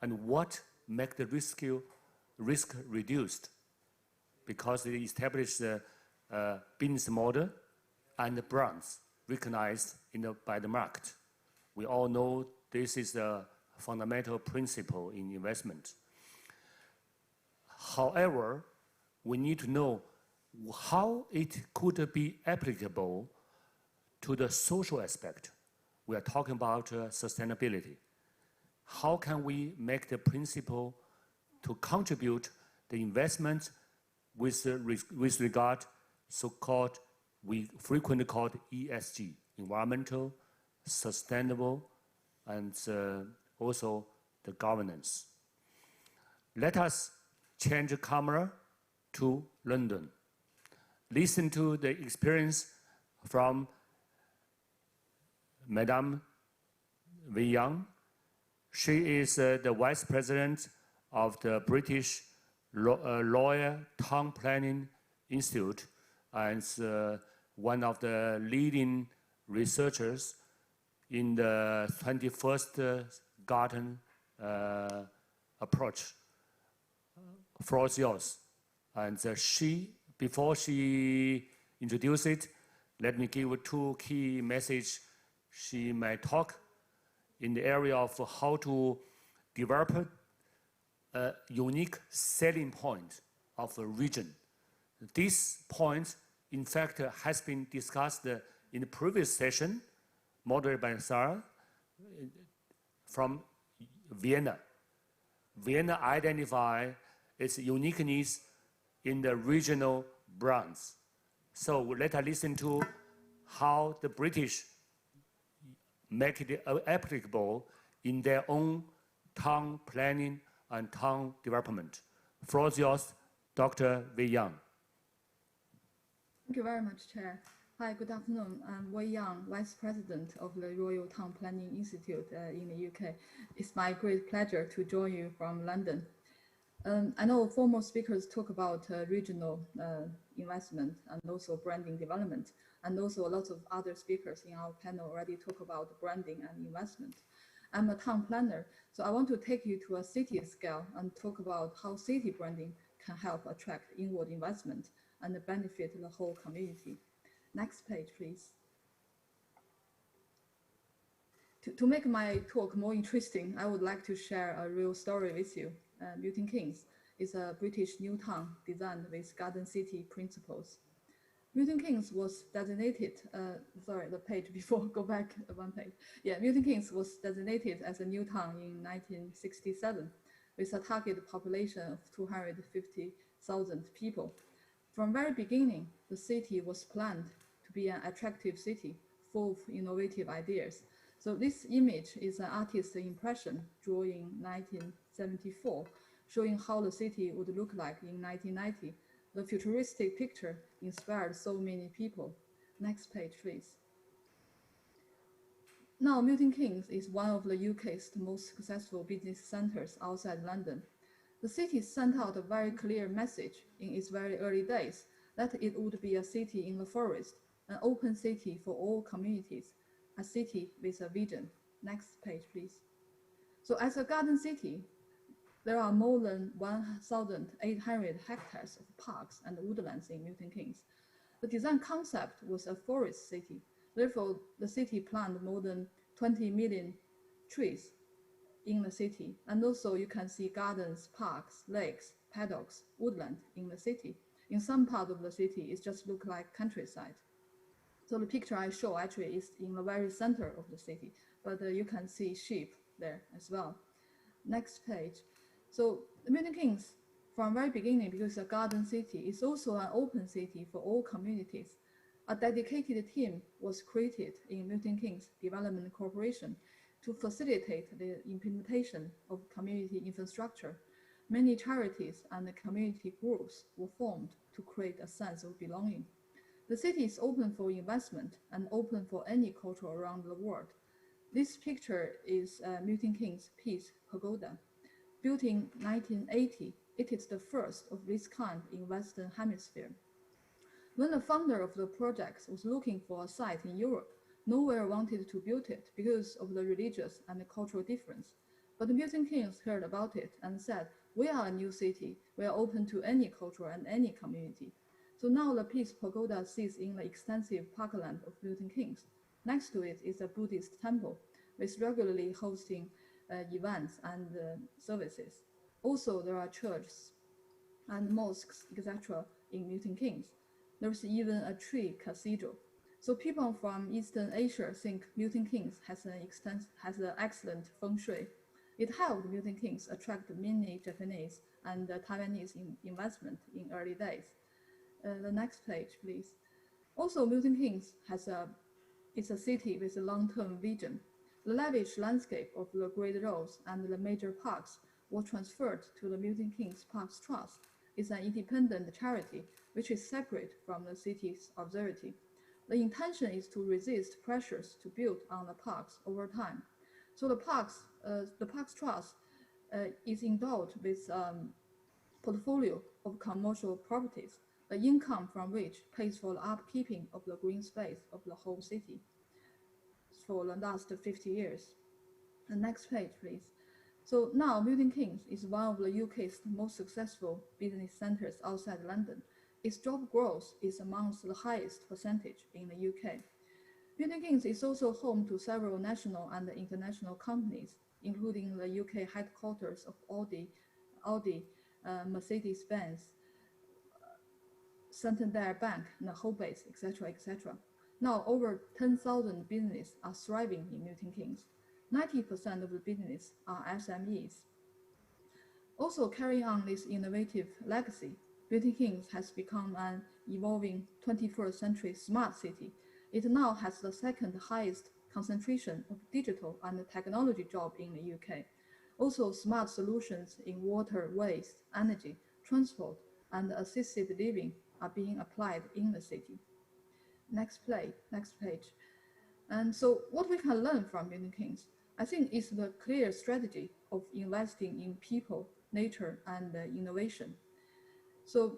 And what make the risk reduced? Because they establish the business model and the brands recognized by the market. We all know this is a fundamental principle in investment. However, we need to know how it could be applicable to the social aspect. We are talking about sustainability. How can we make the principle to contribute the investment with regard so-called, we frequently called ESG, environmental, sustainable, and also the governance. Let us change the camera to London. Listen to the experience from Madame Wei Yang. She is the Vice President of the British Royal Town Planning Institute and one of the leading researchers in the 21st garden approach. Floor is yours. And before she introduces it, let me give two key messages. She might talk in the area of how to develop a unique selling point of a region. This point, in fact, has been discussed in the previous session, moderated by Sarah from Vienna. Vienna identified its uniqueness in the regional brands. So let us listen to how the British make it applicable in their own town planning and town development. Floor is yours, Dr. Wei Yang. Thank you very much, Chair. Hi, good afternoon. I'm Wei Yang, Vice President of the Royal Town Planning Institute in the UK. It's my great pleasure to join you from London. I know former speakers talk about regional investment and also branding development, and also a lot of other speakers in our panel already talk about branding and investment. I'm a town planner, so I want to take you to a city scale and talk about how city branding can help attract inward investment and benefit the whole community. Next page, please. To make my talk more interesting, I would like to share a real story with you. Milton Keynes is a British new town designed with Garden City principles. Milton Keynes was designated, sorry, the page before, go back one page. Yeah, Milton Keynes was designated as a new town in 1967 with a target population of 250,000 people. From very beginning, the city was planned to be an attractive city full of innovative ideas. So this image is an artist's impression drawn in 1974, showing how the city would look like in 1990. The futuristic picture inspired so many people. Next page, please. Now, Milton Keynes is one of the UK's most successful business centers outside London. The city sent out a very clear message in its very early days that it would be a city in the forest, an open city for all communities, a city with a vision. Next page, please. So as a garden city, there are more than 1,800 hectares of parks and woodlands in Milton Keynes. The design concept was a forest city. Therefore, the city planted more than 20 million trees in the city. And also you can see gardens, parks, lakes, paddocks, woodland in the city. In some part of the city, it just looks like countryside. So the picture I show actually is in the very center of the city, but you can see sheep there as well. Next page. So Milton Keynes, from very beginning, because it's a garden city, is also an open city for all communities. A dedicated team was created in Milton Keynes Development Corporation to facilitate the implementation of community infrastructure. Many charities and community groups were formed to create a sense of belonging. The city is open for investment and open for any culture around the world. This picture is Milton Keynes Peace Pagoda. Built in 1980, it is the first of this kind in Western Hemisphere. When the founder of the project was looking for a site in Europe, nowhere wanted to build it because of the religious and the cultural difference. But Milton Keynes heard about it and said, we are a new city, we are open to any culture and any community. So now the Peace Pagoda sits in the extensive parkland of Milton Keynes. Next to it is a Buddhist temple, with regularly hosting events and services. Also, there are churches and mosques, etc. in Milton Keynes. There's even a tree cathedral. So people from Eastern Asia think Milton Keynes has an excellent feng shui. It helped Milton Keynes attract many Japanese and Taiwanese investment in early days. The next page, please. Also, Milton Keynes is a city with a long-term vision. The lavish landscape of the great roads and the major parks were transferred to the Milton Keynes Parks Trust. It's an independent charity which is separate from the city's authority. The intention is to resist pressures to build on the parks over time. So the Parks Trust is endowed with portfolio of commercial properties, the income from which pays for the upkeeping of the green space of the whole city for the last 50 years. The next page, please. So now Milton Keynes is one of the UK's most successful business centers outside London. Its job growth is amongst the highest percentage in the UK. Milton Keynes is also home to several national and international companies, including the UK headquarters of Audi, Mercedes-Benz, Santander Bank, and Hobase, etc., etc. Now, over 10,000 businesses are thriving in Milton Keynes. 90% of the business are SMEs. Also, carrying on this innovative legacy, Milton Keynes has become an evolving 21st century smart city. It now has the second highest concentration of digital and technology jobs in the UK. Also, smart solutions in water, waste, energy, transport, and assisted living are being applied in the city. Next page. And so what we can learn from Milton Keynes, I think, is the clear strategy of investing in people, nature, and innovation. So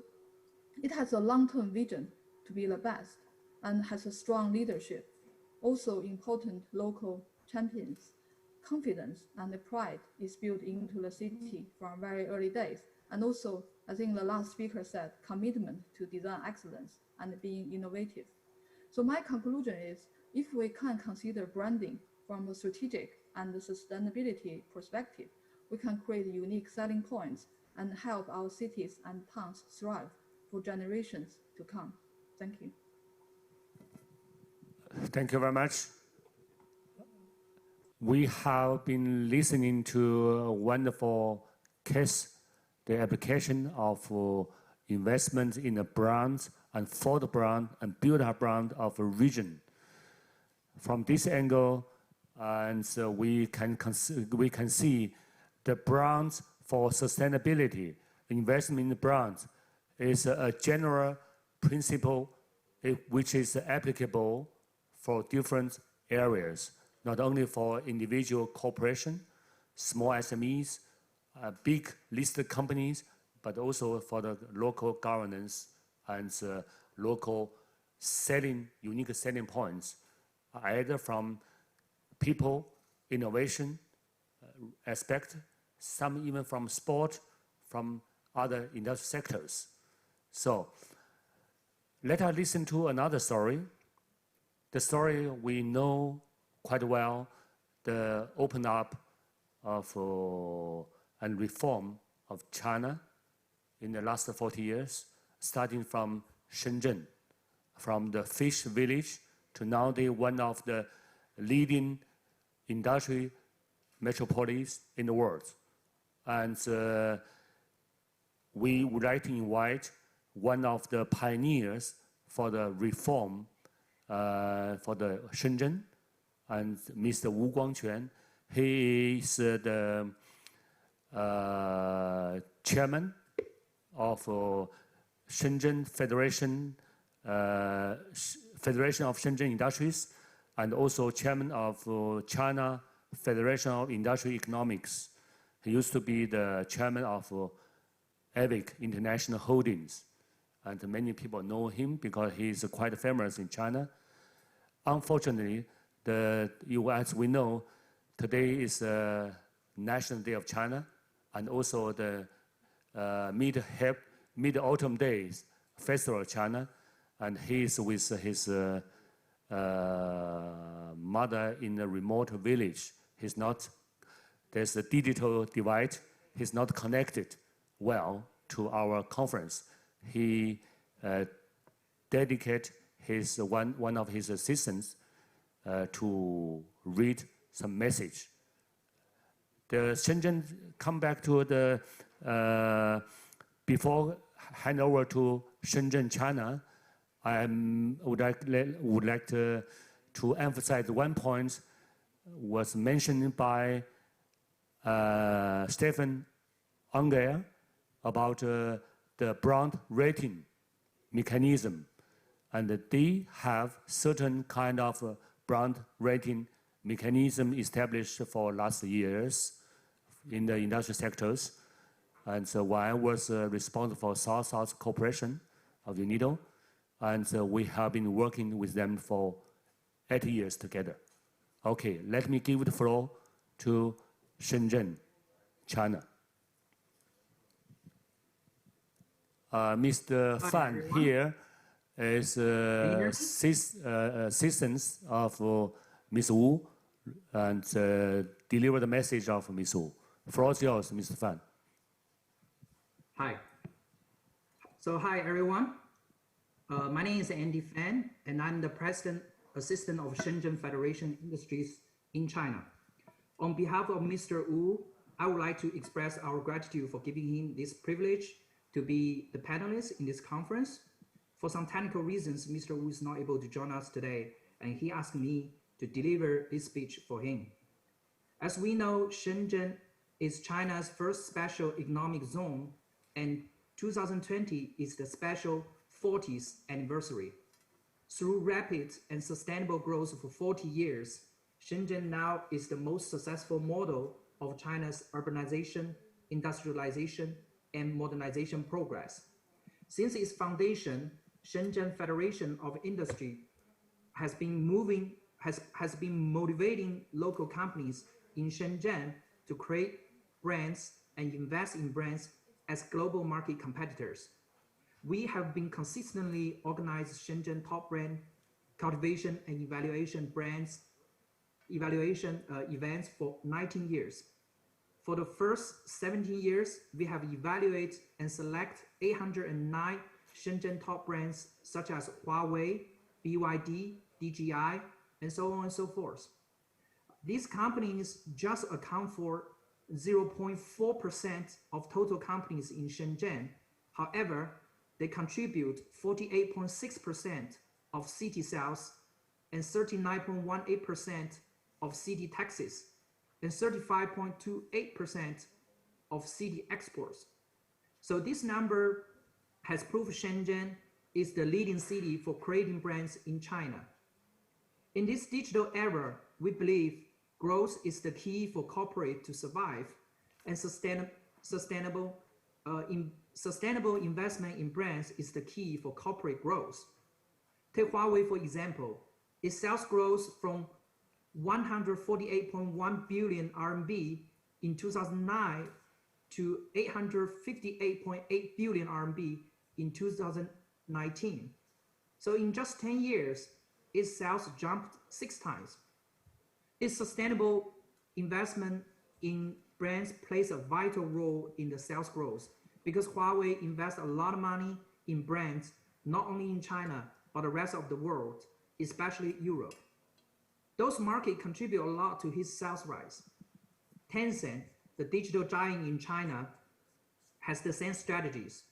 it has a long-term vision to be the best and has a strong leadership. Also important local champions. Confidence and pride is built into the city from very early days. And also, I think the last speaker said, commitment to design excellence and being innovative. So my conclusion is, if we can consider branding from a strategic and the sustainability perspective, we can create unique selling points and help our cities and towns thrive for generations to come. Thank you. Thank you very much. We have been listening to a wonderful case, the application of investment in the brands and for the brand and build our brand of a region. From this angle, and so we can see the brands for sustainability, investment in the brands is a general principle which is applicable for different areas, not only for individual corporation, small SMEs, big listed companies, but also for the local governance and local unique selling points, either from people, innovation aspect, some even from sport, from other industrial sectors. So let us listen to another story. The story we know quite well, the open up of and reform of China in the last 40 years, starting from Shenzhen, from the fish village to nowadays one of the leading industry metropolis in the world. And we would like to invite one of the pioneers for the reform for the Shenzhen, and Mr. Wu Guangquan. He is the chairman of Shenzhen Federation of Shenzhen Industries, and also chairman of China Federation of Industrial Economics. He used to be the chairman of AVIC International Holdings, and many people know him because he is quite famous in China. Unfortunately, as we know, today is National Day of China, and also the Mid-Autumn Days Festival of China, and he is with his mother in a remote village. There's a digital divide. He's not connected well to our conference. He dedicated one of his assistants to read some message. The Shenzhen, come back to the, before hand over to Shenzhen, China, I would like to emphasize one point was mentioned by Stephen Unger about the brand rating mechanism. And they have certain kind of brand rating mechanism established for last years in the industrial sectors. And so one was responsible for South-South Cooperation of UNIDO. And so we have been working with them for 8 years together. Okay, let me give the floor to Shenzhen, China. Mr. Fan here is assistant of Ms. Wu, and deliver the message of Ms. Wu. The floor is yours, Mr. Fan. Hi. So hi, everyone. My name is Andy Fan, and I'm the President Assistant of Shenzhen Federation Industries in China. On behalf of Mr. Wu, I would like to express our gratitude for giving him this privilege to be the panelist in this conference. For some technical reasons, Mr. Wu is not able to join us today, and he asked me to deliver this speech for him. As we know, Shenzhen is China's first special economic zone, and 2020 is the special 40th anniversary. Through rapid and sustainable growth for 40 years, Shenzhen now is the most successful model of China's urbanization, industrialization, and modernization progress. Since its foundation, Shenzhen Federation of Industry has been motivating local companies in Shenzhen to create brands and invest in brands as global market competitors. We have been consistently organized Shenzhen top brand cultivation and evaluation events for 19 years. For the first 17 years, we have evaluated and select 809 Shenzhen top brands such as Huawei, BYD, DJI, and so on and so forth. These companies just account for 0.4% of total companies in Shenzhen. However, they contribute 48.6% of city sales and 39.18% of city taxes and 35.28% of city exports. So this number has proved Shenzhen is the leading city for creating brands in China. In this digital era, we believe growth is the key for corporate to survive, and sustainable investment in brands is the key for corporate growth. Take Huawei, for example. Its sales grows from 148.1 billion RMB in 2009 to 858.8 billion RMB in 2019. So in just 10 years, its sales jumped 6 times. Its sustainable investment in brands plays a vital role in the sales growth because Huawei invests a lot of money in brands, not only in China, but the rest of the world, especially Europe. Those markets contribute a lot to his sales rise. Tencent, the digital giant in China, has the same strategies,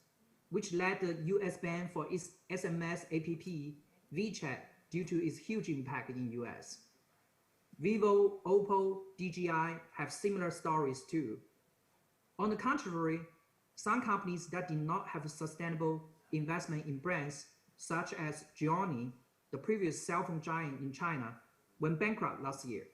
which led the US ban for its SMS app, WeChat, due to its huge impact in US. Vivo, Oppo, DJI have similar stories too. On the contrary, some companies that did not have a sustainable investment in brands, such as Xiaomi, the previous cell phone giant in China, went bankrupt last year.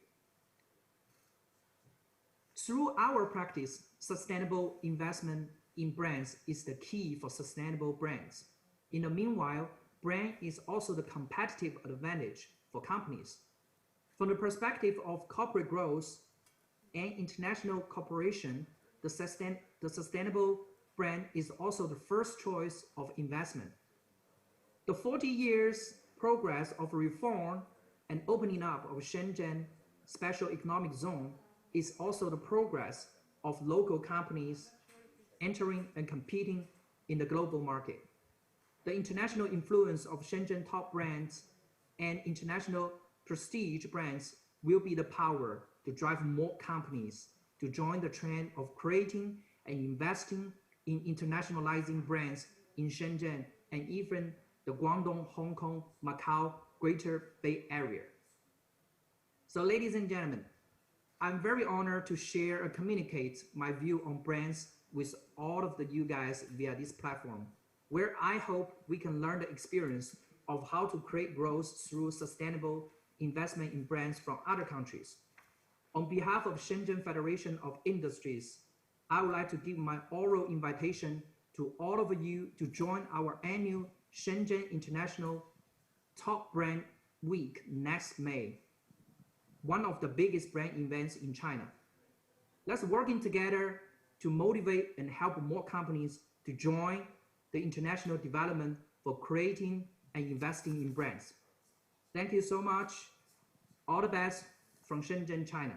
Through our practice, sustainable investment in brands is the key for sustainable brands. In the meanwhile, brand is also the competitive advantage for companies. From the perspective of corporate growth and international cooperation, the sustainable brand is also the first choice of investment. The 40 years progress of reform and opening up of Shenzhen Special Economic Zone is also the progress of local companies entering and competing in the global market. The international influence of Shenzhen top brands and international prestige brands will be the power to drive more companies to join the trend of creating and investing in internationalizing brands in Shenzhen and even the Guangdong, Hong Kong, Macau, Greater Bay Area. So ladies and gentlemen, I'm very honored to share and communicate my view on brands with all of you guys via this platform, where I hope we can learn the experience of how to create growth through sustainable investment in brands from other countries. On behalf of Shenzhen Federation of Industries, I would like to give my oral invitation to all of you to join our annual Shenzhen International Top Brand Week next May, one of the biggest brand events in China. Let's working together to motivate and help more companies to join the international development for creating and investing in brands. Thank you so much. All the best from Shenzhen, China.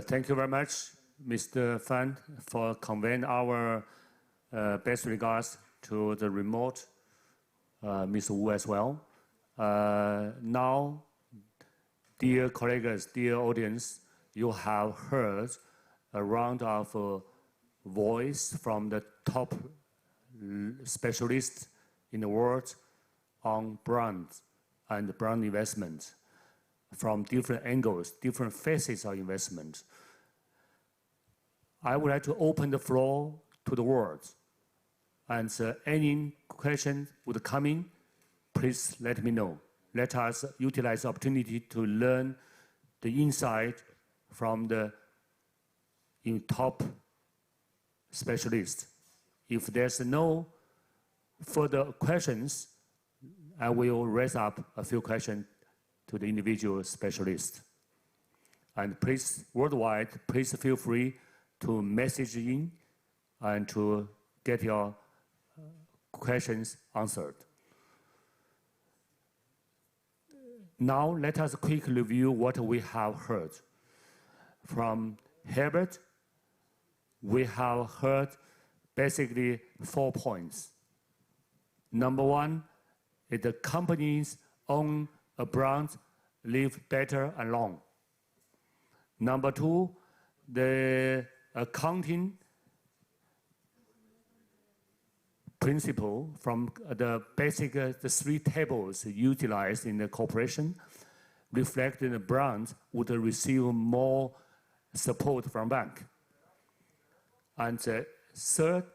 Thank you very much, Mr. Fan, for conveying our best regards to the remote Ms. Wu as well. Now, dear colleagues, dear audience, you have heard a round of voice from the top specialists in the world on brands and brand investment from different angles, different phases of investment. I would like to open the floor to the world. And any question would come in, please let me know. Let us utilize the opportunity to learn the insight from the top specialists. If there's no further questions, I will raise up a few questions to the individual specialists. And please, worldwide, please feel free to message in and to get your questions answered. Now, let us quickly review what we have heard. From Herbert, we have heard basically 4 points. Number one, is the companies own a brand, live better and long. Number two, the accounting principle from the basic, the 3 tables utilized in the corporation, reflecting the brands would receive more support from bank. And third,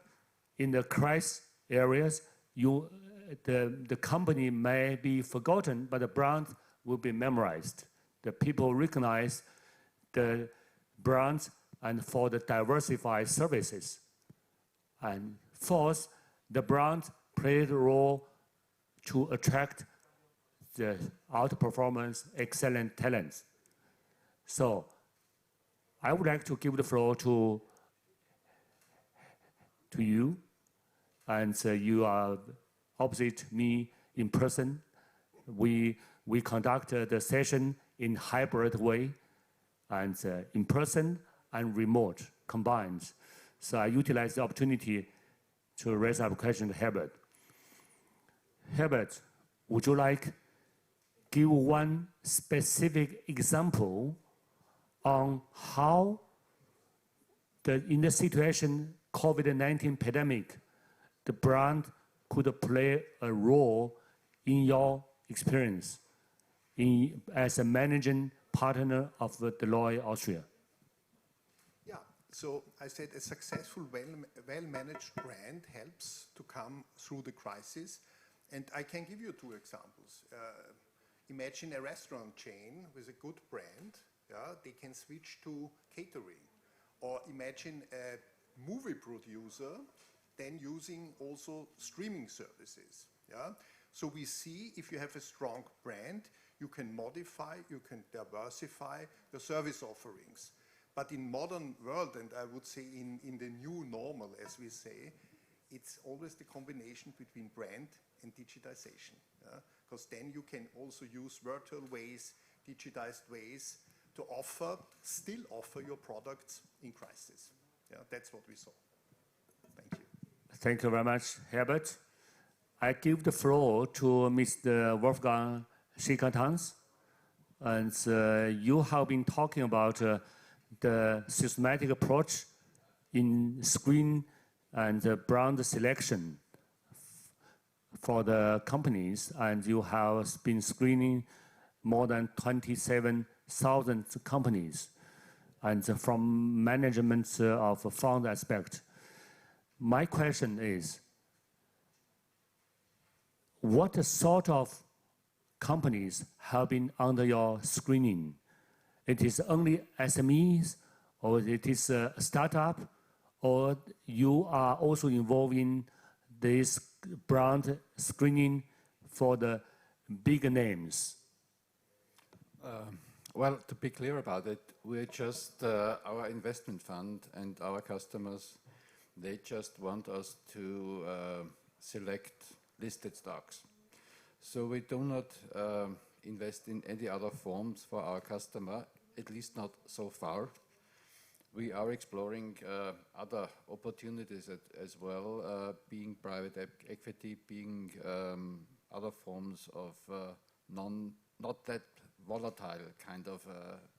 in the crisis areas, the company may be forgotten, but the brand will be memorized. The people recognize the brands and for the diversified services. And fourth, the brand played a role to attract the outperformance, excellent talents. So I would like to give the floor to you, and you are opposite me in person. We conducted the session in hybrid way, and in person and remote combined. So I utilize the opportunity to raise up a question to Herbert. Herbert, would you like give one specific example on how in the situation COVID-19 pandemic, the brand could play a role in your experience as a managing partner of Deloitte Austria? Yeah, so I said a successful, well-managed brand helps to come through the crisis. And I can give you 2 examples. Imagine a restaurant chain with a good brand. Yeah, they can switch to catering. Or imagine a movie producer then using also streaming services. Yeah? So we see if you have a strong brand, you can modify, you can diversify the service offerings. But in modern world, and I would say in the new normal, as we say, it's always the combination between brand and digitization. Because then you can also use virtual ways, digitized ways to still offer your products in crisis. Yeah, that's what we saw. Thank you. Thank you very much, Herbert. I give the floor to Mr. Wolfgang Schickertans. And you have been talking about the systematic approach in screen and brand selection for the companies, and you have been screening more than 27,000 companies, and from management of fund aspect. My question is, what sort of companies have been under your screening? It is only SMEs, or it is a startup, or you are also involved in this brand screening for the big names? Well, to be clear about it, we're just our investment fund and our customers, they just want us to select listed stocks. So we do not invest in any other forms for our customer, at least not so far. We are exploring other opportunities as well, being private equity, being other forms of not that volatile kind of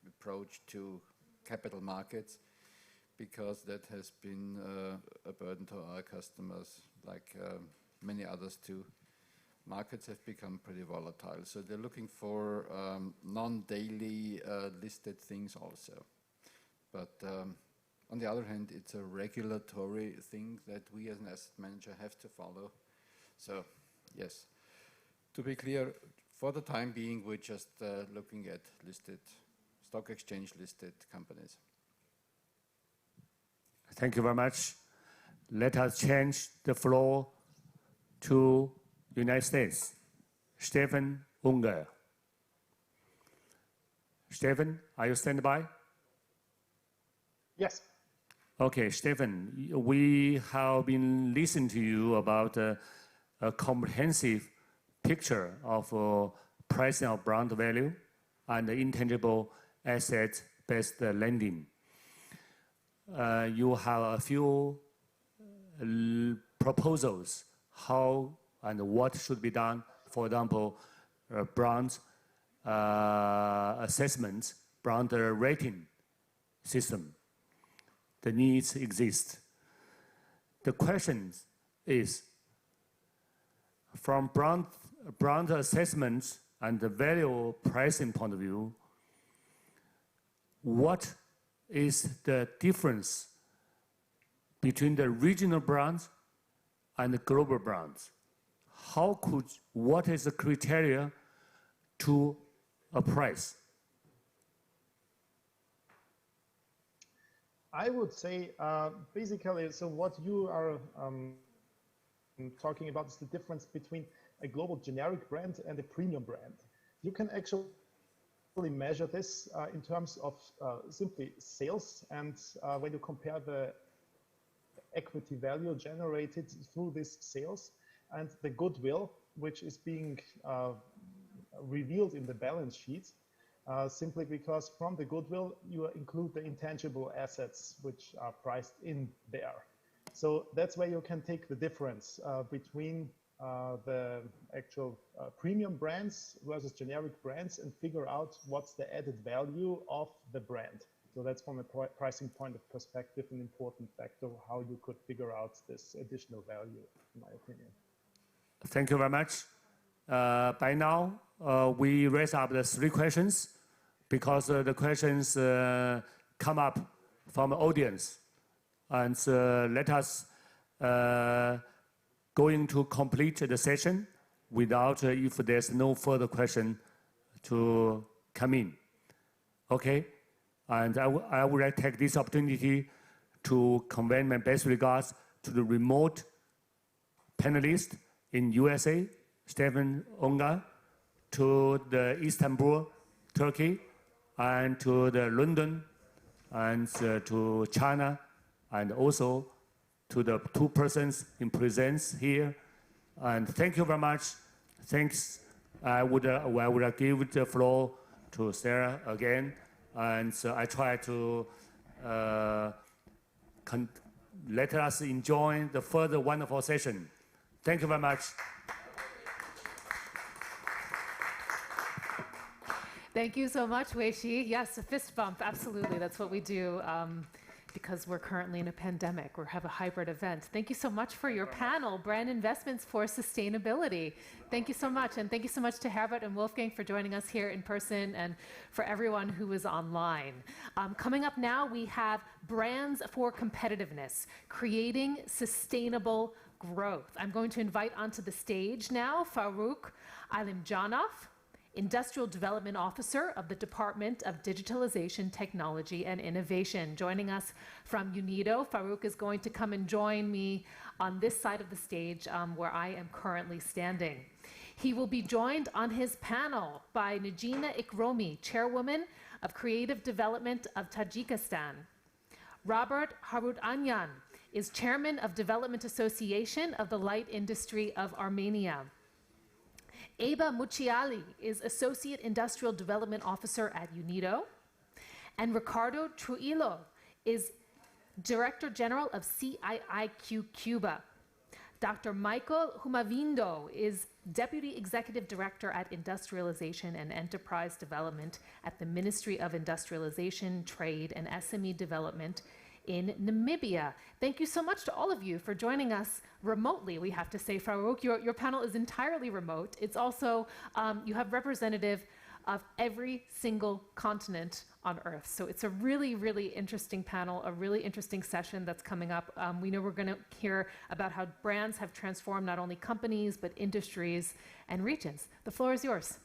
approach to capital markets, because that has been a burden to our customers, like many others too. Markets have become pretty volatile, so they're looking for non-daily listed things also. But on the other hand, it's a regulatory thing that we as an asset manager have to follow. So yes, to be clear, for the time being, we're just looking at listed, stock exchange listed companies. Thank you very much. Let us change the floor to United States. Stephen Unger. Stephen, are you standing by? Yes. Okay, Stephen, we have been listening to you about a comprehensive picture of pricing of brand value and intangible asset-based lending. You have a few proposals how and what should be done. For example, brand assessment, brand rating system. The needs exist. The question is, from brand assessment and the value pricing point of view, what is the difference between the regional brands and the global brands? What is the criteria to a price? I would say basically, so what you are talking about is the difference between a global generic brand and a premium brand. You can actually measure this in terms of simply sales, and when you compare the equity value generated through these sales and the goodwill which is being revealed in the balance sheet, simply because from the goodwill you include the intangible assets which are priced in there. So that's where you can take the difference between the actual premium brands versus generic brands and figure out what's the added value of the brand. So that's from a pricing point of perspective an important factor how you could figure out this additional value, in my opinion. Thank you very much. By now, we raise up the 3 questions because the questions come up from the audience. And let us going to complete the session without if there's no further question to come in. Okay? And I would like to take this opportunity to convey my best regards to the remote panelists in USA, Stephen Onga, to the Istanbul, Turkey, and to the London, and to China, and also to the 2 persons in presence here. And thank you very much. Thanks. I would give the floor to Sarah again. And I try to let us enjoy the further wonderful session. Thank you very much. Thank you so much, Wei Shi. Yes, a fist bump, absolutely. That's what we do because we're currently in a pandemic. We have a hybrid event. Thank you so much for your panel, Brand Investments for Sustainability. Thank you so much. And thank you so much to Herbert and Wolfgang for joining us here in person and for everyone who is online. Coming up now, we have Brands for Competitiveness, Creating Sustainable Growth. I'm going to invite onto the stage now Farouk Alimjanov, Industrial Development Officer of the Department of Digitalization, Technology, and Innovation. Joining us from UNIDO, Farouk is going to come and join me on this side of the stage where I am currently standing. He will be joined on his panel by Najina Ikromi, Chairwoman of Creative Development of Tajikistan. Robert Harutanyan is Chairman of Development Association of the Light Industry of Armenia. Eba Muciali is Associate Industrial Development Officer at UNIDO. And Ricardo Trujillo is Director General of CIIQ Cuba. Dr. Michael Humavindo is Deputy Executive Director at Industrialization and Enterprise Development at the Ministry of Industrialization, Trade, and SME Development in Namibia. Thank you so much to all of you for joining us remotely, we have to say. Farouk, your panel is entirely remote. It's also, you have representative of every single continent on Earth. So it's a really, really interesting panel, a really interesting session that's coming up. We know we're going to hear about how brands have transformed not only companies, but industries and regions. The floor is yours.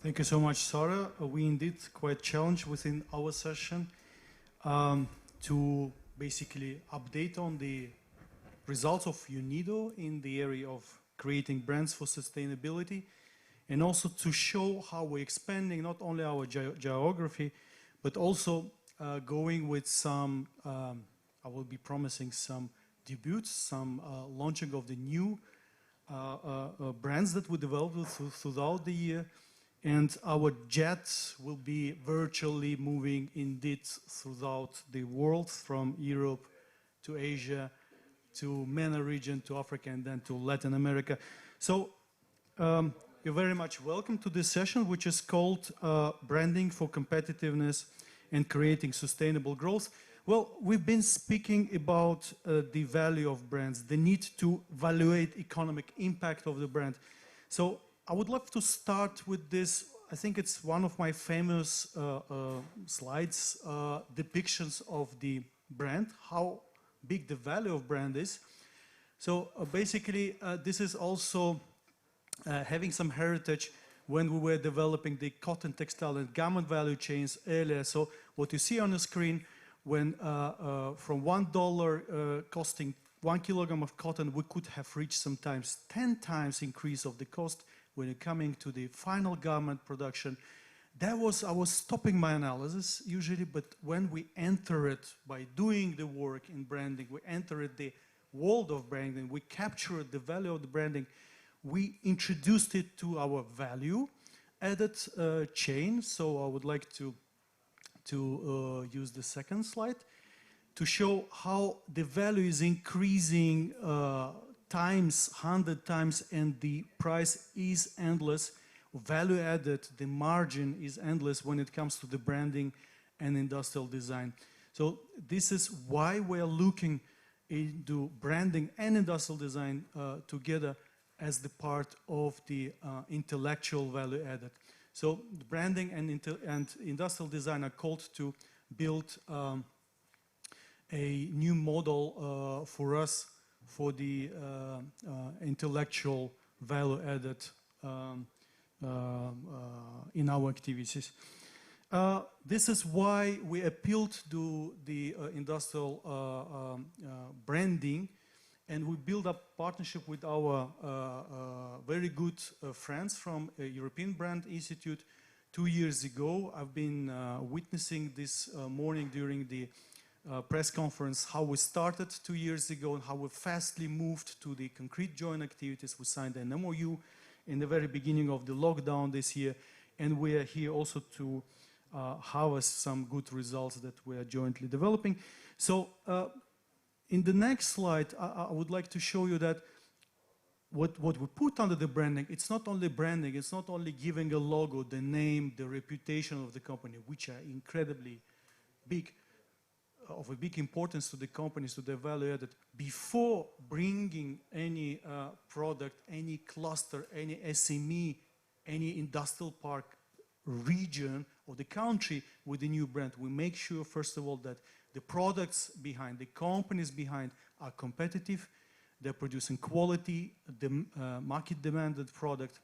Thank you so much, Sarah. We indeed quite challenged within our session to basically update on the results of UNIDO in the area of creating brands for sustainability, and also to show how we're expanding not only our geography, but also going with some, I will be promising some debuts, some launching of the new brands that we developed throughout the year. And our jets will be virtually moving indeed throughout the world, from Europe to Asia, to MENA region, to Africa, and then to Latin America. So you're very much welcome to this session, which is called Branding for Competitiveness and Creating Sustainable Growth. Well, we've been speaking about the value of brands, the need to evaluate economic impact of the brand. So I would love to start with this. I think it's one of my famous slides, depictions of the brand, how big the value of brand is. So basically, this is also having some heritage when we were developing the cotton, textile, and garment value chains earlier. So what you see on the screen, when from $1 costing 1 kilogram of cotton, we could have reached sometimes 10 times increase of the cost when you're coming to the final garment production. I was stopping my analysis usually, but when we enter it by doing the work in branding, we enter the world of branding, we captured the value of the branding, we introduced it to our value added chain. So I would like to use the second slide to show how the value is increasing times, 100 times, and the price is endless. Value added, the margin is endless when it comes to the branding and industrial design. So this is why we're looking into branding and industrial design together as the part of the intellectual value added. So the branding and industrial design are called to build a new model for us for the intellectual value added in our activities. This is why we appealed to the industrial branding, and we built a partnership with our very good friends from European Brand Institute 2 years ago. I've been witnessing this morning during the press conference how we started 2 years ago and how we fastly moved to the concrete joint activities. We signed an MOU in the very beginning of the lockdown this year, and we are here also to harvest some good results that we are jointly developing. So in the next slide, I would like to show you that what we put under the branding, it's not only branding, it's not only giving a logo, the name, the reputation of the company, which are incredibly big, of a big importance to the companies, to the value added. Before bringing any product, any cluster, any SME, any industrial park region of the country with a new brand, we make sure, first of all, that the products behind, the companies behind are competitive, they're producing quality, the market demanded product,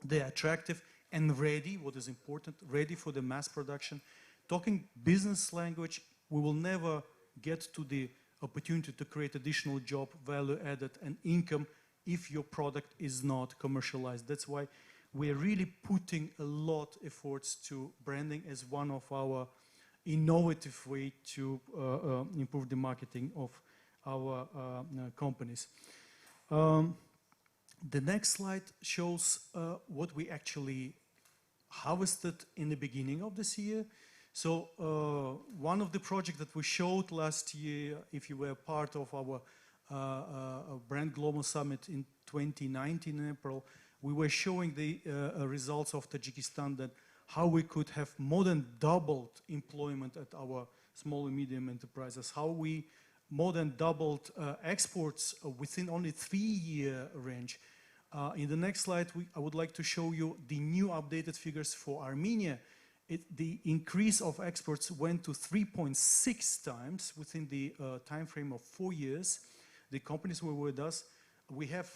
they're attractive and ready, what is important, ready for the mass production. Talking business language, we will never get to the opportunity to create additional job, value added, and income if your product is not commercialized. That's why we're really putting a lot of efforts to branding as one of our innovative way to improve the marketing of our companies. The next slide shows what we actually harvested in the beginning of this year. So one of the projects that we showed last year, if you were part of our Brand Global Summit in 2019 in April, we were showing the results of Tajikistan, that how we could have more than doubled employment at our small and medium enterprises, how we more than doubled exports within only 3-year range. In the next slide, I would like to show you the new updated figures for Armenia. The increase of exports went to 3.6 times within the time frame of 4 years. The companies were with us. We have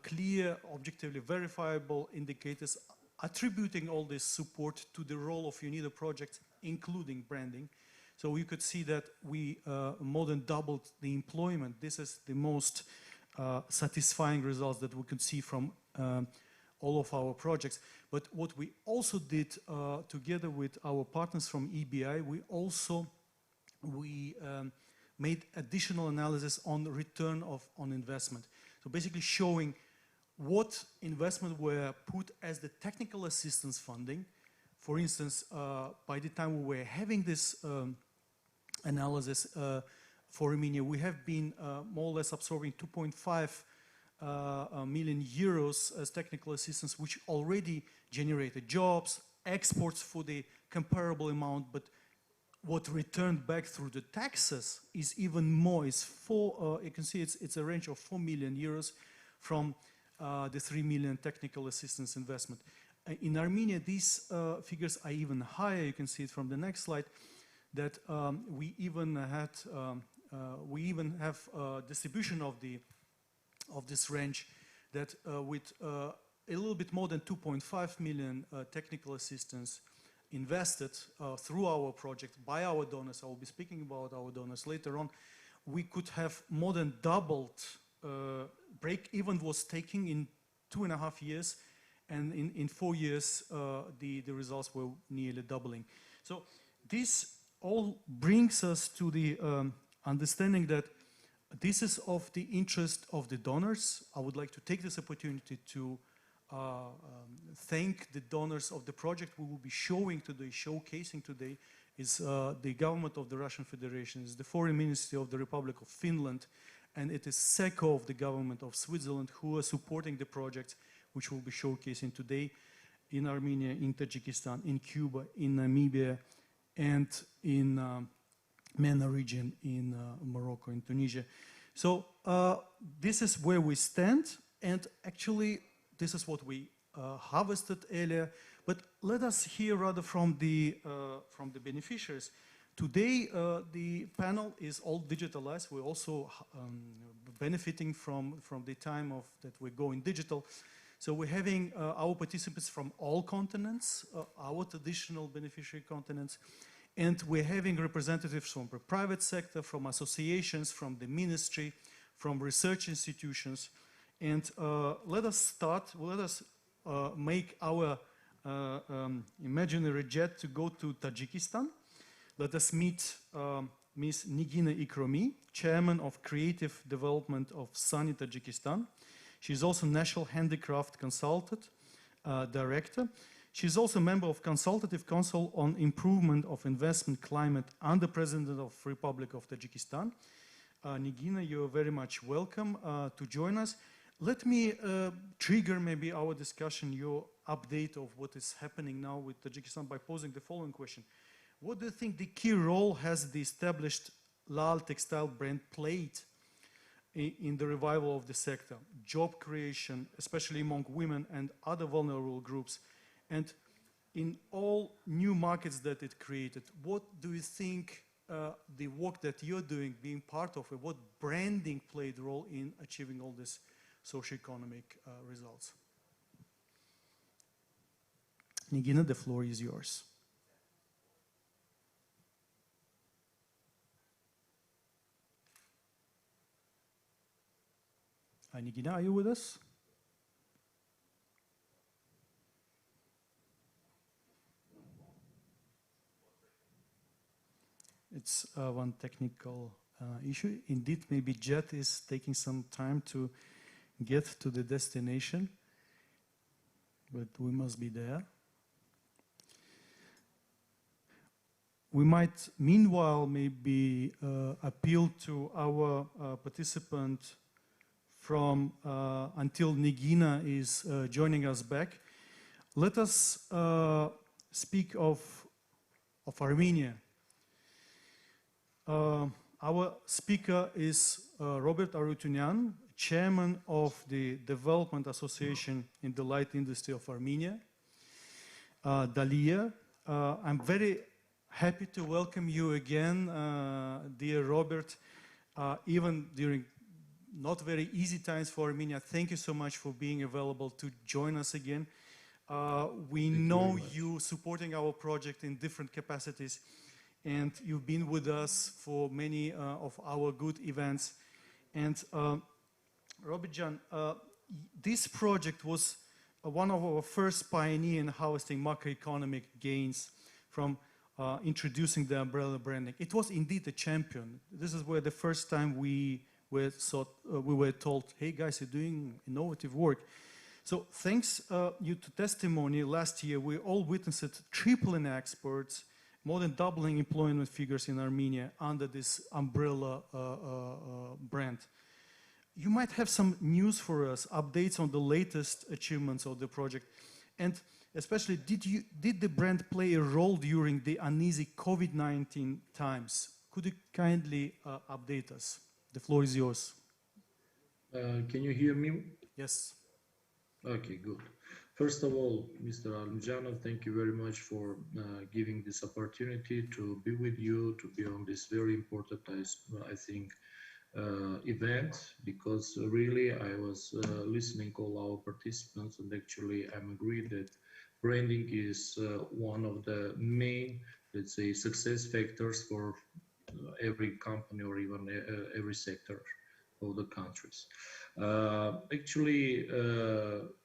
clear, objectively verifiable indicators attributing all this support to the role of UNIDO projects, including branding. So you could see that we more than doubled the employment. This is the most satisfying results that we could see from all of our projects. But what we also did together with our partners from EBI, we made additional analysis on the return on investment. So basically showing what investment were put as the technical assistance funding. For instance, by the time we were having this analysis for Armenia, we have been more or less absorbing 2.5 million euros as technical assistance, which already generated jobs, exports for the comparable amount, but what returned back through the taxes is even more. Is you can see it's a range of 4 million euros from the 3 million technical assistance investment. In Armenia, these figures are even higher. You can see it from the next slide. That we even have distribution of this range. That with a little bit more than 2.5 million technical assistance invested through our project by our donors. I will be speaking about our donors later on. We could have more than doubled. Break-even was taken in 2.5 years, and in 4 years the results were nearly doubling. So this all brings us to the understanding that this is of the interest of the donors. I would like to take this opportunity to thank the donors of the project. We will be showcasing today is the government of the Russian Federation, is the Foreign Ministry of the Republic of Finland, and it is SECO of the government of Switzerland who are supporting the project, which we'll be showcasing today in Armenia, in Tajikistan, in Cuba, in Namibia, and in MENA region in Morocco and Tunisia. So this is where we stand, and actually this is what we harvested earlier. But let us hear rather from the beneficiaries. Today the panel is all digitalized. We're also benefiting from the time of that we're going digital. So we're having our participants from all continents, our traditional beneficiary continents, and we're having representatives from the private sector, from associations, from the ministry, from research institutions. And let us make our imaginary jet to go to Tajikistan. Let us meet Ms. Nigina Ikromi, Chairman of Creative Development of Sunny Tajikistan. She's also National Handicraft Consultant Director. She's also a member of Consultative Council on Improvement of Investment Climate under President of Republic of Tajikistan. Nigina, you're very much welcome to join us. Let me trigger maybe our discussion, your update of what is happening now with Tajikistan by posing the following question. What do you think the key role has the established Lal textile brand played in the revival of the sector? Job creation, especially among women and other vulnerable groups, and in all new markets that it created. What do you think the work that you're doing, being part of it, what branding played a role in achieving all these socioeconomic results? Nigina, the floor is yours. Nigina, are you with us? It's one technical issue. Indeed, maybe jet is taking some time to get to the destination, but we must be there. We might, meanwhile, maybe appeal to our participant from until Nigina is joining us back. Let us speak of Armenia. Our speaker is Robert Arutyunyan, Chairman of the Development Association in the Light Industry of Armenia. Dalia, I'm very happy to welcome you again, dear Robert, even during not very easy times for Armenia. Thank you so much for being available to join us again. We know you supporting our project in different capacities, and you've been with us for many of our good events. And Robert Jan, this project was one of our first pioneer in harvesting macroeconomic gains from introducing the umbrella branding. It was indeed a champion. This is where the first time we were told, hey guys, you're doing innovative work. So thanks you to testimony last year, we all witnessed tripling exports, more than doubling employment figures in Armenia under this umbrella brand. You might have some news for us, updates on the latest achievements of the project. And Especially, did the brand play a role during the uneasy COVID-19 times? Could you kindly update us? The floor is yours. Can you hear me? Yes. Okay, good. First of all, Mr. Almjanov, thank you very much for giving this opportunity to be with you, to be on this very important, I think, event, because really I was listening all our participants, and actually I'm agreed that branding is one of the main, let's say, success factors for every company or even every sector of the countries.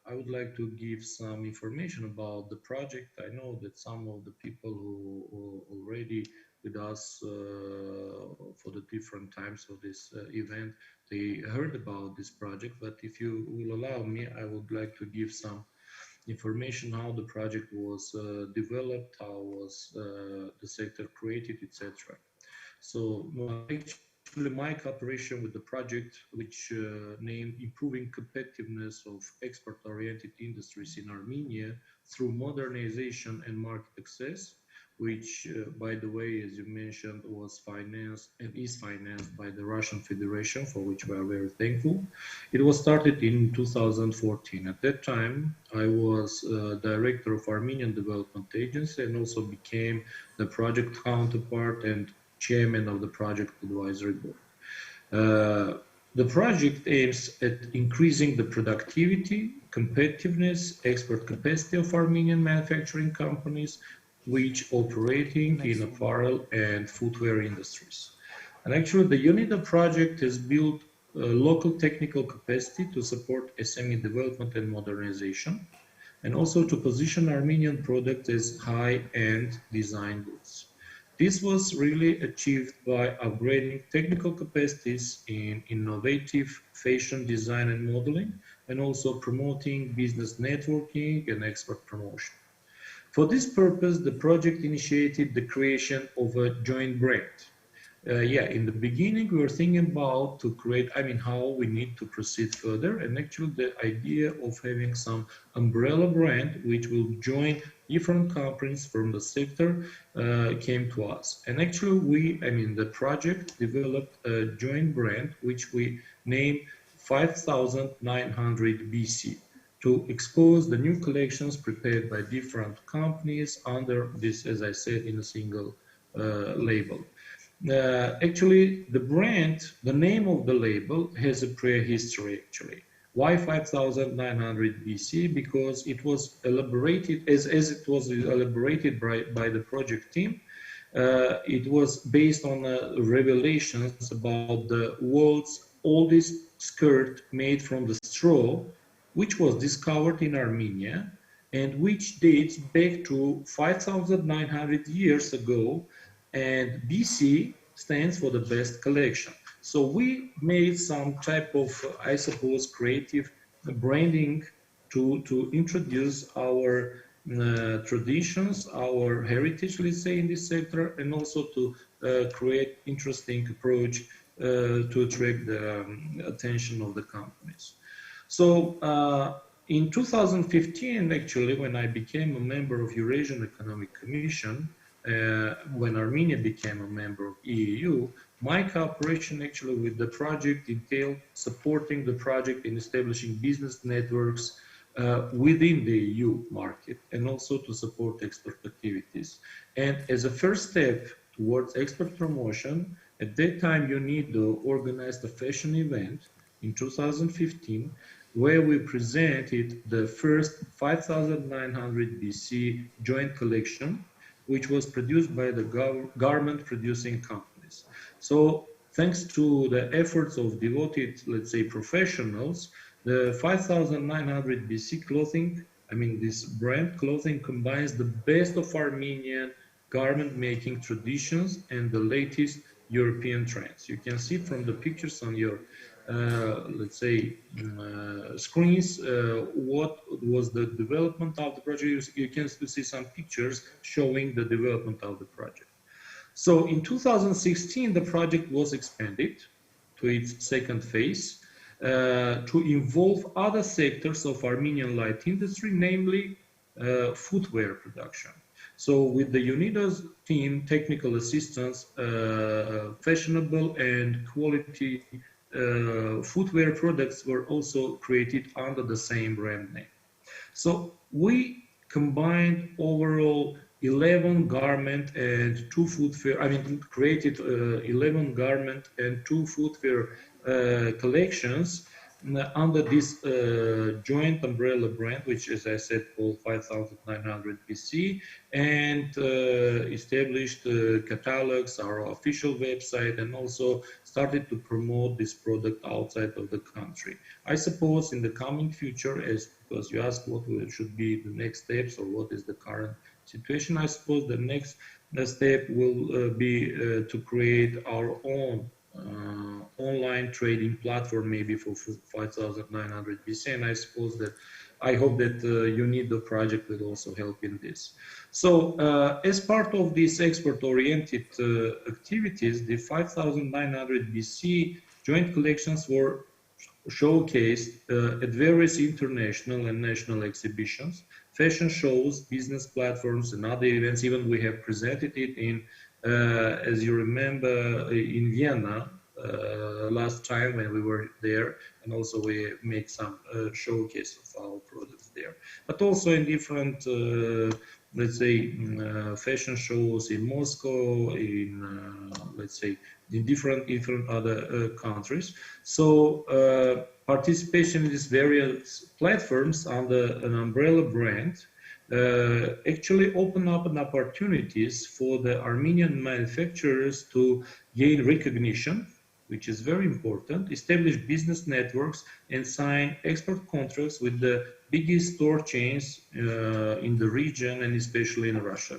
I would like to give some information about the project. I know that some of the people who already with us for the different times of this event, they heard about this project, but if you will allow me, I would like to give some information how the project was developed, how was the sector created, etc. So actually my cooperation with the project, which named Improving Competitiveness of Export-Oriented Industries in Armenia through Modernization and Market Access, which, by the way, as you mentioned, was financed and is financed by the Russian Federation, for which we are very thankful. It was started in 2014. At that time, I was director of Armenian Development Agency and also became the project counterpart and chairman of the project advisory board. The project aims at increasing the productivity, competitiveness, export capacity of Armenian manufacturing companies, which operating in apparel and footwear industries. And actually the UNIDO project has built local technical capacity to support SME development and modernization, and also to position Armenian products as high-end design goods. This was really achieved by upgrading technical capacities in innovative fashion design and modeling, and also promoting business networking and export promotion. For this purpose, the project initiated the creation of a joint brand. In the beginning, we were thinking about to create, how we need to proceed further. And actually the idea of having some umbrella brand, which will join different companies from the sector, came to us. And actually the project developed a joint brand, which we named 5900 BC. To expose the new collections prepared by different companies under this, as I said, in a single label. Actually, the brand, the name of the label has a prehistory actually. Why 5900 BC? Because it was elaborated, as it was elaborated by the project team, it was based on revelations about the world's oldest skirt made from the straw, which was discovered in Armenia and which dates back to 5,900 years ago, and BC stands for the best collection. So we made some type of, I suppose, creative branding to introduce our traditions, our heritage, let's say, in this sector, and also to create interesting approach to attract the attention of the companies. So in 2015, actually, when I became a member of Eurasian Economic Commission, when Armenia became a member of EAU, my cooperation actually with the project entailed supporting the project in establishing business networks within the EU market, and also to support export activities. And as a first step towards export promotion, at that time UNIDO organized a fashion event in 2015 where we presented the first 5900 BC joint collection, which was produced by the garment producing companies. So thanks to the efforts of devoted, let's say, professionals, the 5900 BC clothing, this brand clothing combines the best of Armenian garment making traditions and the latest European trends. You can see from the pictures on your let's say, screens, what was the development of the project. You can see some pictures showing the development of the project. So in 2016, the project was expanded to its second phase to involve other sectors of Armenian light industry, namely footwear production. So with the UNIDO's team, technical assistance, fashionable and quality footwear products were also created under the same brand name. So we combined overall 11 garment and 2 footwear, created 11 garment and 2 footwear collections under this joint umbrella brand, which, as I said, called 5900 BC, and established catalogs, our official website, and also started to promote this product outside of the country. I suppose in the coming future, because you asked what should be the next steps or what is the current situation, I suppose the next step will be to create our own online trading platform, maybe for 5900 BC, and I hope that UNIDO project will also help in this. So as part of these export-oriented activities, the 5900 BC joint collections were showcased at various international and national exhibitions, fashion shows, business platforms, and other events. Even we have presented it in, as you remember, in Vienna last time when we were there, and also we make some showcase of our products there. But also in different, let's say, fashion shows in Moscow, in let's say, in different other countries. So participation in these various platforms under an umbrella brand actually open up opportunities for the Armenian manufacturers to gain recognition, which is very important, establish business networks, and sign export contracts with the biggest store chains in the region, and especially in Russia.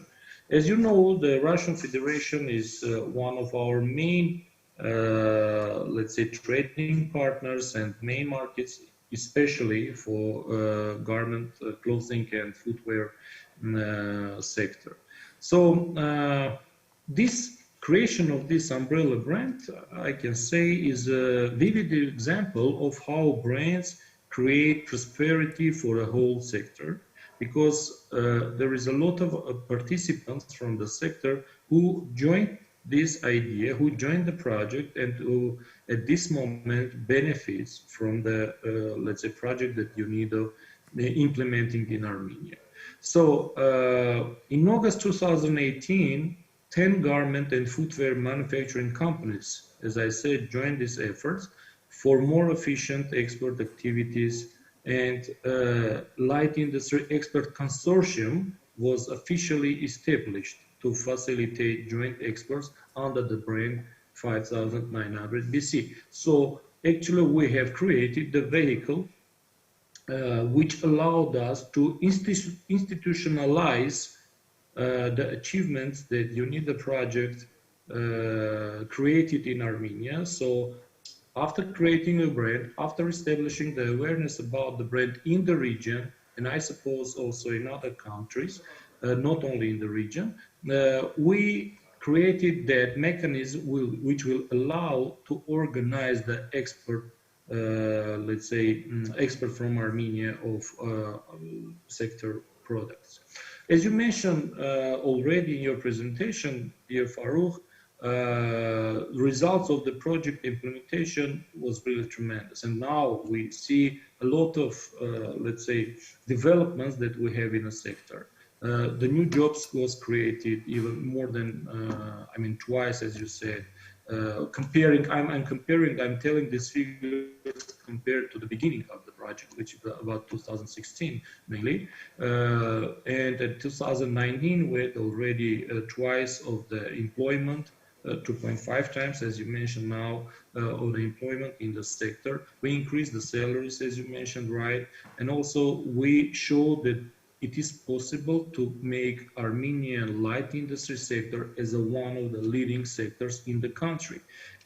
As you know, the Russian Federation is one of our main, let's say, trading partners and main markets, especially for garment, clothing, and footwear sector. So this creation of this umbrella brand, I can say, is a vivid example of how brands create prosperity for a whole sector, because there is a lot of participants from the sector who joined this idea, who joined the project, and who at this moment benefits from the, let's say, project that UNIDO implementing in Armenia. So in August 2018, 10 garment and footwear manufacturing companies, as I said, joined these efforts for more efficient export activities, and light industry export consortium was officially established to facilitate joint exports under the brand 5900 BC. So actually we have created the vehicle which allowed us to institutionalize the achievements that UNIDO project created in Armenia. So after creating a brand, after establishing the awareness about the brand in the region, and I suppose also in other countries, not only in the region, we created that mechanism which will allow to organize the export, let's say, export from Armenia of sector products. As you mentioned already in your presentation, dear Farouk, results of the project implementation was really tremendous, and now we see a lot of, let's say, developments that we have in the sector. The new jobs was created even more than, I mean, twice, as you said. I'm telling these figures compared to the beginning of the project, which is about 2016 mainly. And in 2019, we had already twice of the employment, 2.5 times, as you mentioned now, of the employment in the sector. We increased the salaries, as you mentioned, right? And also we showed that it is possible to make Armenian light industry sector as one of the leading sectors in the country.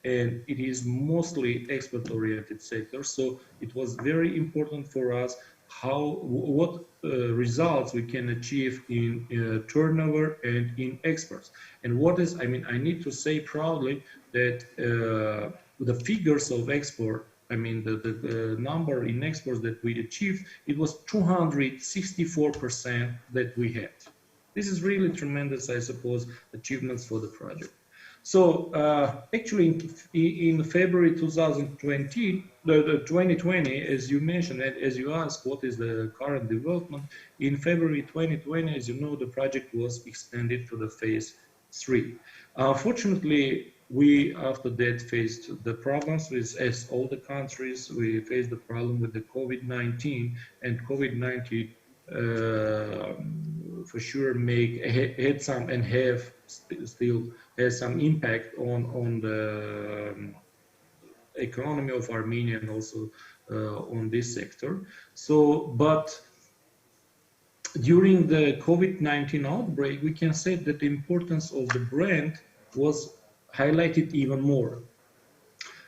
And it is mostly export-oriented sector, so it was very important for us what results we can achieve in turnover and in exports. And what is, I mean, I need to say proudly that the figures of export I mean, the number in exports that we achieved, it was 264% that we had. This is really tremendous, I suppose, achievements for the project. So actually, in February 2020, 2020, as you mentioned, as you asked, what is the current development? In February 2020, as you know, the project was extended to the phase 3. Unfortunately, we after that faced the problems with, as all the countries, we faced the problem with the COVID-19, and COVID-19 for sure had some and have still has some impact on the economy of Armenia and also on this sector. So, but during the COVID-19 outbreak, we can say that the importance of the brand was highlighted even more.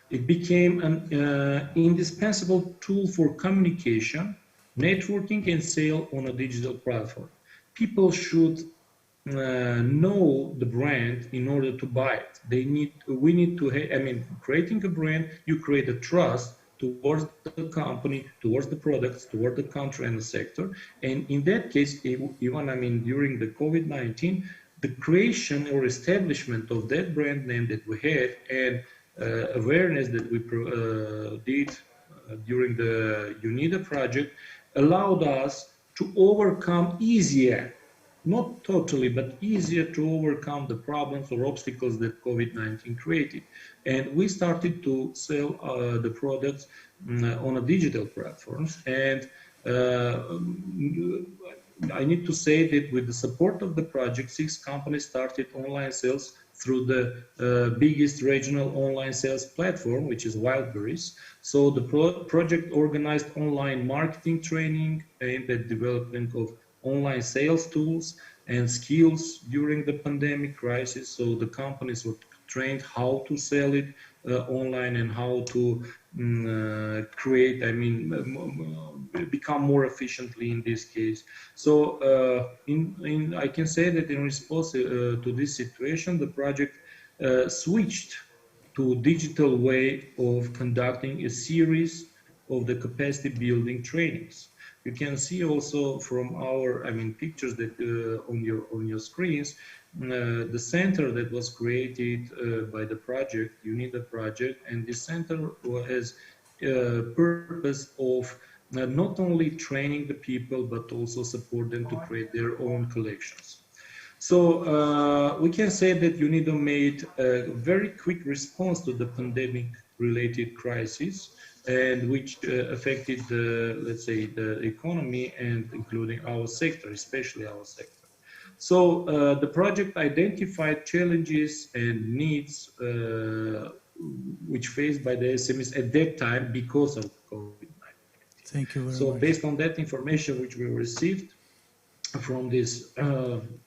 It became an indispensable tool for communication, networking, and sale on a digital platform. People should know the brand in order to buy it. We need to, creating a brand, you create a trust towards the company, towards the products, towards the country and the sector. And in that case, even, during the COVID-19, the creation or establishment of that brand name that we had and awareness that we did during the UNIDO project allowed us to overcome easier, not totally, but easier to overcome the problems or obstacles that COVID-19 created. And we started to sell the products on a digital platforms. And I need to say that with the support of the project, 6 companies started online sales through the biggest regional online sales platform, which is Wildberries. So the project organized online marketing training aimed at development of online sales tools and skills during the pandemic crisis. So the companies were trained how to sell it online and how to create, become more efficiently in this case. So I can say that in response to this situation, the project switched to digital way of conducting a series of the capacity building trainings. You can see also from our, pictures that on your screens, the center that was created by the project, UNIDO project, and this center has purpose of not only training the people but also support them to create their own collections. So we can say that UNIDO made a very quick response to the pandemic-related crisis, and which affected the, let's say, the economy and including our sector, especially our sector. So the project identified challenges and needs which faced by the SMEs at that time because of COVID-19. Thank you very much. So based on that information which we received from this,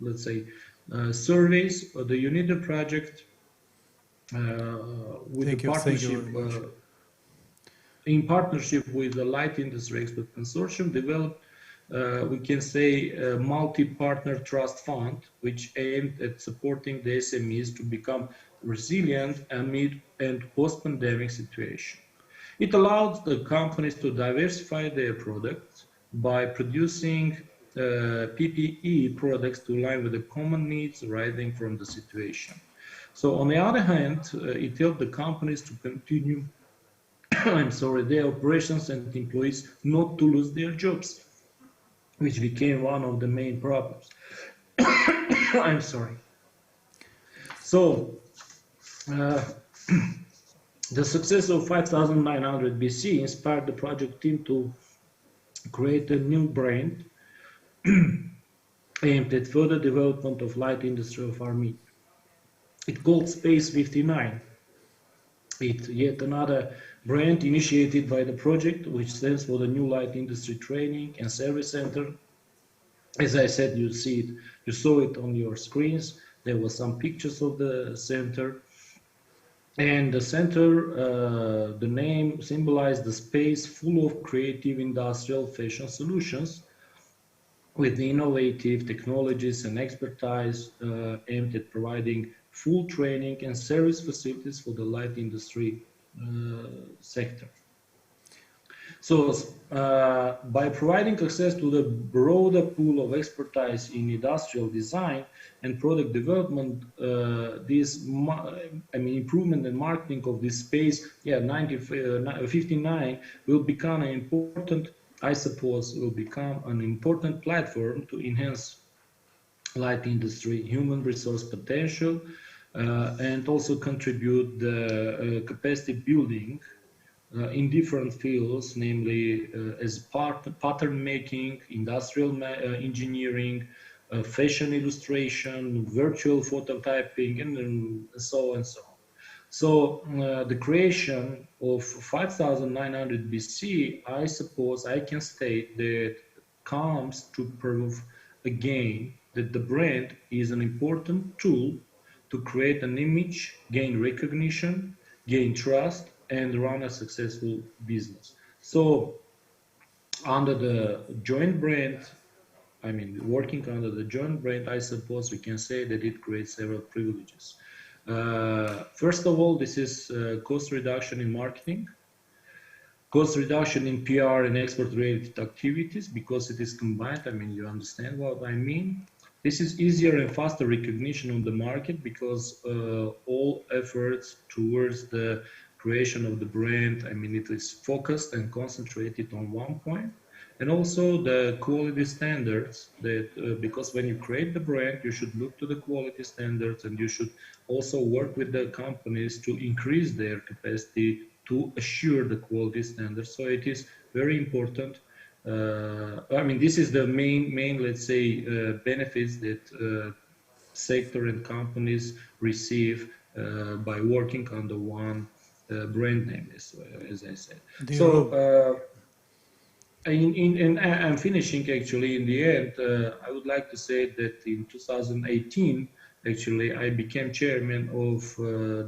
let's say, surveys, the UNIDO project with the partnership, in partnership with the Light Industry Expert Consortium, developed, we can say, a multi-partner trust fund, which aimed at supporting the SMEs to become resilient amid and post-pandemic situation. It allowed the companies to diversify their products by producing PPE products to align with the common needs arising from the situation. So on the other hand, it helped the companies to continue their operations and employees not to lose their jobs, which became one of the main problems. I'm sorry. So, the success of 5900 BC inspired the project team to create a new brand aimed at further development of light industry of Armenia. It called Space 59. It's yet another brand initiated by the project, which stands for the New Light Industry Training and Service Center. As I said, you saw it on your screens. There were some pictures of the center. And the center, the name symbolized the space full of creative industrial fashion solutions with innovative technologies and expertise aimed at providing full training and service facilities for the light industry sector. So by providing access to the broader pool of expertise in industrial design and product development, improvement and marketing of this space, 59 will become an important, I suppose, will become an important platform to enhance light industry, human resource potential, and also contribute the capacity building in different fields, namely as pattern making, industrial engineering, fashion illustration, virtual phototyping, and so on and so on. So the creation of 5900 BC, I suppose I can state that comes to prove again that the brand is an important tool to create an image, gain recognition, gain trust, and run a successful business. So under the joint brand, working under the joint brand, I suppose we can say that it creates several privileges. First of all, this is cost reduction in marketing, cost reduction in PR and export-related activities, because it is combined. You understand what I mean. This is easier and faster recognition on the market, because all efforts towards the creation of the brand, it is focused and concentrated on one point. And also the quality standards, that because when you create the brand, you should look to the quality standards, and you should also work with the companies to increase their capacity to assure the quality standards. So it is very important. This is the main let's say, benefits that sector and companies receive by working under one brand name, as I said. So I'm finishing actually in the end. I would like to say that in 2018, actually, I became chairman of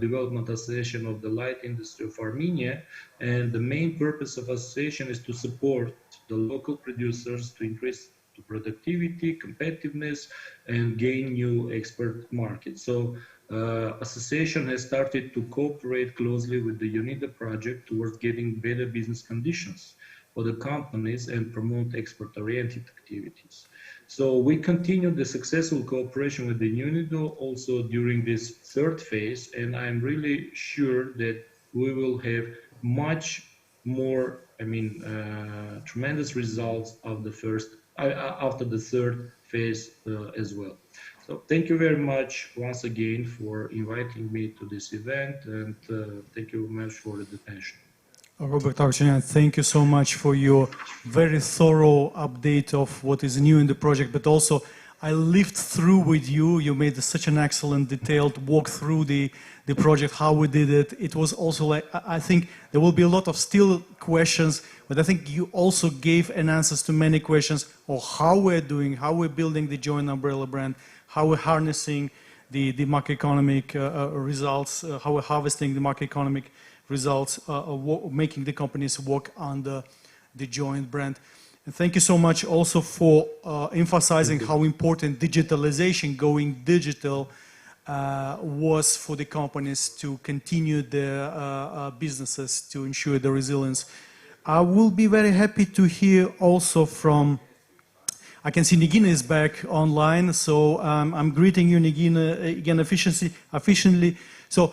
Development Association of the Light Industry of Armenia, and the main purpose of association is to support the local producers to increase the productivity, competitiveness, and gain new export markets. So association has started to cooperate closely with the UNIDO project towards getting better business conditions for the companies and promote export-oriented activities. So we continued the successful cooperation with the UNIDO also during this third phase, and I'm really sure that we will have much more, tremendous results of the after the third phase as well. So thank you very much once again for inviting me to this event, and thank you very much for the attention. Robert Arcinian, thank you so much for your very thorough update of what is new in the project, but also I lived through with you. You made such an excellent detailed walk through the project, how we did it. It was also like, I think there will be a lot of still questions, but I think you also gave answers to many questions of how we're doing, how we're building the joint umbrella brand, how we're harnessing the macroeconomic results, how we're harvesting the macroeconomic results, making the companies work under the joint brand. And thank you so much also for emphasizing how important digitalization, going digital, was for the companies to continue their businesses to ensure the resilience. I will be very happy to hear also from, I can see Nigina is back online, so I'm greeting you, Nigina, again efficiently. So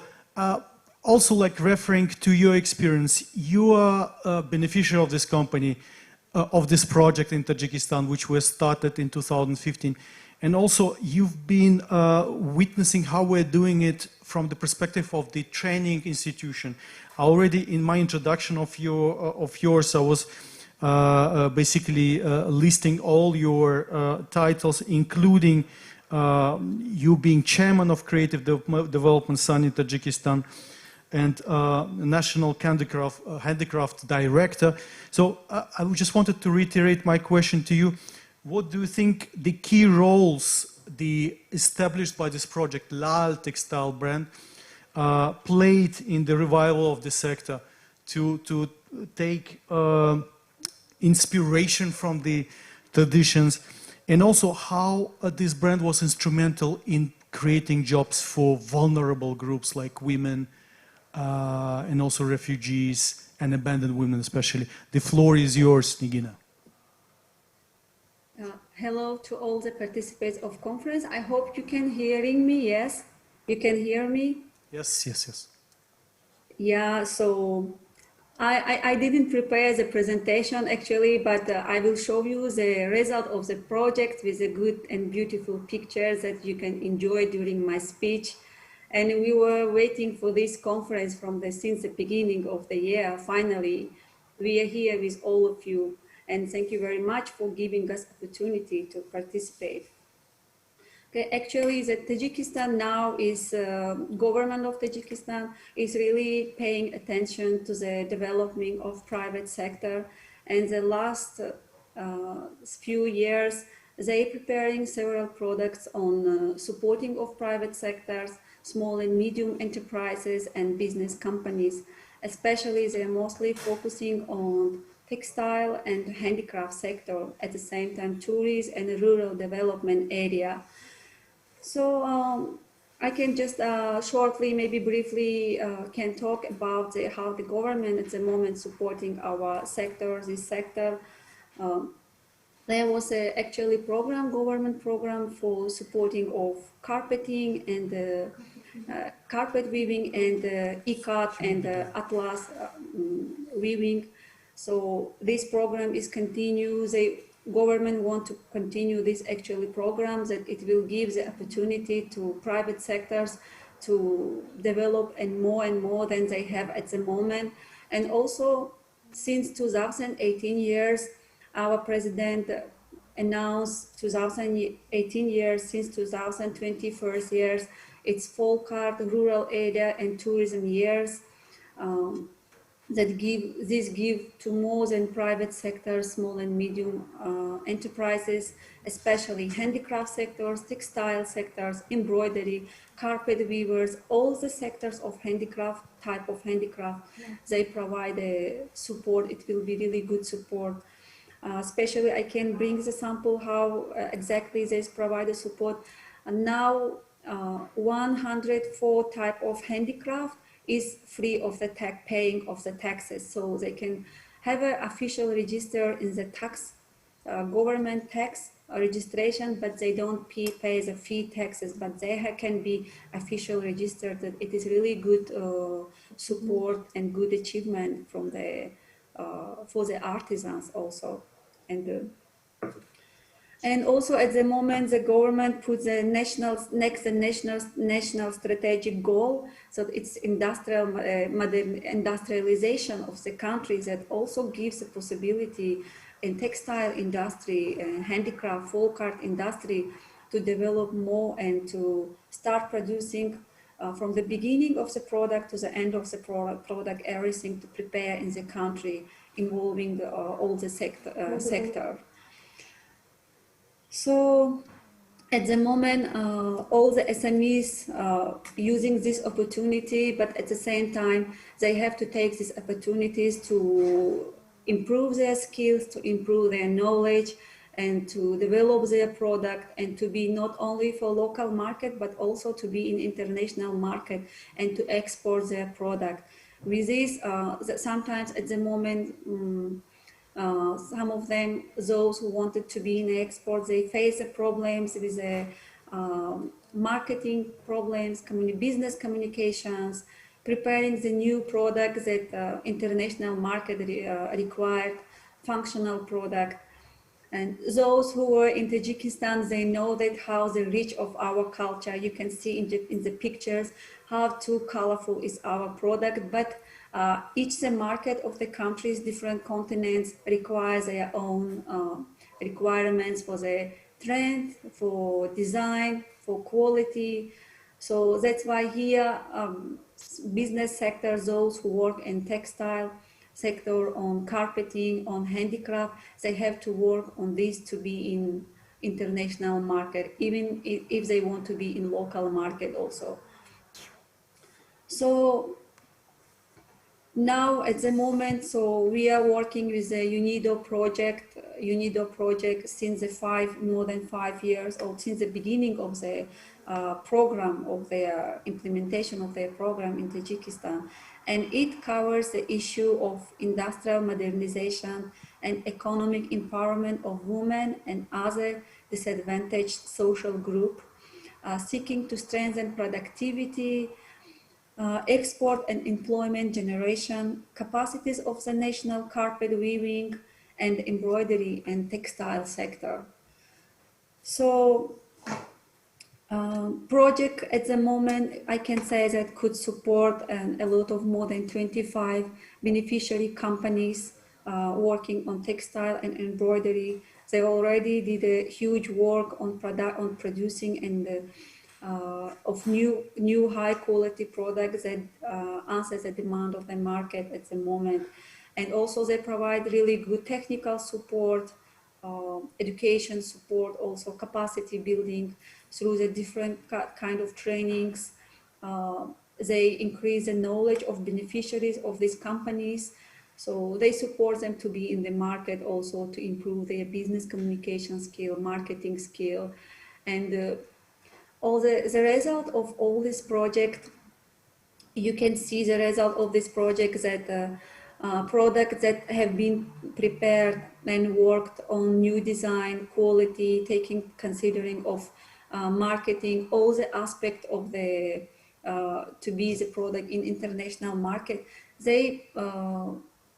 also like referring to your experience, you are a beneficiary of this company, of this project in Tajikistan, which was started in 2015. And also you've been witnessing how we're doing it from the perspective of the training institution. Already in my introduction of yours, I was basically listing all your titles, including you being chairman of Creative Development Sun in Tajikistan, and National Handicraft Director. So I just wanted to reiterate my question to you. What do you think the key roles established by this project, Lal Textile brand, played in the revival of the sector to take inspiration from the traditions, and also how this brand was instrumental in creating jobs for vulnerable groups like women, and also refugees and abandoned women especially. The floor is yours, Nigina. Hello to all the participants of conference. I hope you can hearing me. Yes, you can hear me. Yes, yes, yes. Yeah, so I didn't prepare the presentation actually, but I will show you the result of the project with a good and beautiful pictures that you can enjoy during my speech. And we were waiting for this conference since the beginning of the year. Finally, we are here with all of you. And thank you very much for giving us opportunity to participate. Okay, actually, the Tajikistan now is, government of Tajikistan is really paying attention to the development of private sector. And the last few years, they preparing several products on supporting of private sectors, small and medium enterprises and business companies. Especially, they're mostly focusing on textile and handicraft sector, at the same time tourism and rural development area. So I can just shortly, maybe briefly, can talk about how the government at the moment supporting our sector, this sector. There was actually government program for supporting of carpeting and carpet weaving and ikat and atlas weaving. So this program is continued. The government want to continue this actually program that it will give the opportunity to private sectors to develop and more than they have at the moment. And also since 2018 years, our president announced 2018 years, since 2021 years, it's Folkart, rural area and tourism years. That give to more than private sector, small and medium enterprises, especially handicraft sectors, textile sectors, embroidery, carpet weavers, all the sectors of handicraft, type of handicraft, they provide support. It will be really good support. Especially I can bring the sample how exactly they provide the support. And now 104 type of handicraft is free of the paying of the taxes, so they can have an official register in the tax, government tax registration, but they don't pay the fee taxes, but they can be official registered. That it is really good support and good achievement from the for the artisans also, and also at the moment the government puts the national strategic goal. So it's industrialization of the country that also gives the possibility in textile industry, handicraft, folk art industry to develop more and to start producing from the beginning of the product to the end of the product, everything to prepare in the country involving all the sector. So at the moment, all the SMEs using this opportunity, but at the same time, they have to take these opportunities to improve their skills, to improve their knowledge, and to develop their product, and to be not only for local market, but also to be in international market and to export their product. With this, sometimes at the moment, some of them, those who wanted to be in export, they face the problems with the marketing problems, business communications, preparing the new product that international market required, functional product. And those who were in Tajikistan, they know that how the reach of our culture, you can see in the pictures, how too colorful is our product, but each the market of the countries, different continents requires their own requirements for the trend, for design, for quality. So that's why here business sector, those who work in textile sector, on carpeting, on handicraft, they have to work on this to be in international market, even if they want to be in local market also. So now at the moment, so we are working with the UNIDO project since more than 5 years, or since the beginning of the program of their implementation of their program in Tajikistan. And it covers the issue of industrial modernization and economic empowerment of women and other disadvantaged social group, seeking to strengthen productivity, export and employment generation, capacities of the national carpet weaving and embroidery and textile sector. So project at the moment, I can say that could support a lot of more than 25 beneficiary companies working on textile and embroidery. They already did a huge work on producing and of new high quality products that answers the demand of the market at the moment. And also they provide really good technical support, education support, also capacity building through the different kind of trainings. They increase the knowledge of beneficiaries of these companies. So they support them to be in the market, also to improve their business communication skill, marketing skill. And all the result of all this project, you can see the result of this project that products that have been prepared and worked on new design, quality, considering of marketing, all the aspect of the to be the product in international market. They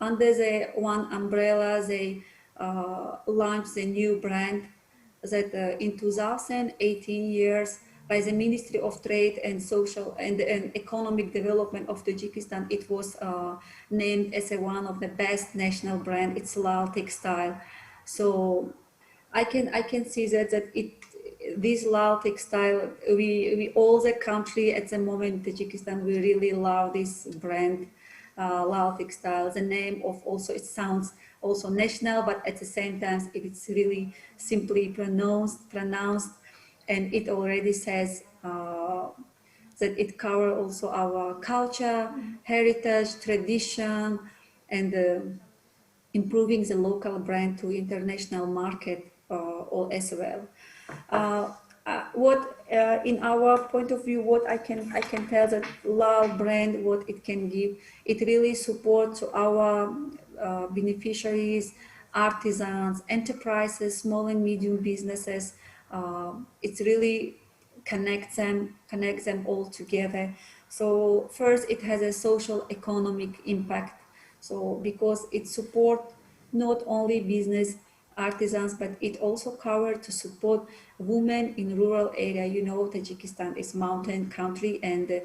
under the one umbrella, they launched a new brand that in 2018 years by the Ministry of Trade and Social and Economic Development of Tajikistan, it was named as one of the best national brand. It's Lal Textile. So I can see that this Lal Textile, we all the country at the moment, Tajikistan, we really love this brand, Lal Textile. The name of also, it sounds also national, but at the same time, it's really simply pronounced, and it already says that it covers also our culture, heritage, tradition, and improving the local brand to international market or as well. In our point of view, what I can tell that Lal brand, what it can give, it really supports our beneficiaries, artisans, enterprises, small and medium businesses. It really connects them all together. So first, it has a social economic impact. So because it supports not only business artisans, but it also covers to support women in rural area. You know, Tajikistan is mountain country, and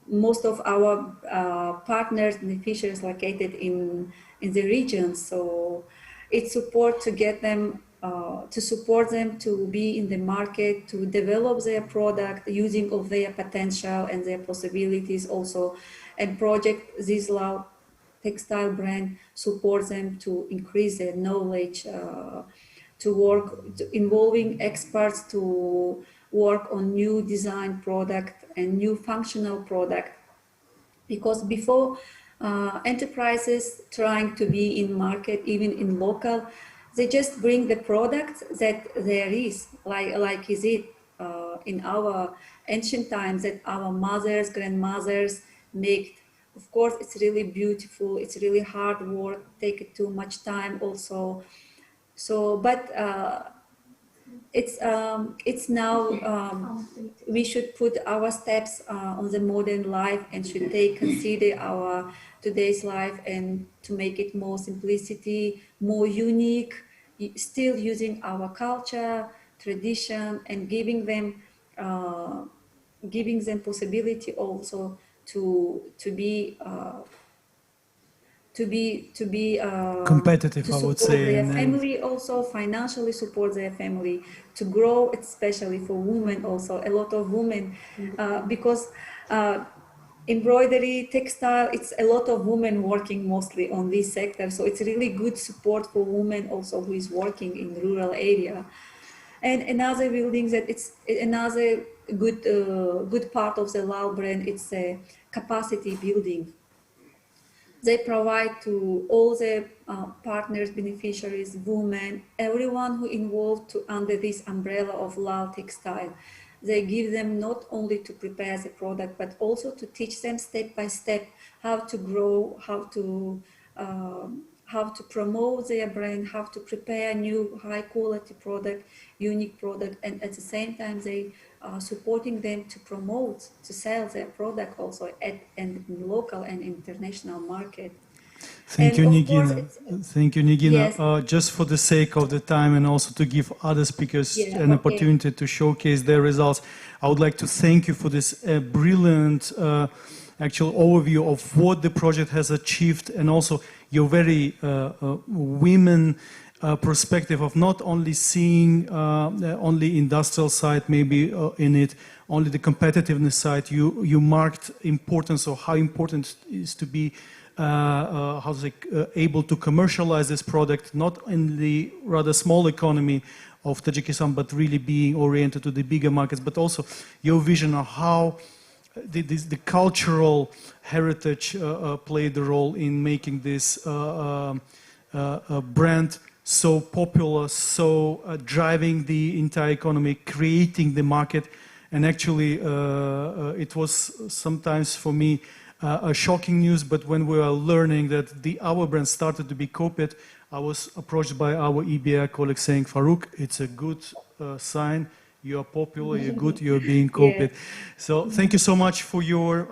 most of our partners, beneficiaries located in the region. So it supports to get them, to support them to be in the market, to develop their product using of their potential and their possibilities also. And project this Lal Textile brand supports them to increase their knowledge, to work, involving experts to work on new design product and new functional product. Because before enterprises trying to be in market, even in local, they just bring the product that there is, like is it in our ancient times that our mothers, grandmothers make. Of course, it's really beautiful. It's really hard work. Take too much time also. So, but it's now we should put our steps on the modern life and should consider our today's life and to make it more simplicity, more unique, still using our culture, tradition, and giving them possibility also to be competitive, to I would support say, their and family, also financially support their family, to grow, especially for women also. A lot of women, because embroidery, textile, it's a lot of women working mostly on this sector. So it's really good support for women also who is working in rural area. And another building that it's another good part of the Lal brand, it's a capacity building. They provide to all the partners, beneficiaries, women, everyone who involved under this umbrella of Lao Textile. They give them not only to prepare the product, but also to teach them step by step how to grow, how to promote their brand, how to prepare new high quality product, unique product, and at the same time they are supporting them to promote, to sell their product also in local and international market. Thank you, Nigina. Thank you, Nigina. Yes. Just for the sake of the time and also to give other speakers an opportunity to showcase their results, I would like to thank you for this brilliant actual overview of what the project has achieved, and also your very women perspective of not only seeing only industrial side maybe in it, only the competitiveness side. You marked importance of how important it is to be able to commercialize this product, not in the rather small economy of Tajikistan, but really being oriented to the bigger markets, but also your vision of how the cultural heritage played the role in making this brand so popular, so driving the entire economy, creating the market. And actually, it was sometimes for me a shocking news, but when we are learning that our brand started to be copied, I was approached by our EBA colleague saying, Farouk, it's a good sign. You are popular, you're good, you're being copied. So thank you so much for your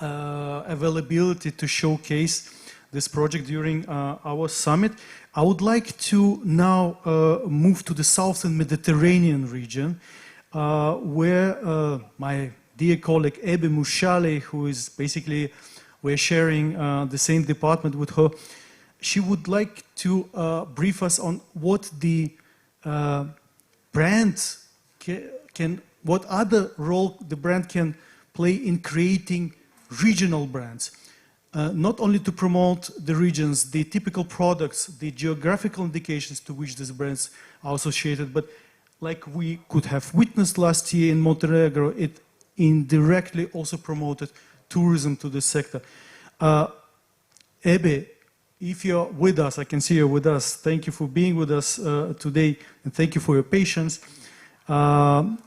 availability to showcase this project during our summit. I would like to now move to the Southern Mediterranean region, where my dear colleague Ebe Mushale, who is basically, we're sharing the same department with her, she would like to brief us on what the brand what other role the brand can play in creating regional brands. Not only to promote the regions, the typical products, the geographical indications to which these brands are associated, but like we could have witnessed last year in Montenegro, it indirectly also promoted tourism to the sector. Ebe, if you're with us, I can see you're with us. Thank you for being with us today, and thank you for your patience. Can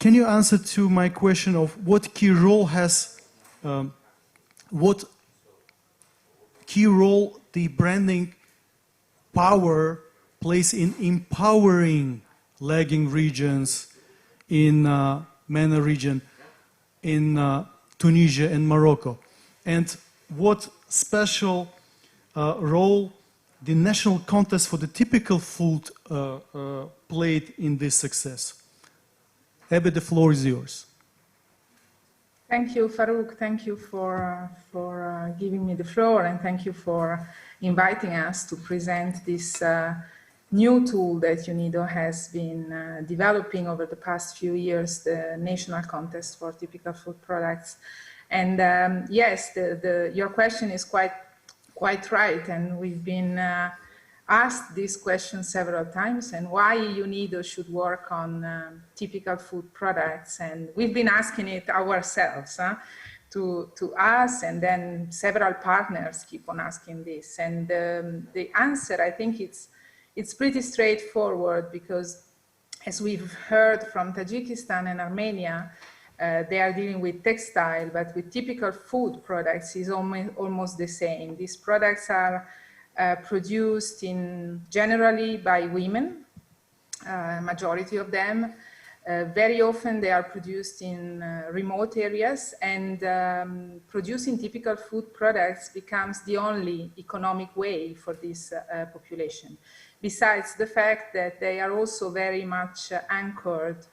you answer to my question of what key role the branding power plays in empowering lagging regions in MENA region, in Tunisia and Morocco, and what special role the national contest for the typical food played in this success? Ebe, the floor is yours. Thank you, Farouk. Thank you for giving me the floor, and thank you for inviting us to present this new tool that UNIDO has been developing over the past few years, the National Contest for Typical Food Products. And yes, your question is quite right, and we've been asked this question several times, and why UNIDO should work on typical food products. And we've been asking it ourselves to us, and then several partners keep on asking this. And the answer, I think it's pretty straightforward, because as we've heard from Tajikistan and Armenia, they are dealing with textile, but with typical food products is almost the same. These products are produced generally by women, majority of them. Very often they are produced in remote areas, and producing typical food products becomes the only economic way for this population. Besides the fact that they are also very much anchored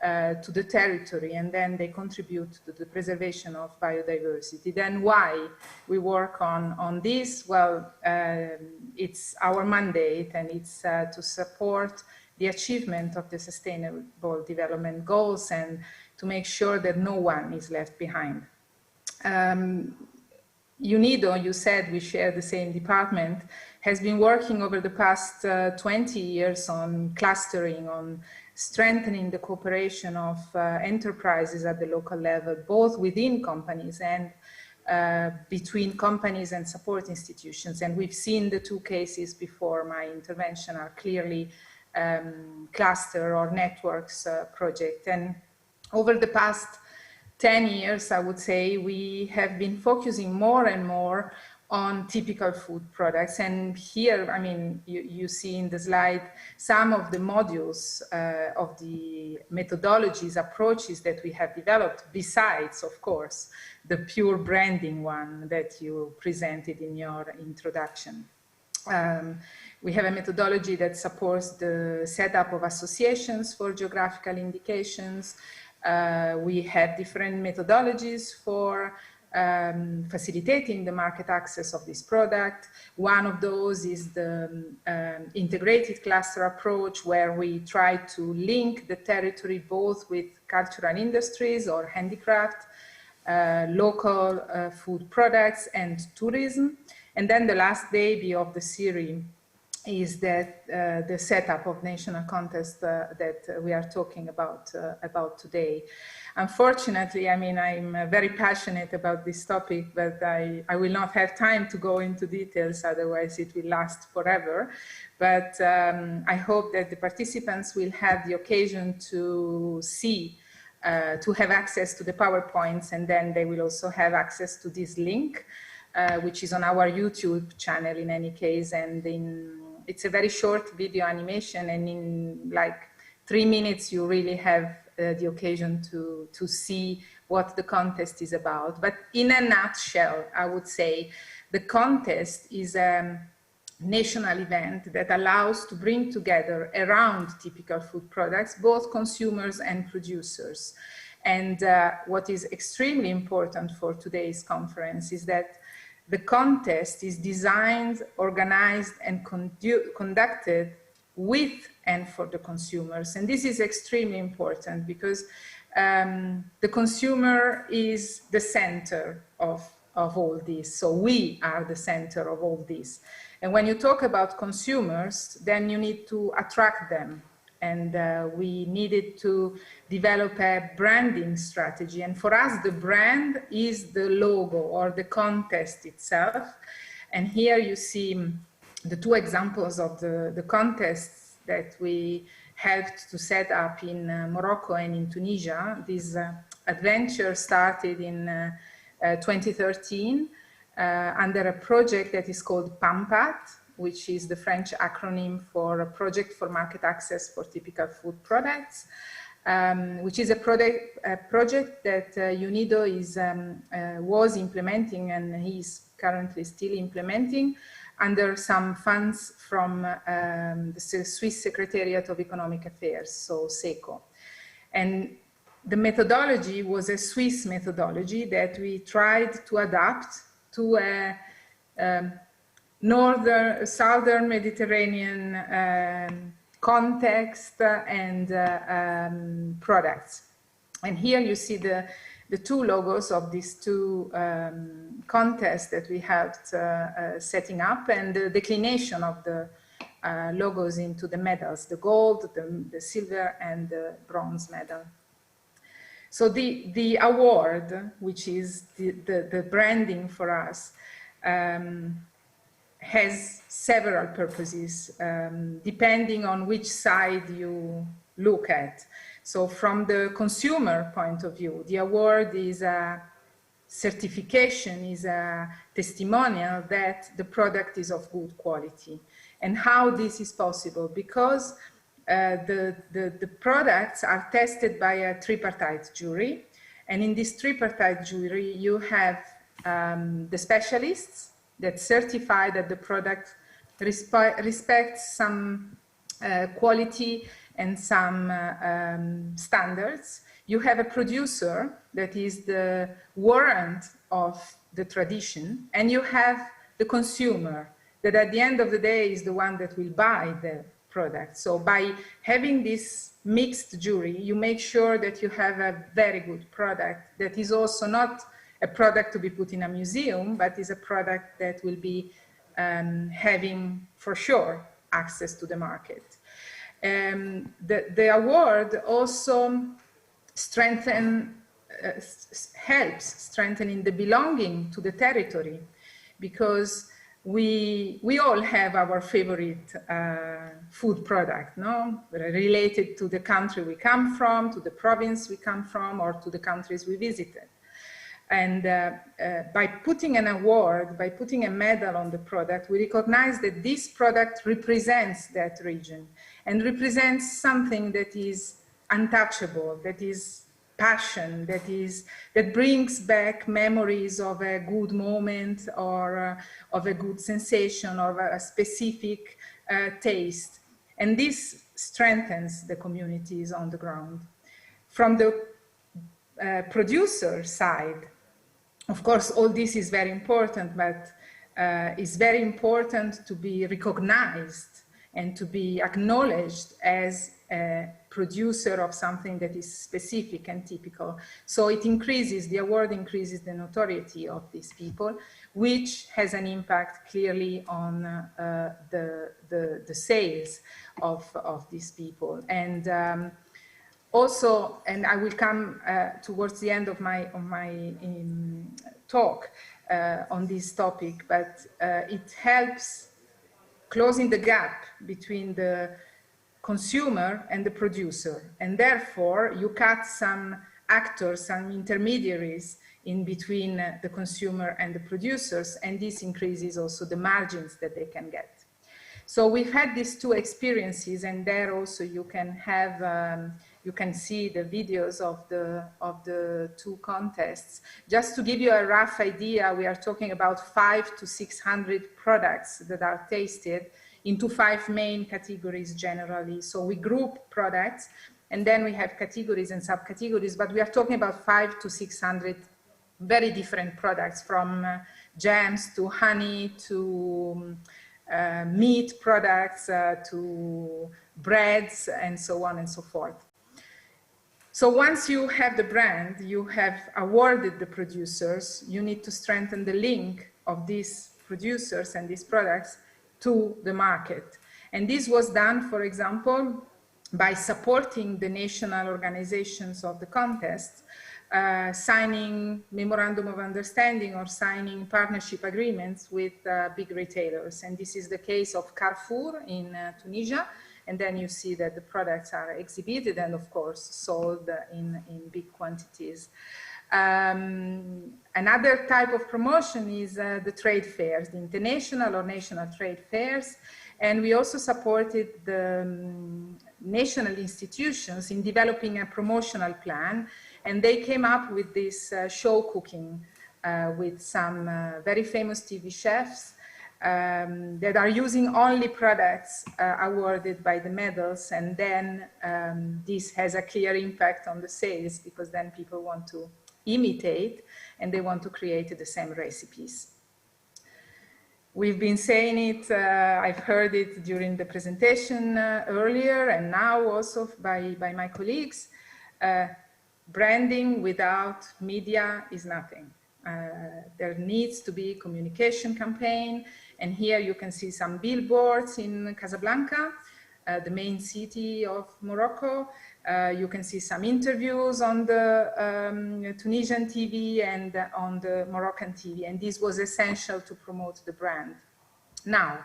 to the territory, and then they contribute to the preservation of biodiversity. Then why we work on this? Well, it's our mandate, and it's to support the achievement of the Sustainable Development Goals and to make sure that no one is left behind. UNIDO, you said we share the same department, has been working over the past 20 years on clustering, on strengthening the cooperation of enterprises at the local level, both within companies and between companies and support institutions. And we've seen the two cases before my intervention are clearly cluster or networks project. And over the past 10 years, I would say, we have been focusing more and more on typical food products. And here, I mean, you see in the slide some of the modules of the methodologies, approaches that we have developed, besides, of course, the pure branding one that you presented in your introduction. We have a methodology that supports the setup of associations for geographical indications. We have different methodologies for facilitating the market access of this product. One of those is the integrated cluster approach, where we try to link the territory both with cultural industries or handicraft, local food products, and tourism. And then the last baby of the series is that the setup of national contests that we are talking about today. Unfortunately, I mean, I'm very passionate about this topic, but I will not have time to go into details, otherwise it will last forever. But I hope that the participants will have the occasion to see, to have access to the PowerPoints, and then they will also have access to this link, which is on our YouTube channel in any case. And it's a very short video animation, and in like 3 minutes, you really have the occasion to see what the contest is about. But in a nutshell, I would say the contest is a national event that allows to bring together around typical food products, both consumers and producers. And what is extremely important for today's conference is that the contest is designed, organized, and conducted with and for the consumers. And this is extremely important because the consumer is the center of all this. So we are the center of all this. And when you talk about consumers, then you need to attract them. And we needed to develop a branding strategy. And for us, the brand is the logo or the contest itself. And here you see the two examples of the contests that we helped to set up in Morocco and in Tunisia. This adventure started in 2013 under a project that is called PAMPAT, which is the French acronym for a Project for Market Access for Typical Food Products, which is a project that UNIDO was implementing, and is currently still implementing under some funds from the Swiss Secretariat of Economic Affairs, so SECO. And the methodology was a Swiss methodology that we tried to adapt to a southern Mediterranean context and products. And here you see the two logos of these two contests that we helped setting up, and the declination of the logos into the medals, the gold, the silver, and the bronze medal. So the award, which is the branding for us, has several purposes, depending on which side you look at. So from the consumer point of view, the award is a certification, is a testimonial that the product is of good quality. And how this is possible? Because the products are tested by a tripartite jury. And in this tripartite jury, you have the specialists that certify that the product respects some quality and some standards. You have a producer that is the warrant of the tradition, and you have the consumer that at the end of the day is the one that will buy the product. So by having this mixed jury, you make sure that you have a very good product that is also not a product to be put in a museum, but is a product that will be having for sure access to the market. The award also strengthens helps strengthening the belonging to the territory, because we all have our favorite food product, no? Related to the country we come from, to the province we come from, or to the countries we visited. And by putting an award, by putting a medal on the product, we recognize that this product represents that region and represents something that is untouchable, that is passion, that brings back memories of a good moment, or of a good sensation, or a specific taste. And this strengthens the communities on the ground. From the producer side, of course, all this is very important, but it's very important to be recognized and to be acknowledged as a producer of something that is specific and typical. So it increases, the award increases the notoriety of these people, which has an impact clearly on the sales of these people. And also, and I will come towards the end of my talk on this topic, but it helps closing the gap between the consumer and the producer. And therefore, you cut some actors, some intermediaries in between the consumer and the producers, and this increases also the margins that they can get. So we've had these two experiences, and there also you can have, you can see the videos of the two contests. Just to give you a rough idea, we are talking about 500 to 600 products that are tasted into 5 main categories generally. So we group products, and then we have categories and subcategories, but we are talking about 500 to 600 very different products, from jams to honey to meat products to breads and so on and so forth. So once you have the brand, you have awarded the producers, you need to strengthen the link of these producers and these products to the market. And this was done, for example, by supporting the national organizations of the contest, signing memorandum of understanding or signing partnership agreements with big retailers. And this is the case of Carrefour in Tunisia. And then you see that the products are exhibited and, of course, sold in big quantities. Another type of promotion is the trade fairs, the international or national trade fairs. And we also supported the national institutions in developing a promotional plan. And they came up with this show cooking with some very famous TV chefs that are using only products awarded by the medals. And then this has a clear impact on the sales, because then people want to imitate and they want to create the same recipes. We've been saying it, I've heard it during the presentation earlier, and now also by my colleagues. Branding without media is nothing. There needs to be a communication campaign, and here you can see some billboards in Casablanca, the main city of Morocco. You can see some interviews on the Tunisian TV and on the Moroccan TV, and this was essential to promote the brand. Now,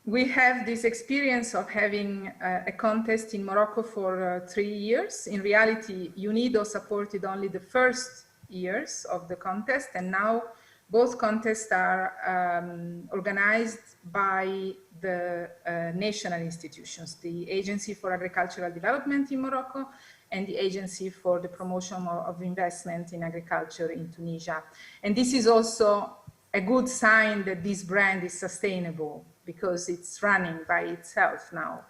we have this experience of having a contest in Morocco for 3 years. In reality, UNIDO supported only the first years of the contest, and now both contests are organized by the national institutions, the Agency for Agricultural Development in Morocco and the Agency for the Promotion of Investment in Agriculture in Tunisia. And this is also a good sign that this brand is sustainable, because it's running by itself now.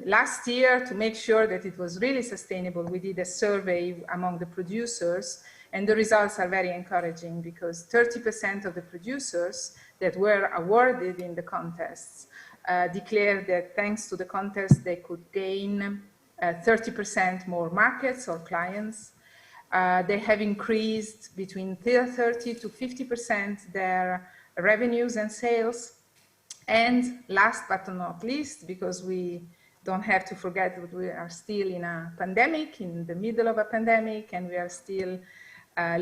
Last year, to make sure that it was really sustainable, we did a survey among the producers, and the results are very encouraging, because 30% of the producers that were awarded in the contests declared that thanks to the contest they could gain 30% more markets or clients. They have increased between 30 to 50% their revenues and sales. And last but not least, because we don't have to forget that we are still in a pandemic, in the middle of a pandemic, and we are still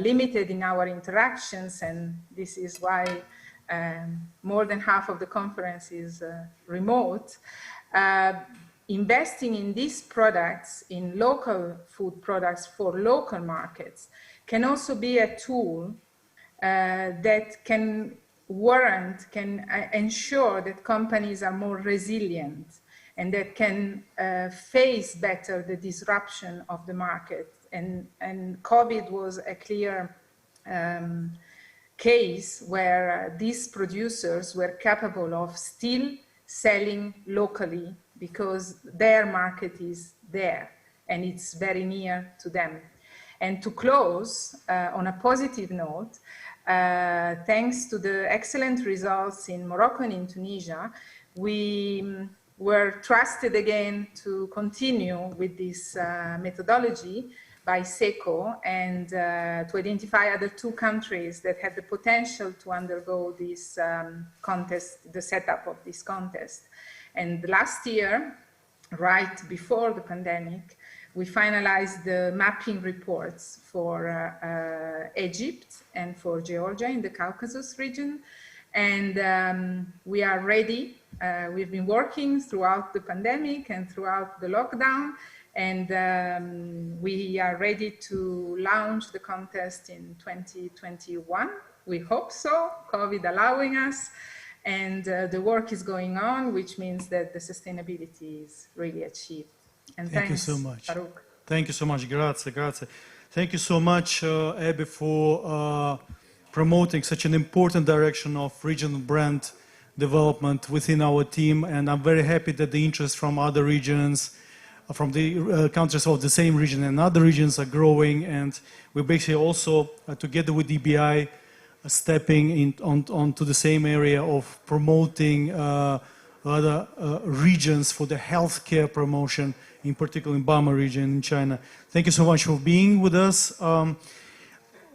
limited in our interactions, and this is why more than half of the conference is remote. Investing in these products, in local food products for local markets, can also be a tool that can ensure that companies are more resilient and that can face better the disruption of the market. And COVID was a clear case where these producers were capable of still selling locally because their market is there and it's very near to them. And to close on a positive note, thanks to the excellent results in Morocco and in Tunisia, we were trusted again to continue with this methodology by SECO and to identify other 2 countries that had the potential to undergo this contest, the setup of this contest. And last year, right before the pandemic, we finalized the mapping reports for Egypt and for Georgia in the Caucasus region. And we are ready. We've been working throughout the pandemic and throughout the lockdown. And we are ready to launch the contest in 2021. We hope so, COVID allowing us. And the work is going on, which means that the sustainability is really achieved. And Thank you so much. Farouk. Thank you so much. Grazie, grazie. Thank you so much, Abby, for promoting such an important direction of regional brand development within our team. And I'm very happy that the interest from other regions, from the countries of the same region and other regions are growing. And we're basically also, together with DBI, stepping onto the same area of promoting other regions for the healthcare promotion, in particular in Burma region in China. Thank you so much for being with us.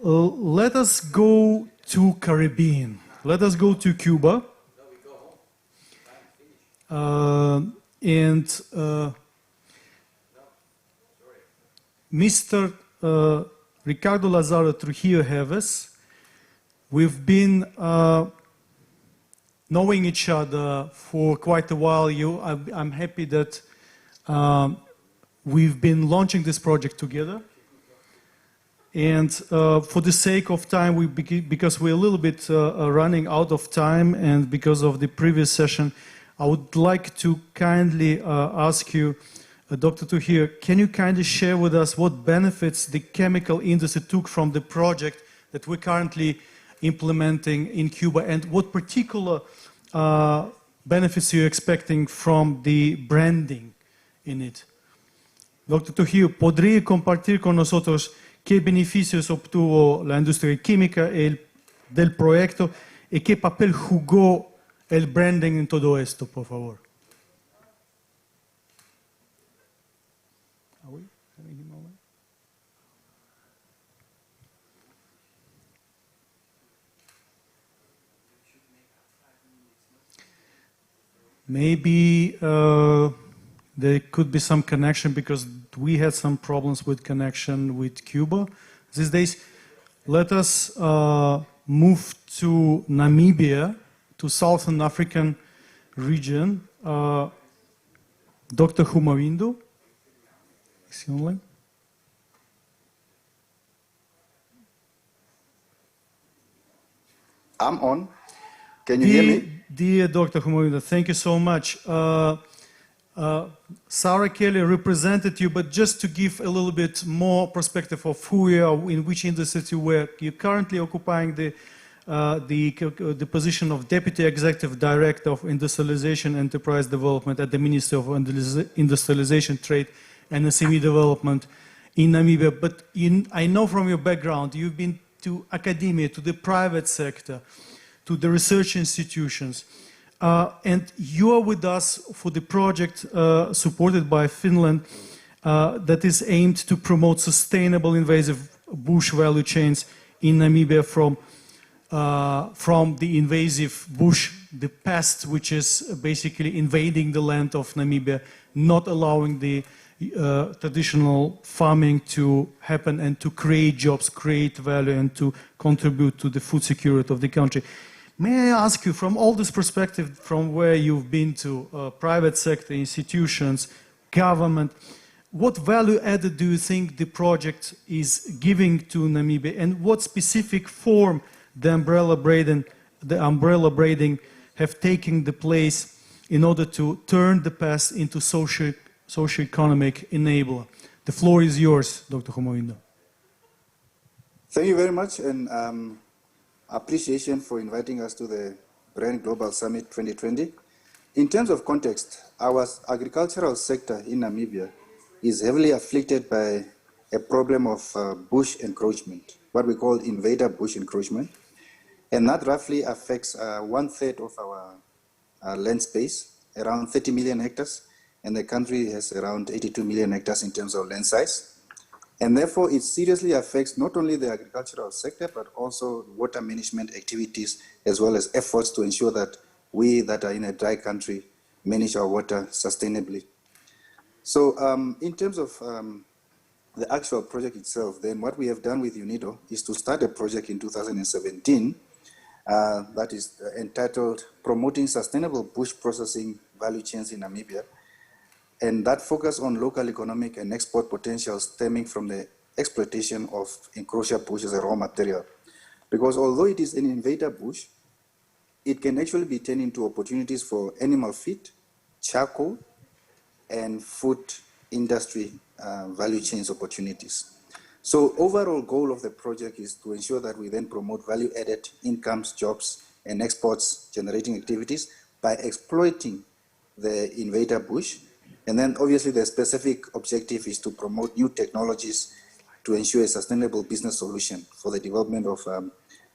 Let us go to Caribbean. Let us go to Cuba. Mr. Ricardo Lazaro Trujillo Heves. We've been knowing each other for quite a while. I'm happy that we've been launching this project together. And for the sake of time, because we're a little bit running out of time and because of the previous session, I would like to kindly ask you, Dr. Trujillo, can you kindly share with us what benefits the chemical industry took from the project that we're currently implementing in Cuba, and what particular benefits you're expecting from the branding in it? Dr. Trujillo, ¿podría compartir con nosotros qué beneficios obtuvo la industria química del proyecto y qué papel jugó el branding en todo esto, por favor? Maybe there could be some connection because we had some problems with connection with Cuba these days. Let us move to Namibia, to Southern African region. Dr. Humawindo, is he online? I'm on. Can you hear me? Dear Dr. Humawindo, thank you so much. Sarah Kelly represented you, but just to give a little bit more perspective of who you are, in which industry you work, you're currently occupying the position of Deputy Executive Director of Industrialization Enterprise Development at the Ministry of Industrialization, Trade and SME Development in Namibia. But I know from your background, you've been to academia, to the private sector, to the research institutions. And you are with us for the project supported by Finland that is aimed to promote sustainable invasive bush value chains in Namibia from the invasive bush, the pest which is basically invading the land of Namibia not allowing the traditional farming to happen and to create jobs, create value, and to contribute to the food security of the country. May I ask you, from all this perspective, from where you've been to private sector, institutions, government, what value added do you think the project is giving to Namibia, and what specific form the umbrella braiding have taken the place in order to turn the past into socio-economic enabler? The floor is yours, Dr. Homoindo. Thank you very much, and appreciation for inviting us to the Brand Global Summit 2020. In terms of context, our agricultural sector in Namibia is heavily afflicted by a problem of bush encroachment, what we call invader bush encroachment. And that roughly affects 1/3 of our land space, around 30 million hectares, and the country has around 82 million hectares in terms of land size. And therefore, it seriously affects not only the agricultural sector, but also water management activities, as well as efforts to ensure that we that are in a dry country manage our water sustainably. So in terms of the actual project itself, then what we have done with UNIDO is to start a project in 2017 that is entitled Promoting Sustainable Bush Processing Value Chains in Namibia. And that focus on local economic and export potential stemming from the exploitation of encroacher bush as a raw material. Because although it is an invader bush, it can actually be turned into opportunities for animal feed, charcoal, and food industry value chains opportunities. So overall goal of the project is to ensure that we then promote value-added incomes, jobs, and exports generating activities by exploiting the invader bush. And then obviously the specific objective is to promote new technologies to ensure a sustainable business solution for the development of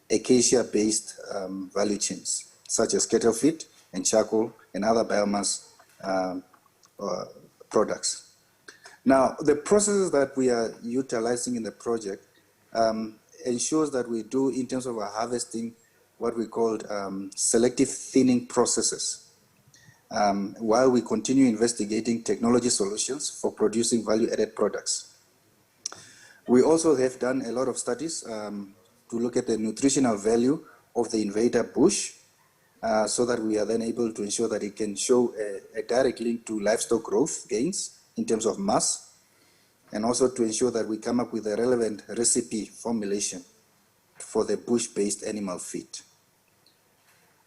acacia-based value chains, such as cattle feed and charcoal and other biomass products. Now, the processes that we are utilizing in the project ensures that we do, in terms of our harvesting, what we call selective thinning processes, while we continue investigating technology solutions for producing value-added products. We also have done a lot of studies to look at the nutritional value of the invader bush, so that we are then able to ensure that it can show a direct link to livestock growth gains in terms of mass, and also to ensure that we come up with a relevant recipe formulation for the bush-based animal feed.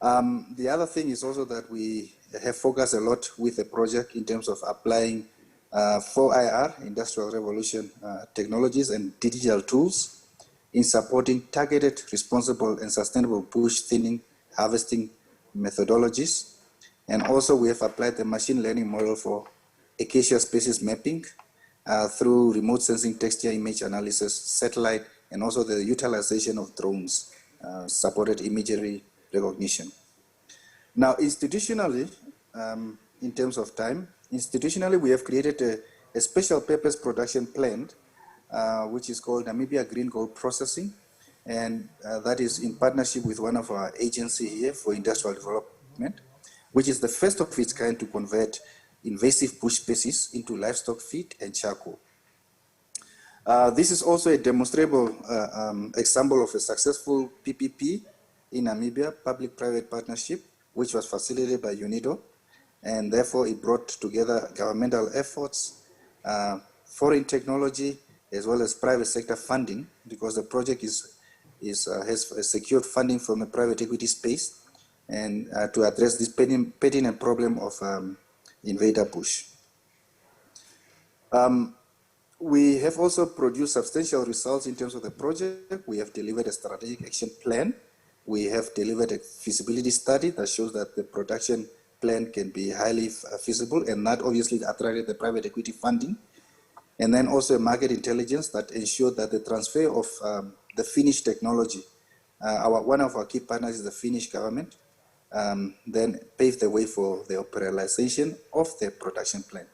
The other thing is also that we have focused a lot with the project in terms of applying 4IR, Industrial Revolution technologies and digital tools in supporting targeted, responsible, and sustainable bush thinning harvesting methodologies. And also we have applied the machine learning model for acacia species mapping through remote sensing texture image analysis, satellite, and also the utilization of drones, supported imagery recognition. Now, institutionally, in terms of time, institutionally we have created a special purpose production plant, which is called Namibia Green Gold Processing, and that is in partnership with one of our agencies here for industrial development, which is the first of its kind to convert invasive bush species into livestock feed and charcoal. This is also a demonstrable example of a successful PPP in Namibia, public-private partnership, which was facilitated by UNIDO, and therefore it brought together governmental efforts, foreign technology, as well as private sector funding, because the project has secured funding from the private equity space, and to address this pertinent problem of invader bush. We have also produced substantial results in terms of the project. We have delivered a strategic action plan. We have delivered a feasibility study that shows that the production plan can be highly feasible, and that obviously attracted the private equity funding. And then also a market intelligence that ensured that the transfer of the Finnish technology, one of our key partners is the Finnish government, then paved the way for the operationalization of the production plant.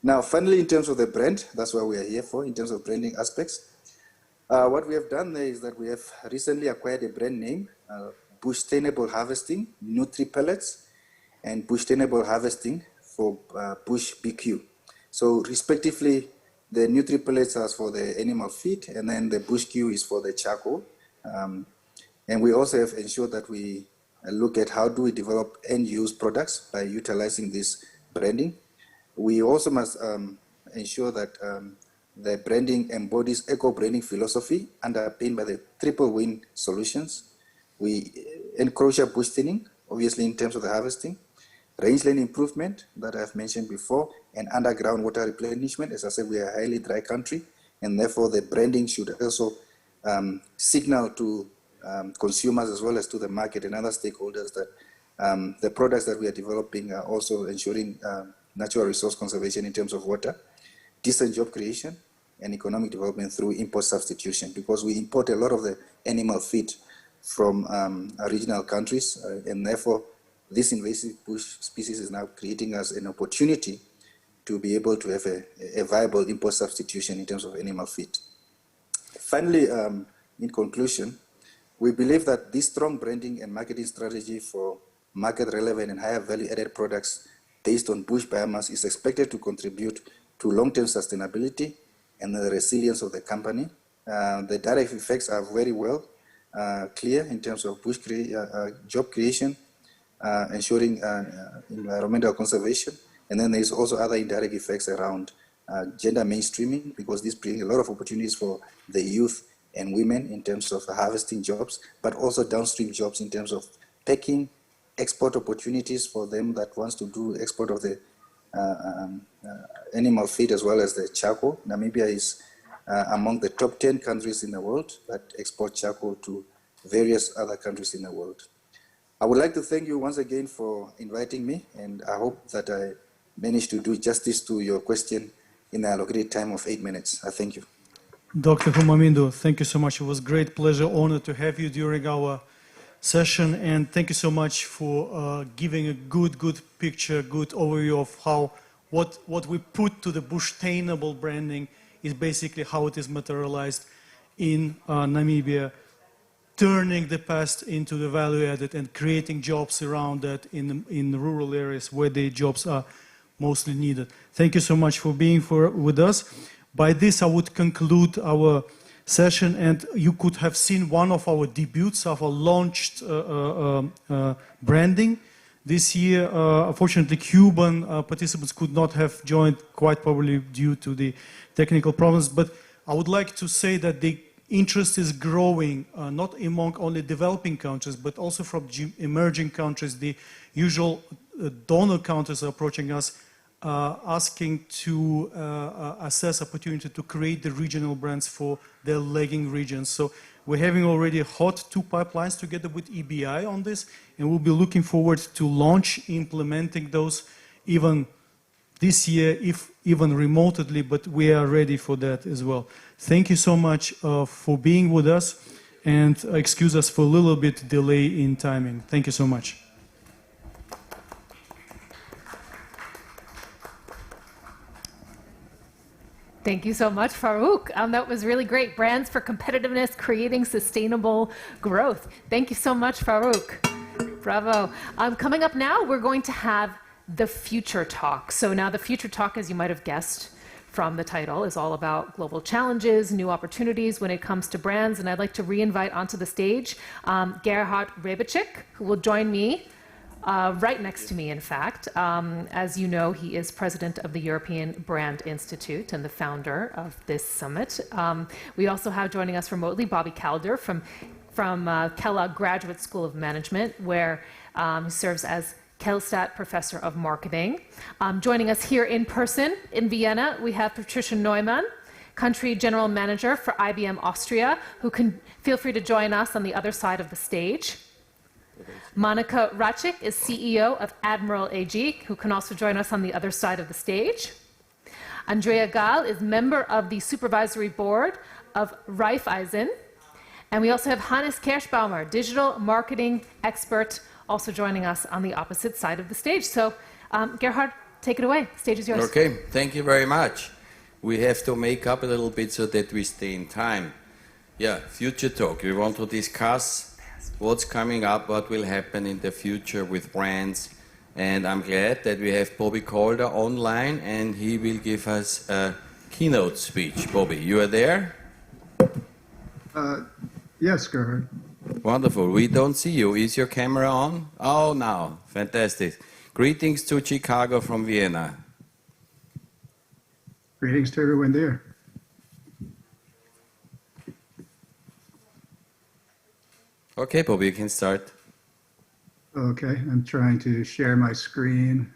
Now, finally, in terms of the brand, that's what we are here for, in terms of branding aspects. What we have done there is that we have recently acquired a brand name, Bush Sustainable Harvesting, Nutri Pellets, and Bush Sustainable Harvesting, for bush BQ. So respectively, the NutriPellets are for the animal feed, and then the bush Q is for the charcoal. And we also have ensured that we look at how do we develop end-use products by utilizing this branding. We also must ensure that the branding embodies eco-branding philosophy underpinned by the triple win solutions. We encroach bush thinning, obviously in terms of the harvesting, rangeland improvement that I've mentioned before, and underground water replenishment. As I said, we are a highly dry country, and therefore the branding should also signal to consumers as well as to the market and other stakeholders that the products that we are developing are also ensuring natural resource conservation in terms of water, decent job creation, and economic development through import substitution, because we import a lot of the animal feed from regional countries, and therefore this invasive bush species is now creating us an opportunity to be able to have a viable import substitution in terms of animal feed. Finally, in conclusion, we believe that this strong branding and marketing strategy for market relevant and higher value added products based on bush biomass is expected to contribute to long-term sustainability and the resilience of the company. The direct effects are very well clear in terms of bush job creation, ensuring environmental conservation, and then there's also other indirect effects around gender mainstreaming, because this brings a lot of opportunities for the youth and women in terms of harvesting jobs, but also downstream jobs in terms of packing, export opportunities for them that wants to do export of the animal feed as well as the charcoal. Namibia is among the top 10 countries in the world that export charcoal to various other countries in the world. I would like to thank you once again for inviting me, and I hope that I managed to do justice to your question in the allocated time of 8 minutes. I thank you. Dr. Humamindo, thank you so much. It was a great pleasure, honor to have you during our session, and thank you so much for giving a good picture, good overview of how what we put to the bush-tainable branding is basically how it is materialized in Namibia, turning the past into the value added and creating jobs around that in the rural areas where the jobs are mostly needed. Thank you so much for being with us. By this, I would conclude our session, and you could have seen one of our debuts of our launched branding. This year, unfortunately, Cuban participants could not have joined, quite probably due to the technical problems, but I would like to say that the interest is growing, not among only developing countries, but also from emerging countries. The usual donor countries are approaching us, asking to assess opportunity to create the regional brands for their lagging regions. So we're having already hot 2 pipelines together with EBI on this, and we'll be looking forward to launch implementing those even this year, if even remotely, but we are ready for that as well. Thank you so much for being with us, and excuse us for a little bit delay in timing. Thank you so much. Thank you so much, Farouk. That was really great. Brands for competitiveness, creating sustainable growth. Thank you so much, Farouk. Bravo. Coming up now, we're going to have the Future Talk. So now the Future Talk, as you might have guessed from the title, is all about global challenges, new opportunities when it comes to brands. And I'd like to re-invite onto the stage Gerhard Rebicik, who will join me right next to me, in fact. As you know, he is president of the European Brand Institute and the founder of this summit. We also have joining us remotely Bobby Calder from Kellogg Graduate School of Management, where he serves as Kellstadt Professor of Marketing. Joining us here in person in Vienna, we have Patricia Neumann, Country General Manager for IBM Austria, who can feel free to join us on the other side of the stage. Monika Racik is CEO of Admiral AG, who can also join us on the other side of the stage. Andrea Gall is member of the Supervisory Board of Raiffeisen. And we also have Hannes Kerschbaumer, digital marketing expert, also joining us on the opposite side of the stage. So, Gerhard, take it away. The stage is yours. Okay, thank you very much. We have to make up a little bit so that we stay in time. Yeah, Future Talk. We want to discuss what's coming up, what will happen in the future with brands And I'm glad that we have Bobby Calder online, and he will give us a keynote speech. Bobby, you are there? Yes, Gerhard. Wonderful. We don't see you. Is your camera on? Oh, now. Fantastic. Greetings to Chicago from Vienna. Greetings to everyone there. Okay, Bobby, you can start. Okay, I'm trying to share my screen.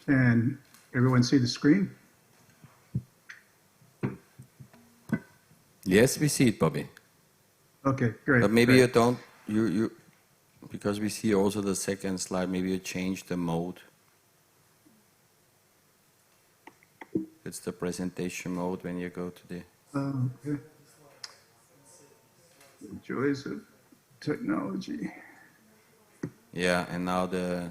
Can everyone see the screen? Yes, we see it, Bobby. Okay, great. But maybe great. you don't, because we see also the second slide, maybe you change the mode. It's the presentation mode when you go to the... Okay. The joys of technology. Yeah, and now the...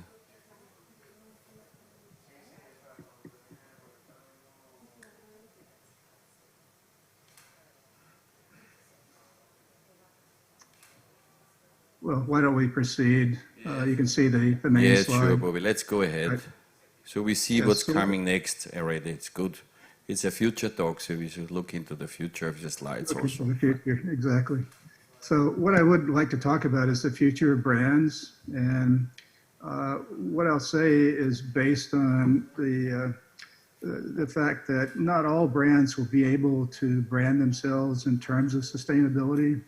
Well, why don't we proceed? You can see the main Yeah, slide. sure, Bobby. Let's go ahead. Right. So we see Yes, what's so- coming next already. It's good. It's a future talk, so we should look into the future of the slides Okay, also. so the future, exactly. So what I would like to talk about is the future of brands, and what I'll say is based on the fact that not all brands will be able to brand themselves in terms of sustainability,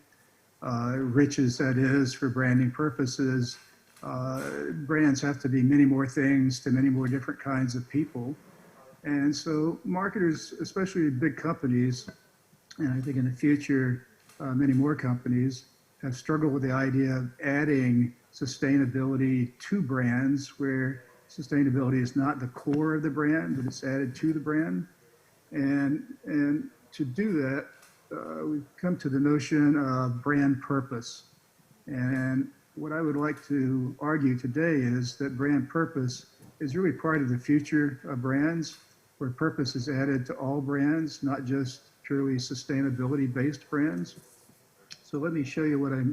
rich as that is for branding purposes. Brands have to be many more things to many more different kinds of people. And so marketers, especially big companies, and I think in the future, many more companies have struggled with the idea of adding sustainability to brands where sustainability is not the core of the brand, but it's added to the brand. And to do that, we've come to the notion of brand purpose. And what I would like to argue today is that brand purpose is really part of the future of brands, where purpose is added to all brands, not just purely sustainability-based brands. So let me show you what I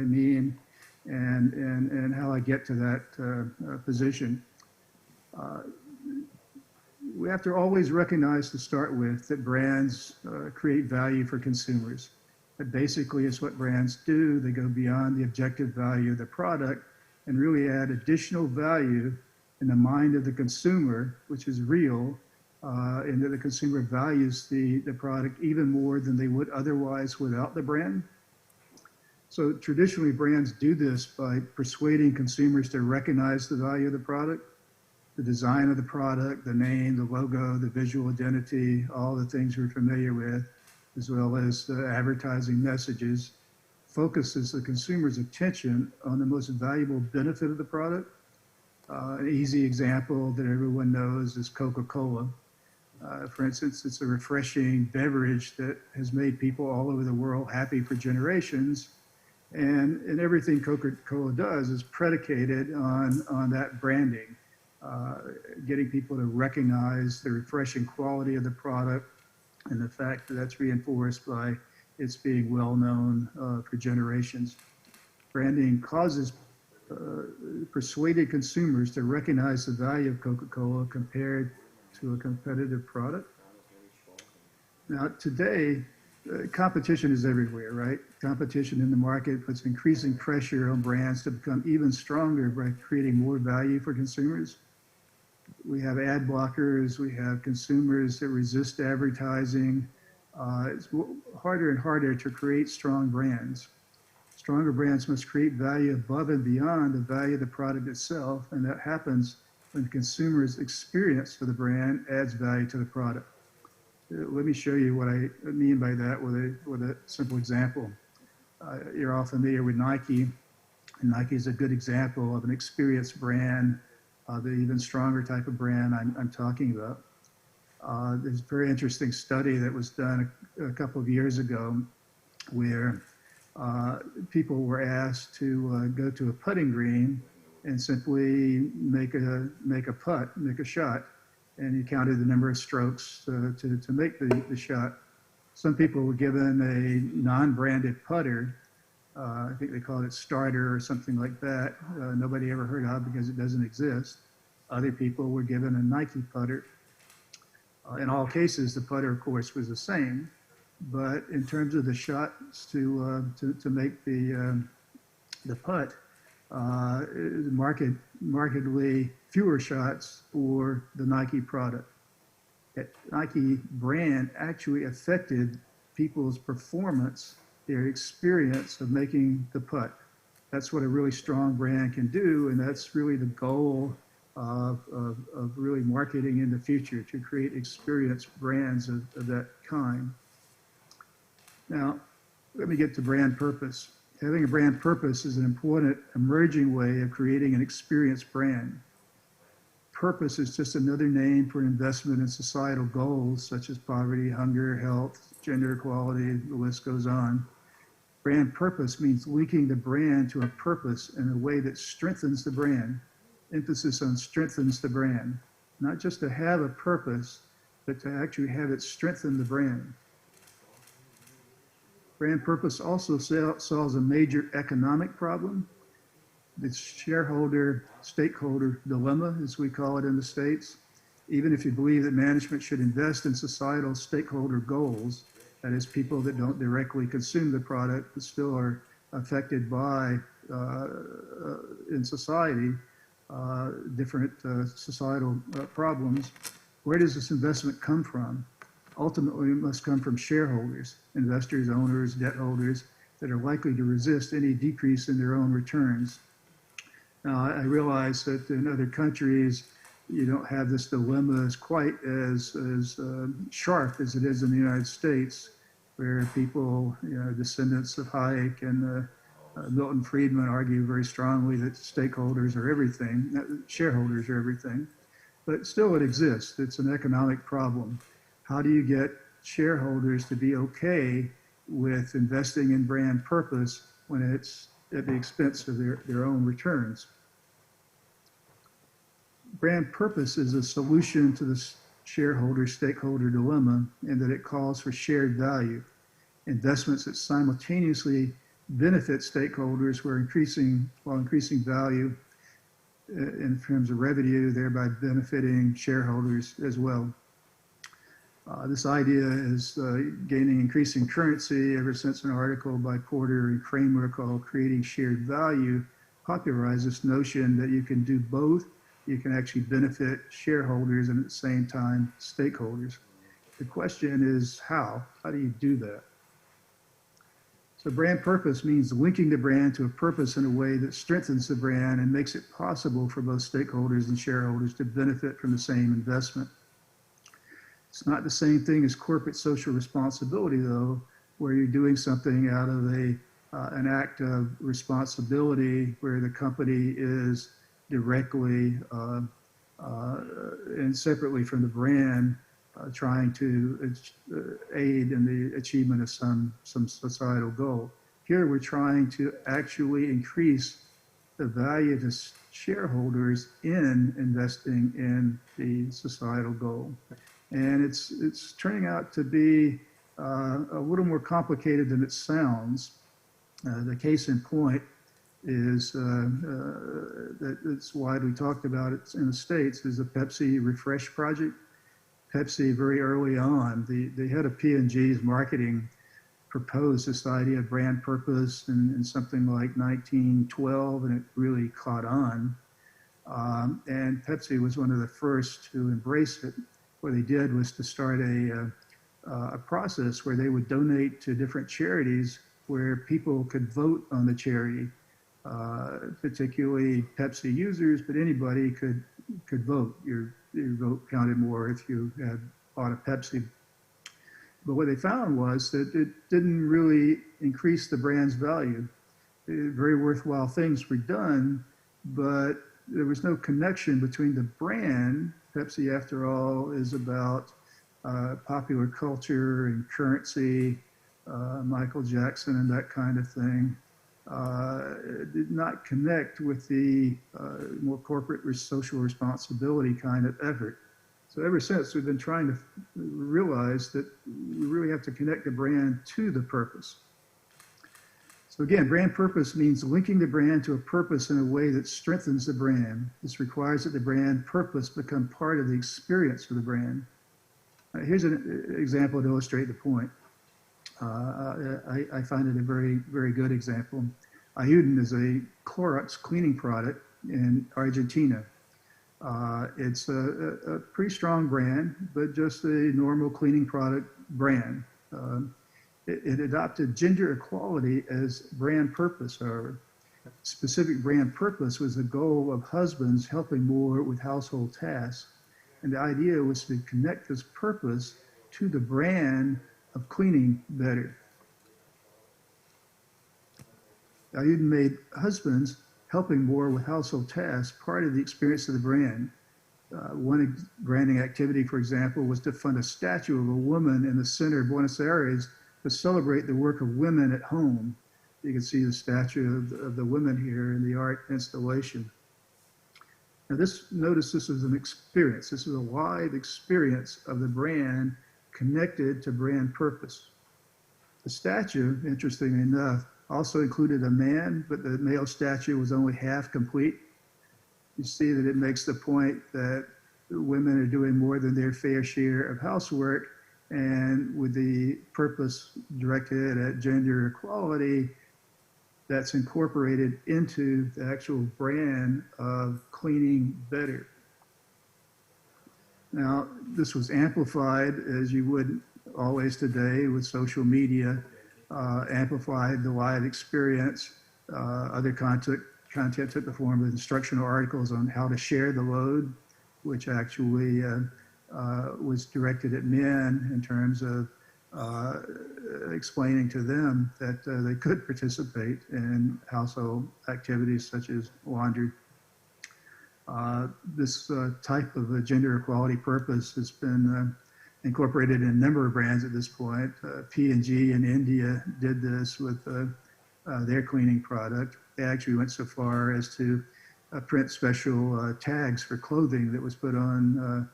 mean and how I get to that position. We have to always recognize to start with that brands create value for consumers. That basically is what brands do. They go beyond the objective value of the product and really add additional value in the mind of the consumer, which is real, and that the consumer values the product even more than they would otherwise without the brand. So traditionally, brands do this by persuading consumers to recognize the value of the product, the design of the product, the name, the logo, the visual identity, all the things we're familiar with, as well as the advertising messages, focuses the consumer's attention on the most valuable benefit of the product. An easy example that everyone knows is Coca-Cola. For instance, it's a refreshing beverage that has made people all over the world happy for generations. And everything Coca-Cola does is predicated on that branding, getting people to recognize the refreshing quality of the product and the fact that that's reinforced by its being well known for generations. Branding causes persuaded consumers to recognize the value of Coca-Cola compared to a competitive product. Now, today, competition is everywhere, right? Competition in the market puts increasing pressure on brands to become even stronger by creating more value for consumers. We have ad blockers, we have consumers that resist advertising. It's harder and harder to create strong brands. Stronger brands must create value above and beyond the value of the product itself, and that happens when the consumer's experience for the brand adds value to the product. Let me show you what I mean by that with a simple example. You're all familiar with Nike, and Nike is a good example of an experienced brand, the even stronger type of brand I'm talking about. There's a very interesting study that was done a couple of years ago where people were asked to go to a putting green and simply make a putt, make a shot, and you counted the number of strokes to make the shot. Some people were given a non-branded putter. I think they called it starter or something like that. Nobody ever heard of because it doesn't exist. Other people were given a Nike putter. In all cases, the putter, of course, was the same. But in terms of the shots to make the putt, markedly fewer shots for the Nike product. That Nike brand actually affected people's performance, their experience of making the putt. That's what a really strong brand can do, and that's really the goal of really marketing in the future, to create experienced brands of that kind. Now, let me get to brand purpose. Having a brand purpose is an important emerging way of creating an experienced brand. Purpose is just another name for investment in societal goals such as poverty, hunger, health, gender equality, the list goes on. Brand purpose means linking the brand to a purpose in a way that strengthens the brand. Emphasis on strengthens the brand. Not just to have a purpose, but to actually have it strengthen the brand. Brand purpose also solves a major economic problem. The shareholder-stakeholder dilemma, as we call it in the States. Even if you believe that management should invest in societal stakeholder goals, that is, people that don't directly consume the product but still are affected by, in society, different societal problems, where does this investment come from? Ultimately, it must come from shareholders, investors, owners, debt holders that are likely to resist any decrease in their own returns. Now, I realize that in other countries, you don't have this dilemma as quite as sharp as it is in the United States, where people, descendants of Hayek and Milton Friedman argue very strongly that stakeholders are everything, shareholders are everything. But still it exists. It's an economic problem. How do you get shareholders to be okay with investing in brand purpose when it's at the expense of their own returns? Brand purpose is a solution to the shareholder-stakeholder dilemma in that it calls for shared value, investments that simultaneously benefit stakeholders while increasing value in terms of revenue, thereby benefiting shareholders as well. This idea is gaining increasing currency ever since an article by Porter and Kramer called Creating Shared Value popularized this notion that you can do both. You can actually benefit shareholders and at the same time stakeholders. The question is how? How do you do that? So brand purpose means linking the brand to a purpose in a way that strengthens the brand and makes it possible for both stakeholders and shareholders to benefit from the same investment. It's not the same thing as corporate social responsibility, though, where you're doing something out of an act of responsibility where the company is directly and separately from the brand trying to aid in the achievement of some societal goal. Here we're trying to actually increase the value to shareholders in investing in the societal goal. And it's turning out to be a little more complicated than it sounds. The case in point is that it's widely talked about it in the States is the Pepsi Refresh project. Pepsi, very early on, the head of P&G's marketing proposed this idea of brand purpose in something like 1912, and it really caught on. And Pepsi was one of the first to embrace it. What they did was to start a process where they would donate to different charities where people could vote on the charity, particularly Pepsi users, but anybody could vote. Your vote counted more if you had bought a Pepsi. But what they found was that it didn't really increase the brand's value. Very worthwhile things were done, but there was no connection between the brand. Pepsi, after all, is about popular culture and currency, Michael Jackson and that kind of thing, did not connect with the more corporate social responsibility kind of effort. So ever since, we've been trying to realize that we really have to connect the brand to the purpose. So again, brand purpose means linking the brand to a purpose in a way that strengthens the brand. This requires that the brand purpose become part of the experience of the brand. Here's an example to illustrate the point. I find it a very, very good example. Ayuden is a Clorox cleaning product in Argentina. It's a pretty strong brand, but just a normal cleaning product brand. It adopted gender equality as brand purpose, however. Specific brand purpose was the goal of husbands helping more with household tasks. And the idea was to connect this purpose to the brand of cleaning better. Ayuden made husbands helping more with household tasks part of the experience of the brand. One branding activity, for example, was to fund a statue of a woman in the center of Buenos Aires to celebrate the work of women at home. You can see the statue of the women here in the art installation. Now notice this is an experience. This is a live experience of the brand connected to brand purpose. The statue, interestingly enough, also included a man, but the male statue was only half complete. You see that it makes the point that women are doing more than their fair share of housework, and with the purpose directed at gender equality, that's incorporated into the actual brand of cleaning better. Now, this was amplified, as you would always today with social media, amplified the live experience. Other content took the form of instructional articles on how to share the load, which actually was directed at men in terms of explaining to them that they could participate in household activities such as laundry. This type of a gender equality purpose has been incorporated in a number of brands at this point. P&G in India did this with their cleaning product. They actually went so far as to print special tags for clothing that was put on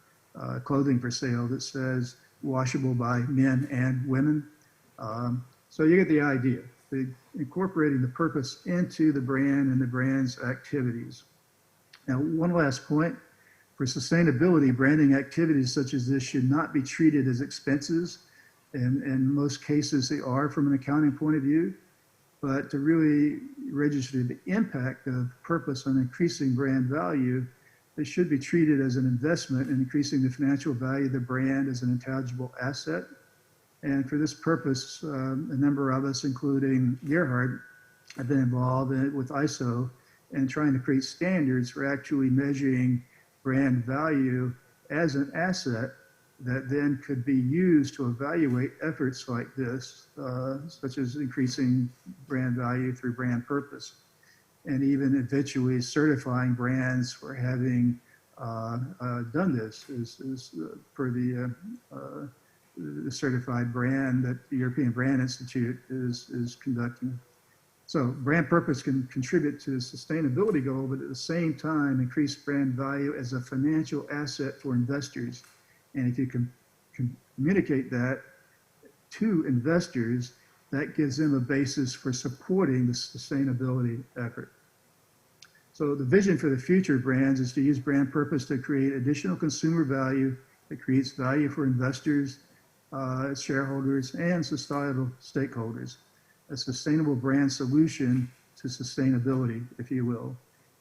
clothing for sale that says washable by men and women. So you get the idea. Incorporating the purpose into the brand and the brand's activities. Now, one last point. For sustainability, branding activities such as this should not be treated as expenses. And in most cases, they are from an accounting point of view. But to really register the impact of purpose on increasing brand value, they should be treated as an investment in increasing the financial value of the brand as an intangible asset. And for this purpose, a number of us, including Gerhard, have been involved with ISO and trying to create standards for actually measuring brand value as an asset that then could be used to evaluate efforts like this, such as increasing brand value through brand purpose, and even eventually certifying brands for having done this is per the certified brand that the European Brand Institute is conducting. So brand purpose can contribute to the sustainability goal, but at the same time, increase brand value as a financial asset for investors. And if you can communicate that to investors, that gives them a basis for supporting the sustainability effort. So the vision for the future of brands is to use brand purpose to create additional consumer value that creates value for investors, shareholders, and societal stakeholders. A sustainable brand solution to sustainability, if you will.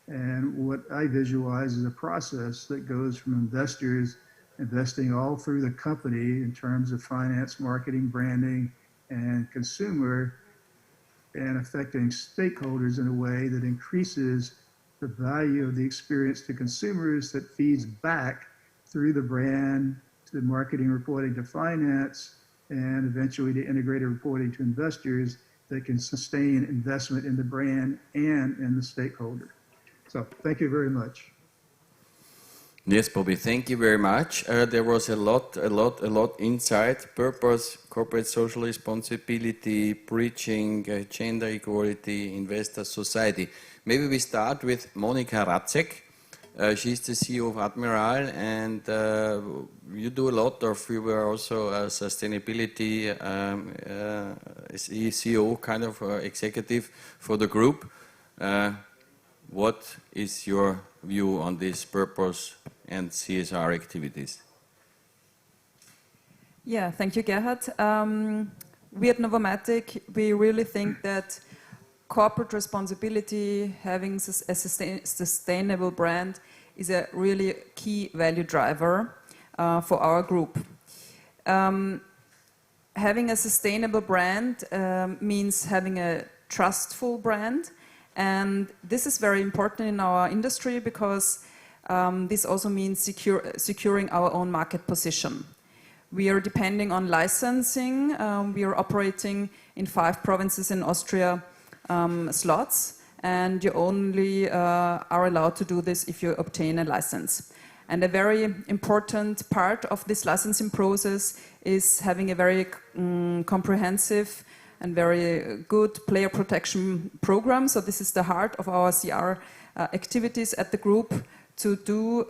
And what I visualize is a process that goes from investors investing all through the company in terms of finance, marketing, branding, and consumer, and affecting stakeholders in a way that increases the value of the experience to consumers that feeds back through the brand to marketing, reporting to finance, and eventually to integrated reporting to investors that can sustain investment in the brand and in the stakeholder. So thank you very much. Yes, Bobby, thank you very much. There was a lot inside: purpose, corporate social responsibility, preaching, gender equality, investor society. Maybe we start with Monika Racek. She's the CEO of Admiral, and you do a lot of, you were also a sustainability CEO kind of executive for the group. What is your view on this purpose and CSR activities? Yeah, thank you, Gerhard. We at Novomatic, we really think that corporate responsibility, having a sustainable brand, is a really key value driver for our group. Having a sustainable brand means having a trustful brand, and this is very important in our industry because this also means securing our own market position. We are depending on licensing. We are operating in 5 provinces in Austria, slots, and you only are allowed to do this if you obtain a license. And a very important part of this licensing process is having a very comprehensive and very good player protection program. So this is the heart of our CR activities at the group, to do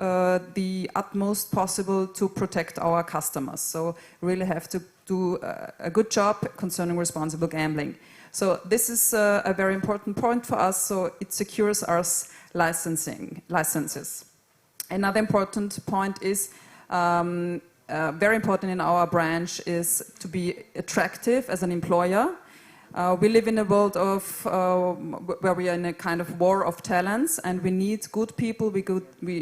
the utmost possible to protect our customers. So really have to do a good job concerning responsible gambling. So this is a very important point for us, so it secures us licenses. Another important point is, very important in our branch, is to be attractive as an employer. We live in a world of where we are in a kind of war of talents, and we need good people, we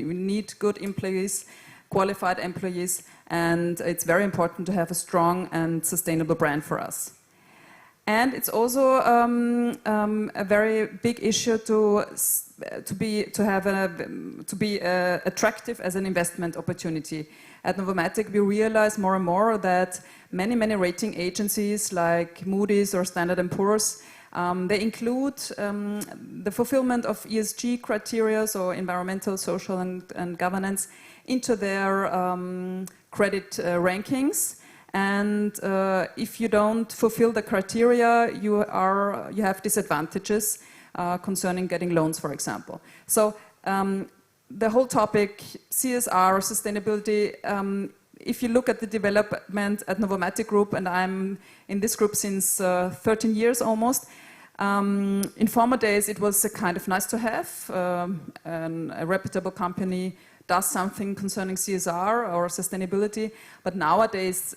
need good employees, qualified employees, and it's very important to have a strong and sustainable brand for us. And it's also a very big issue to be attractive as an investment opportunity. At Novomatic, we realize more and more that many rating agencies like Moody's or Standard & Poor's, they include the fulfillment of ESG criteria, so environmental, social, and governance, into their credit rankings. And if you don't fulfill the criteria, you have disadvantages concerning getting loans, for example. So the whole topic, CSR, sustainability, if you look at the development at Novomatic Group, and I'm in this group since 13 years almost, in former days it was a kind of nice to have, a reputable company does something concerning CSR or sustainability, but nowadays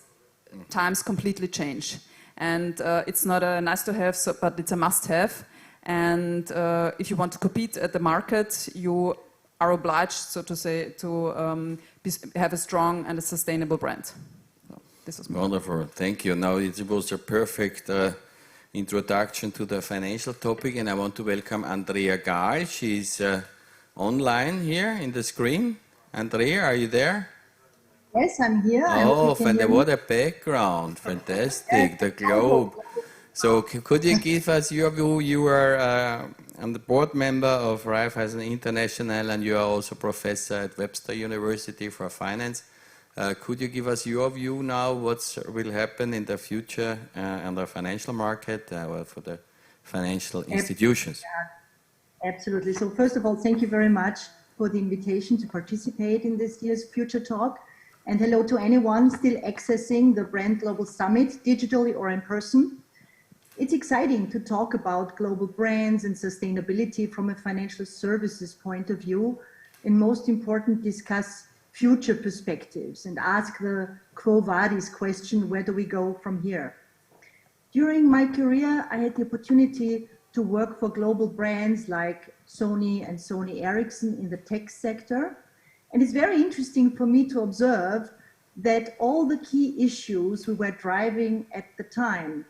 times completely change, and it's not a nice to have, but it's a must have. And if you want to compete at the market, you are obliged, so to say, to have a strong and a sustainable brand. So this was wonderful. Thank you. Now it was a perfect introduction to the financial topic, and I want to welcome Andrea Gahl. She's online here in the screen. Andrea, are you there? Yes, I'm here. Oh, what a background. Fantastic. The globe. So could you give us your view? You are I'm the board member of Raiffeisen International, and you are also professor at Webster University for finance. Could you give us your view now, what will happen in the future on the financial market or for the financial institutions? Absolutely. So first of all, thank you very much for the invitation to participate in this year's Future Talk. And hello to anyone still accessing the Brand Global Summit, digitally or in person. It's exciting to talk about global brands and sustainability from a financial services point of view, and most important, discuss future perspectives and ask the Quo Vadis question, where do we go from here? During my career, I had the opportunity to work for global brands like Sony and Sony Ericsson in the tech sector. And it's very interesting for me to observe that all the key issues we were driving at the time,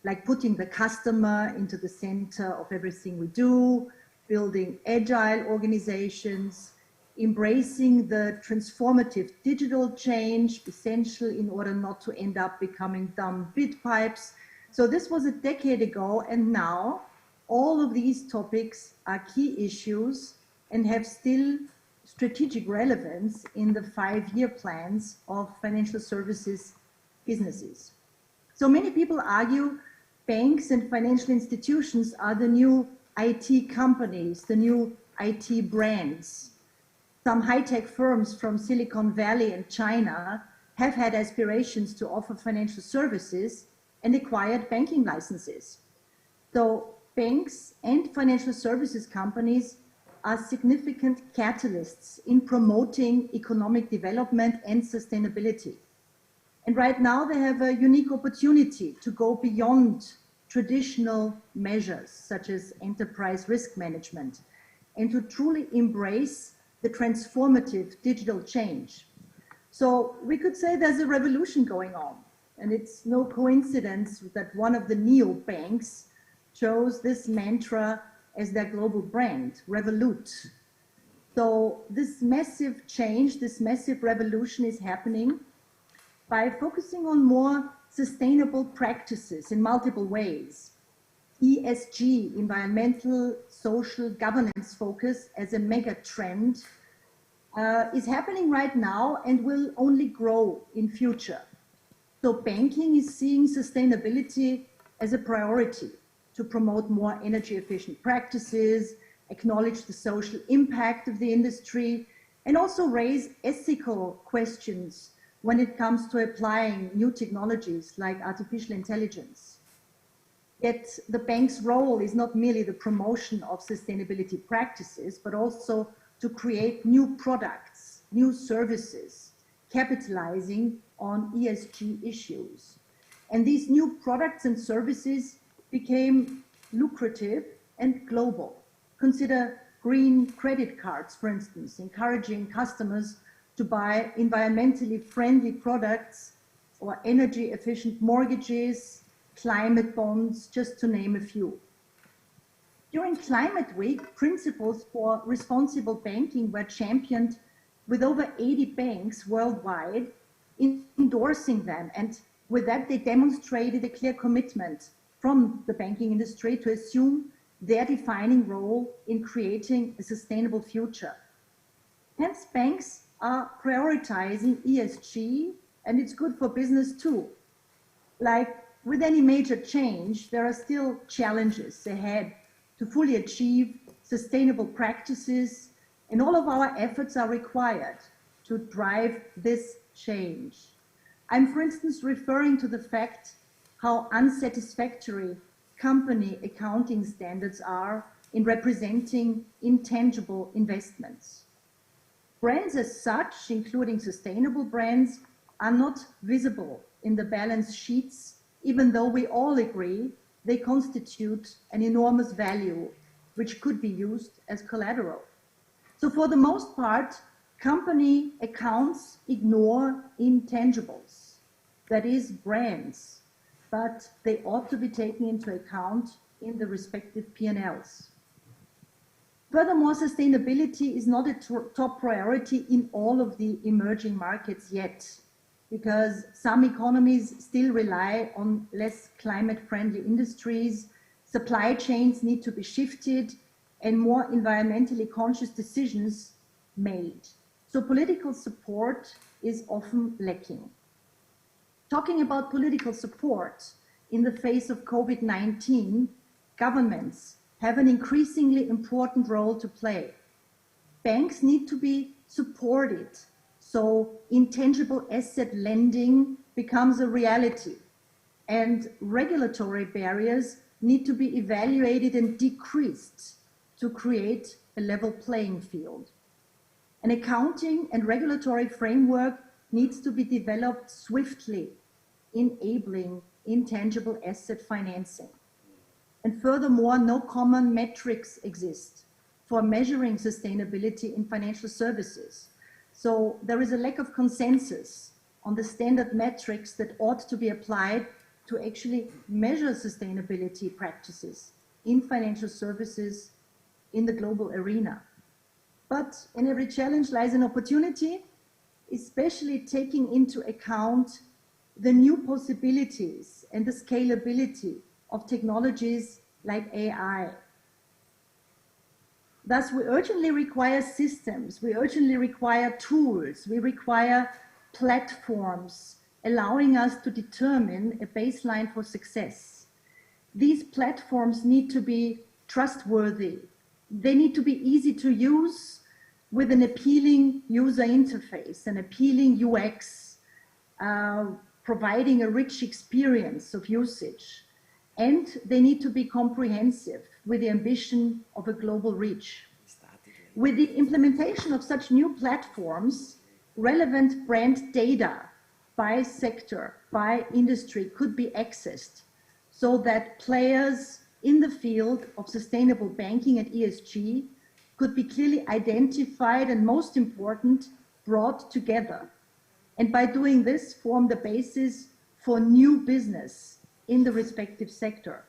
like putting the customer into the center of everything we do, building agile organizations, embracing the transformative digital change, essential in order not to end up becoming dumb bit pipes. So this was a decade ago, and now all of these topics are key issues and have still strategic relevance in the 5-year plans of financial services businesses. So many people argue banks and financial institutions are the new IT companies, the new IT brands. Some high-tech firms from Silicon Valley and China have had aspirations to offer financial services and acquired banking licenses. So banks and financial services companies are significant catalysts in promoting economic development and sustainability. And right now they have a unique opportunity to go beyond traditional measures such as enterprise risk management and to truly embrace the transformative digital change. So we could say there's a revolution going on, and it's no coincidence that one of the neobanks chose this mantra as their global brand, Revolut. So this massive change, this massive revolution is happening by focusing on more sustainable practices in multiple ways. ESG, environmental, social governance focus as a mega trend is happening right now and will only grow in future. So banking is seeing sustainability as a priority to promote more energy efficient practices, acknowledge the social impact of the industry, and also raise ethical questions when it comes to applying new technologies like artificial intelligence. Yet the bank's role is not merely the promotion of sustainability practices, but also to create new products, new services, capitalizing on ESG issues. And these new products and services became lucrative and global. Consider green credit cards, for instance, encouraging customers to buy environmentally friendly products, or energy efficient mortgages, climate bonds, just to name a few. During Climate Week, principles for responsible banking were championed with over 80 banks worldwide endorsing them. And with that, they demonstrated a clear commitment from the banking industry to assume their defining role in creating a sustainable future. Hence, banks are prioritizing ESG, and it's good for business too. Like with any major change, there are still challenges ahead to fully achieve sustainable practices, and all of our efforts are required to drive this change. I'm, for instance, referring to the fact how unsatisfactory company accounting standards are in representing intangible investments. Brands as such, including sustainable brands, are not visible in the balance sheets, even though we all agree they constitute an enormous value, which could be used as collateral. So for the most part, company accounts ignore intangibles, that is brands, but they ought to be taken into account in the respective P&Ls. Furthermore, sustainability is not a top priority in all of the emerging markets yet, because some economies still rely on less climate-friendly industries, supply chains need to be shifted, and more environmentally conscious decisions made. So political support is often lacking. Talking about political support, in the face of COVID-19, governments have an increasingly important role to play. Banks need to be supported so intangible asset lending becomes a reality, and regulatory barriers need to be evaluated and decreased to create a level playing field. An accounting and regulatory framework needs to be developed swiftly, enabling intangible asset financing. And furthermore, no common metrics exist for measuring sustainability in financial services. So there is a lack of consensus on the standard metrics that ought to be applied to actually measure sustainability practices in financial services in the global arena. But in every challenge lies an opportunity, especially taking into account the new possibilities and the scalability of technologies like AI. Thus, we urgently require systems, we urgently require tools, we require platforms allowing us to determine a baseline for success. These platforms need to be trustworthy. They need to be easy to use with an appealing user interface, an appealing UX, providing a rich experience of usage. And they need to be comprehensive with the ambition of a global reach. With the implementation of such new platforms, relevant brand data by sector, by industry could be accessed so that players in the field of sustainable banking and ESG could be clearly identified and, most important, brought together. And by doing this, form the basis for new business in the respective sector.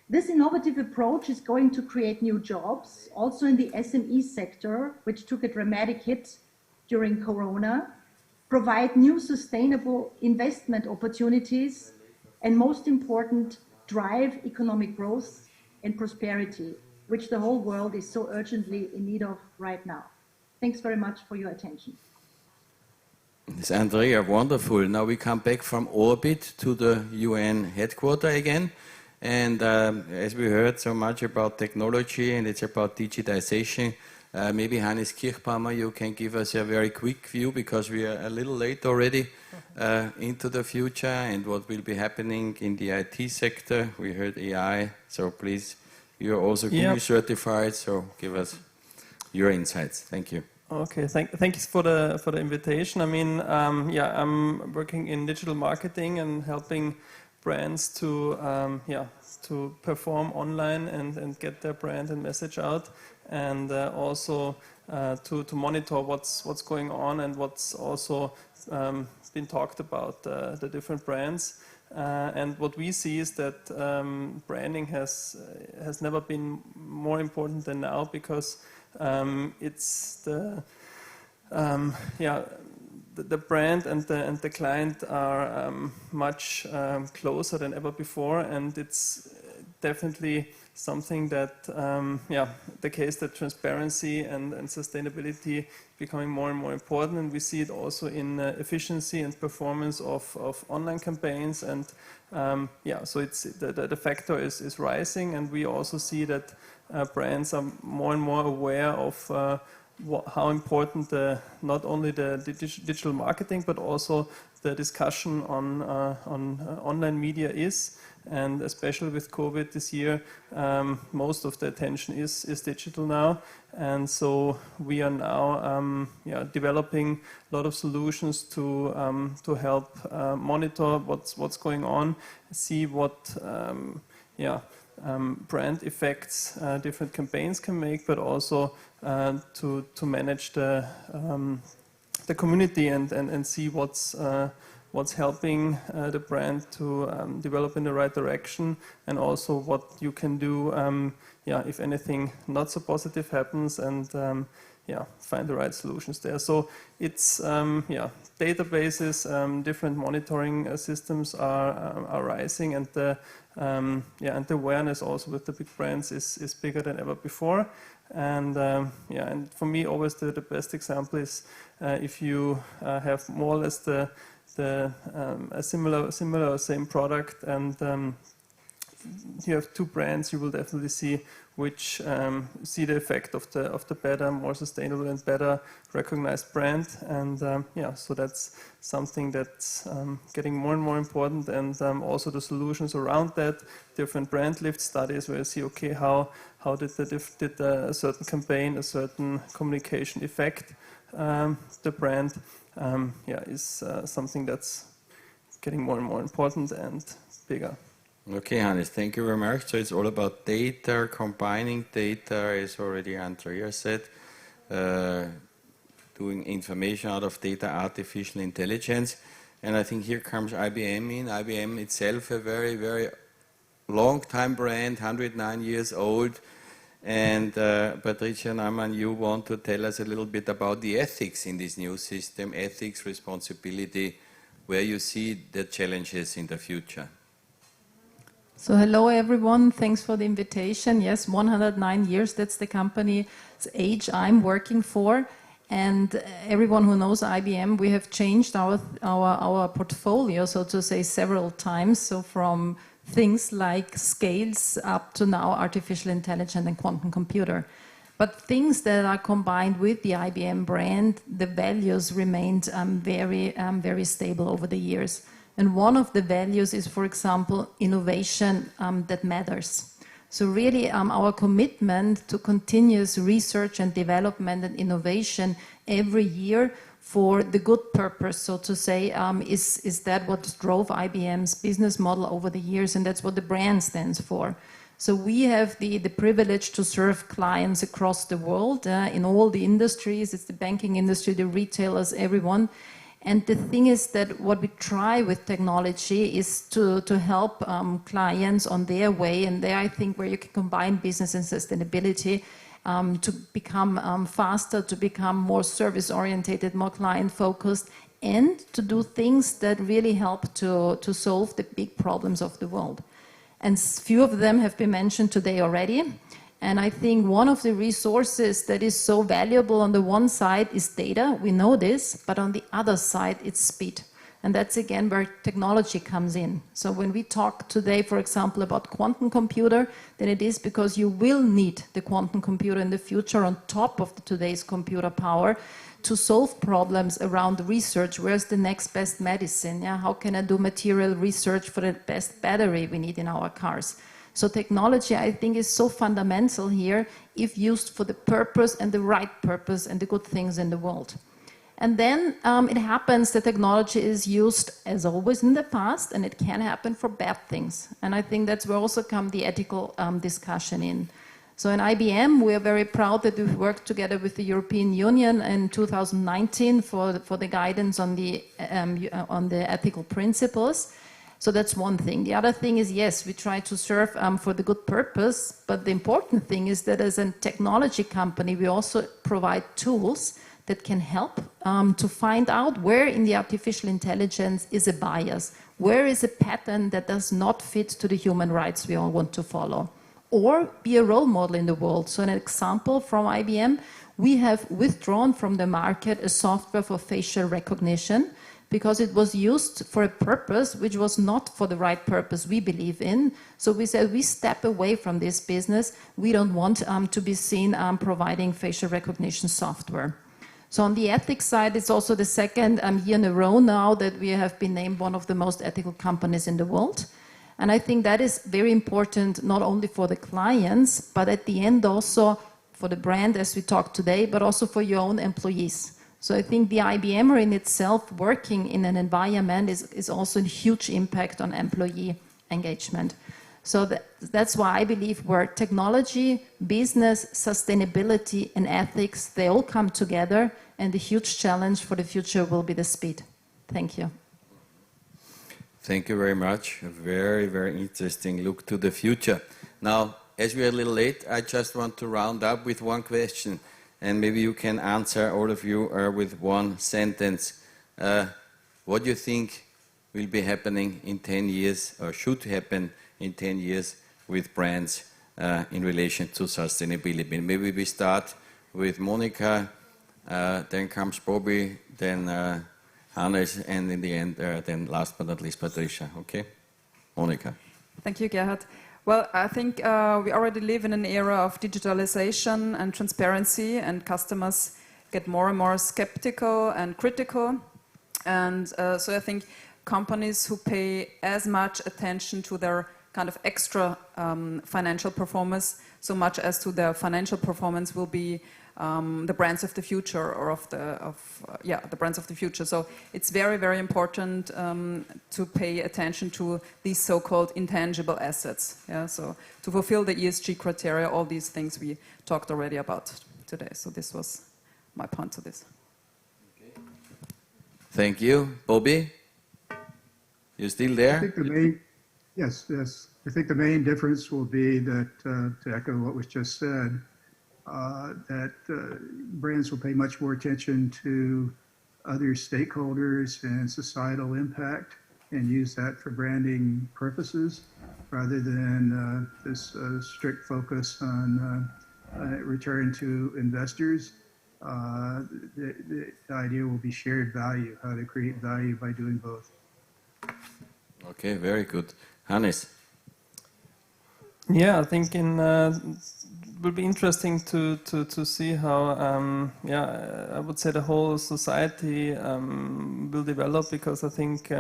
This innovative approach is going to create new jobs, also in the SME sector, which took a dramatic hit during Corona, provide new sustainable investment opportunities, and most important, drive economic growth and prosperity, which the whole world is so urgently in need of right now. Thanks very much for your attention. It's Andrea, wonderful. Now we come back from orbit to the UN headquarters again. And as we heard so much about technology and it's about digitization, maybe Hannes Kirchbaumer, you can give us a very quick view because we are a little late already into the future and what will be happening in the IT sector. We heard AI, so please, you're also Google certified, so give us your insights. Thank you. Okay, thank you for the invitation. I mean, I'm working in digital marketing and helping brands to perform online and get their brand and message out, and also to monitor what's going on and what's also been talked about the different brands. And what we see is that branding has never been more important than now, because it's the brand and the client are much closer than ever before, and it's definitely something that the case that transparency and sustainability becoming more and more important, and we see it also in efficiency and performance of online campaigns, and so it's the factor is rising, and we also see that brands are more and more aware of how important not only the digital marketing but also the discussion on online media is, and especially with COVID this year, most of the attention is digital now, and so we are now developing a lot of solutions to help monitor what's going on, see what brand effects different campaigns can make, but also to manage the community and see what's helping the brand to develop in the right direction, and also what you can do if anything not so positive happens, and find the right solutions there. So it's databases, different monitoring systems are rising, and the awareness also with the big brands is bigger than ever before. And and for me, always the best example is if you have more or less a similar same product, and you have two brands, you will definitely see which see the effect of the better, more sustainable and better recognized brand, and so that's something that's getting more and more important, and also the solutions around that, different brand lift studies where you see, okay, how did a certain campaign, a certain communication affect the brand, is something that's getting more and more important and bigger. Okay, Hannes, thank you very much. So it's all about data, combining data, as already Andrea said, doing information out of data, artificial intelligence. And I think here comes IBM in. IBM itself, a very, very long-time brand, 109 years old. And Patricia Naumann, you want to tell us a little bit about the ethics in this new system, ethics, responsibility, where you see the challenges in the future. So hello everyone, thanks for the invitation. Yes, 109 years, that's the company's age I'm working for. And everyone who knows IBM, we have changed our portfolio, so to say, several times. So from things like scales up to now artificial intelligence and quantum computer. But things that are combined with the IBM brand, the values remained very stable over the years. And one of the values is, for example, innovation that matters. So really our commitment to continuous research and development and innovation every year for the good purpose, so to say, is that what drove IBM's business model over the years, and that's what the brand stands for. So we have the privilege to serve clients across the world in all the industries. It's the banking industry, the retailers, everyone. And the thing is that what we try with technology is to help clients on their way, and there I think where you can combine business and sustainability to become faster, to become more service-oriented, more client-focused, and to do things that really help to solve the big problems of the world. And few of them have been mentioned today already. And I think one of the resources that is so valuable on the one side is data, we know this, but on the other side it's speed. And that's again where technology comes in. So when we talk today, for example, about quantum computer, then it is because you will need the quantum computer in the future on top of today's computer power to solve problems around research. Where's the next best medicine? Yeah? How can I do material research for the best battery we need in our cars? So technology, I think, is so fundamental here if used for the purpose and the right purpose and the good things in the world. And then it happens that technology is used, as always in the past, and it can happen for bad things. And I think that's where also come the ethical discussion in. So in IBM, we are very proud that we've worked together with the European Union in 2019 for the guidance on the ethical principles. So that's one thing. The other thing is, yes, we try to serve for the good purpose, but the important thing is that as a technology company, we also provide tools that can help to find out where in the artificial intelligence is a bias, where is a pattern that does not fit to the human rights we all want to follow, or be a role model in the world. So an example from IBM, we have withdrawn from the market a software for facial recognition, because it was used for a purpose which was not for the right purpose we believe in. So we said we step away from this business. We don't want to be seen providing facial recognition software. So on the ethics side, it's also the second year in a row now that we have been named one of the most ethical companies in the world. And I think that is very important, not only for the clients, but at the end also for the brand, as we talked today, but also for your own employees. So I think the IBMer in itself working in an environment is also a huge impact on employee engagement. So that's why I believe where technology, business, sustainability, and ethics, they all come together, and the huge challenge for the future will be the speed. Thank you. Thank you very much. A very, very interesting look to the future. Now, as we are a little late, I just want to round up with one question. And maybe you can answer, all of you, with one sentence. What do you think will be happening in 10 years, or should happen in 10 years, with brands in relation to sustainability? Maybe we start with Monica, then comes Bobby, then Hannes, and in the end, then last but not least, Patricia. Okay? Monica. Thank you, Gerhard. Well, I think we already live in an era of digitalization and transparency, and customers get more and more skeptical and critical. And so I think companies who pay as much attention to their kind of extra financial performance, so much as to their financial performance, will be the brands of the future, or the brands of the future. So it's very, very important to pay attention to these so-called intangible assets. Yeah, so to fulfill the ESG criteria, all these things we talked already about today. So this was my point to this. Thank you, Bobby. You still there? I think the main, yes. I think the main difference will be that, to echo what was just said, that brands will pay much more attention to other stakeholders and societal impact and use that for branding purposes rather than this strict focus on return to investors. The idea will be shared value, how to create value by doing both. Okay, very good. Hannes. Yeah, I think it will be interesting to see how, I would say the whole society will develop, because I think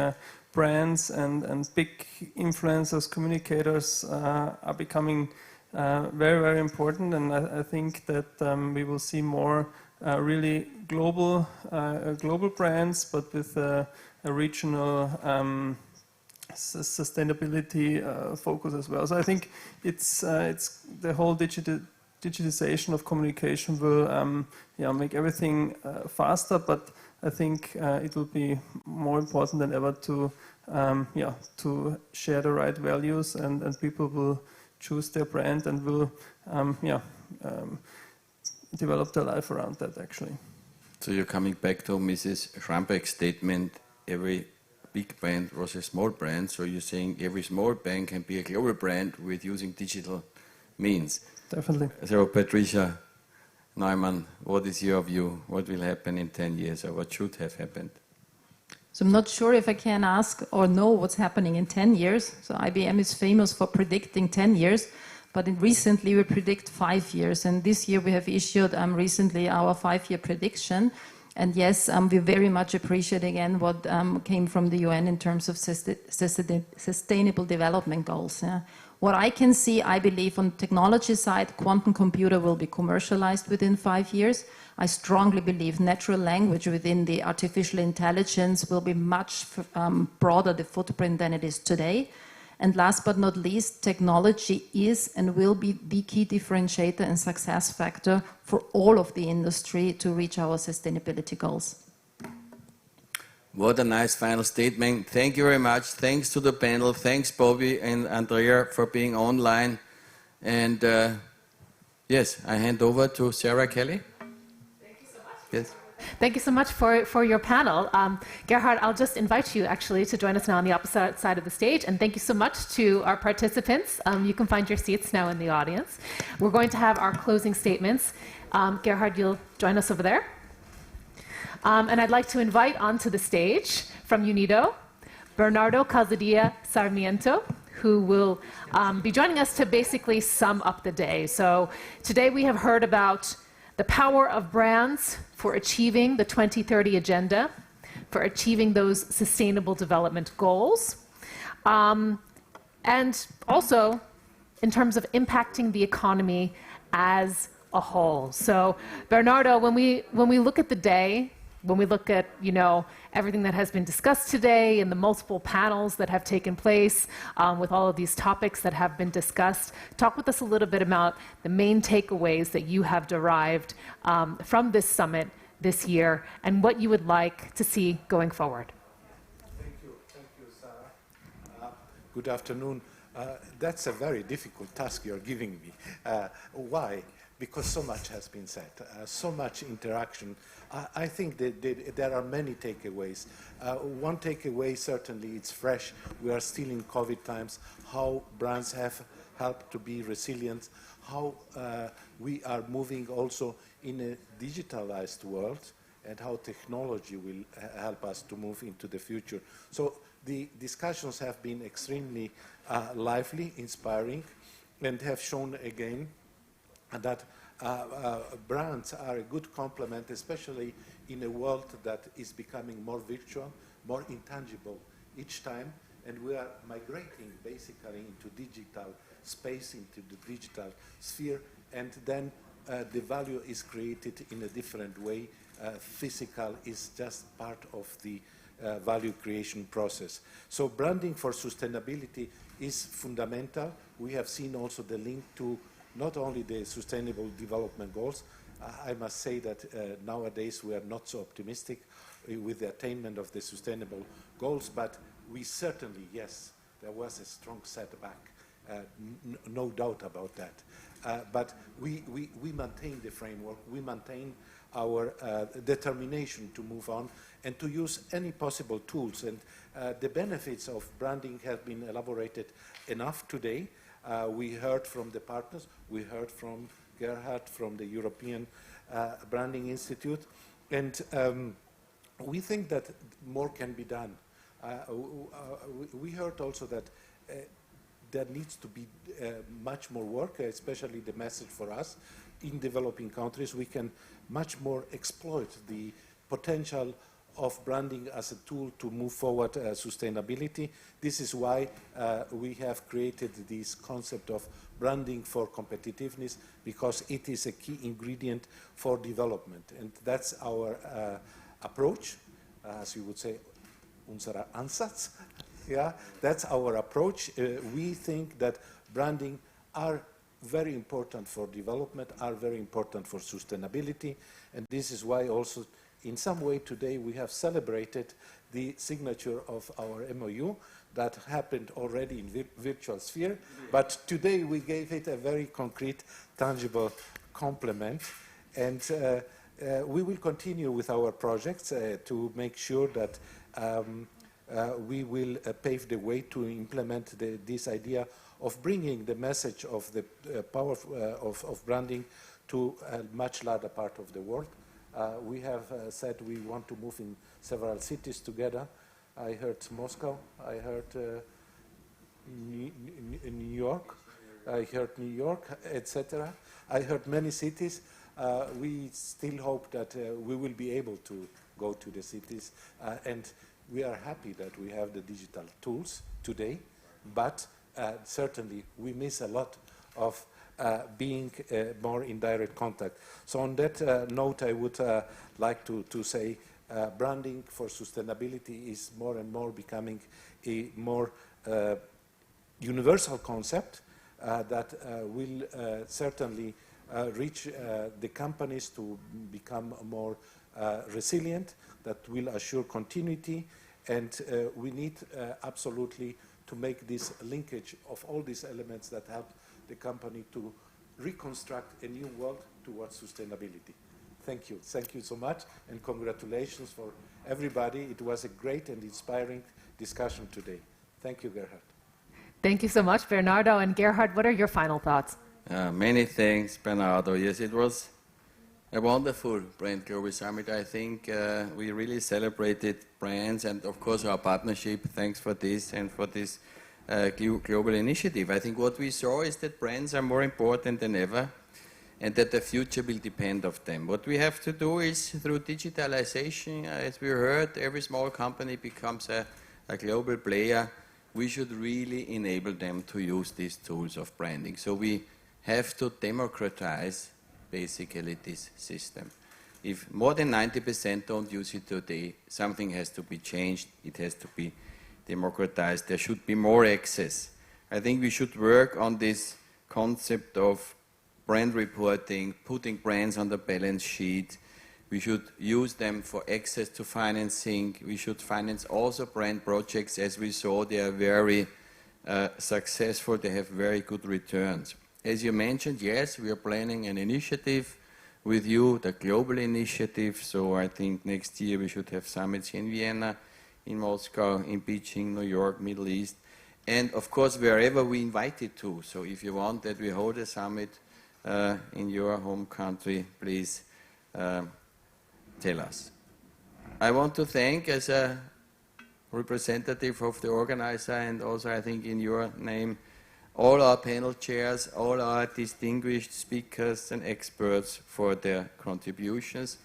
brands and big influencers, communicators are becoming very, very important, and I think that we will see more really global brands, but with a regional sustainability focus as well. So I think it's the whole digitization of communication will make everything faster, but I think it will be more important than ever to share the right values, and people will choose their brand and will develop their life around that, actually. So you're coming back to Mrs. Schrambeck's statement, every big brand was a small brand, so you're saying every small brand can be a global brand with using digital means. Definitely. So Patricia Neumann, what is your view? What will happen in 10 years, or what should have happened? So I'm not sure if I can ask or know what's happening in 10 years. So IBM is famous for predicting 10 years, but recently we predict 5 years. And this year we have issued recently our 5-year prediction. And yes, we very much appreciate again what came from the UN in terms of sustainable development goals. Yeah. What I can see, I believe on the technology side, quantum computer will be commercialized within 5 years. I strongly believe natural language within the artificial intelligence will be much broader the footprint than it is today. And last but not least, technology is and will be the key differentiator and success factor for all of the industry to reach our sustainability goals. What a nice final statement. Thank you very much. Thanks to the panel. Thanks, Bobby and Andrea, for being online. And yes, I hand over to Sarah Kelly. Thank you so much. Yes. Thank you so much for your panel. Gerhard, I'll just invite you actually to join us now on the opposite side of the stage. And thank you so much to our participants. You can find your seats now in the audience. We're going to have our closing statements. Gerhard, you'll join us over there. And I'd like to invite onto the stage from UNIDO, Bernardo Calzadilla Sarmiento, who will be joining us to basically sum up the day. So today we have heard about the power of brands for achieving the 2030 agenda, for achieving those sustainable development goals, and also in terms of impacting the economy as a whole. So Bernardo, when we look at the day, when we look at everything that has been discussed today and the multiple panels that have taken place with all of these topics that have been discussed, talk with us a little bit about the main takeaways that you have derived from this summit this year and what you would like to see going forward. Thank you, Sarah. Good afternoon. That's a very difficult task you're giving me. Why? Because so much has been said, so much interaction. I think that there are many takeaways. One takeaway, certainly, it's fresh. We are still in COVID times, how brands have helped to be resilient, how we are moving also in a digitalized world, and how technology will help us to move into the future. So the discussions have been extremely lively, inspiring, and have shown again that brands are a good complement, especially in a world that is becoming more virtual, more intangible each time, and we are migrating basically into digital space, into the digital sphere, and then the value is created in a different way. Physical is just part of the value creation process. So branding for sustainability is fundamental. We have seen also the link to not only the Sustainable Development Goals. I must say that nowadays we are not so optimistic with the attainment of the Sustainable Goals, but we certainly, yes, there was a strong setback, no doubt about that. but we maintain the framework, we maintain our determination to move on and to use any possible tools. And the benefits of branding have been elaborated enough today. We heard from the partners, we heard from Gerhard from the European Branding Institute, and we think that more can be done. We heard also that there needs to be much more work, especially the message for us in developing countries. We can much more exploit the potential of branding as a tool to move forward sustainability. This is why we have created this concept of branding for competitiveness, because it is a key ingredient for development. And that's our approach, as you would say, unser Ansatz. Yeah, that's our approach. We think that branding are very important for development, are very important for sustainability, and this is why also in some way today we have celebrated the signature of our MOU that happened already in virtual sphere, but today we gave it a very concrete, tangible complement, and we will continue with our projects to make sure that we will pave the way to implement this idea of bringing the message of the power of branding to a much larger part of the world. We have said we want to move in several cities together. I heard Moscow, I heard New York, I heard New York, etc. I heard many cities. We still hope that we will be able to go to the cities, and we are happy that we have the digital tools today, but certainly we miss a lot of being more in direct contact. So on that note, I would like to say branding for sustainability is more and more becoming a more universal concept that will certainly reach the companies to become more resilient, that will assure continuity, and we need absolutely to make this linkage of all these elements that help the company to reconstruct a new world towards sustainability. Thank you. Thank you so much, and congratulations for everybody. It was a great and inspiring discussion today. Thank you, Gerhard. Thank you so much, Bernardo. And Gerhard, what are your final thoughts? Many thanks, Bernardo. Yes, it was a wonderful Brand Global Summit. I think we really celebrated brands and, of course, our partnership. Thanks for this and for this global initiative. I think what we saw is that brands are more important than ever and that the future will depend on them. What we have to do is, through digitalization, as we heard, every small company becomes a global player. We should really enable them to use these tools of branding. So we have to democratize basically this system. If more than 90% don't use it today, something has to be changed. It has to be democratized. There should be more access. I think we should work on this concept of brand reporting, putting brands on the balance sheet. We should use them for access to financing. We should finance also brand projects. As we saw, they are very successful. They have very good returns. As you mentioned, yes, we are planning an initiative with you, the global initiative. So I think next year we should have summits in Vienna, in Moscow, in Beijing, New York, Middle East, and of course wherever we invited to. So if you want that we hold a summit in your home country, please tell us. I want to thank, as a representative of the organizer, and also I think in your name, all our panel chairs, all our distinguished speakers and experts for their contributions.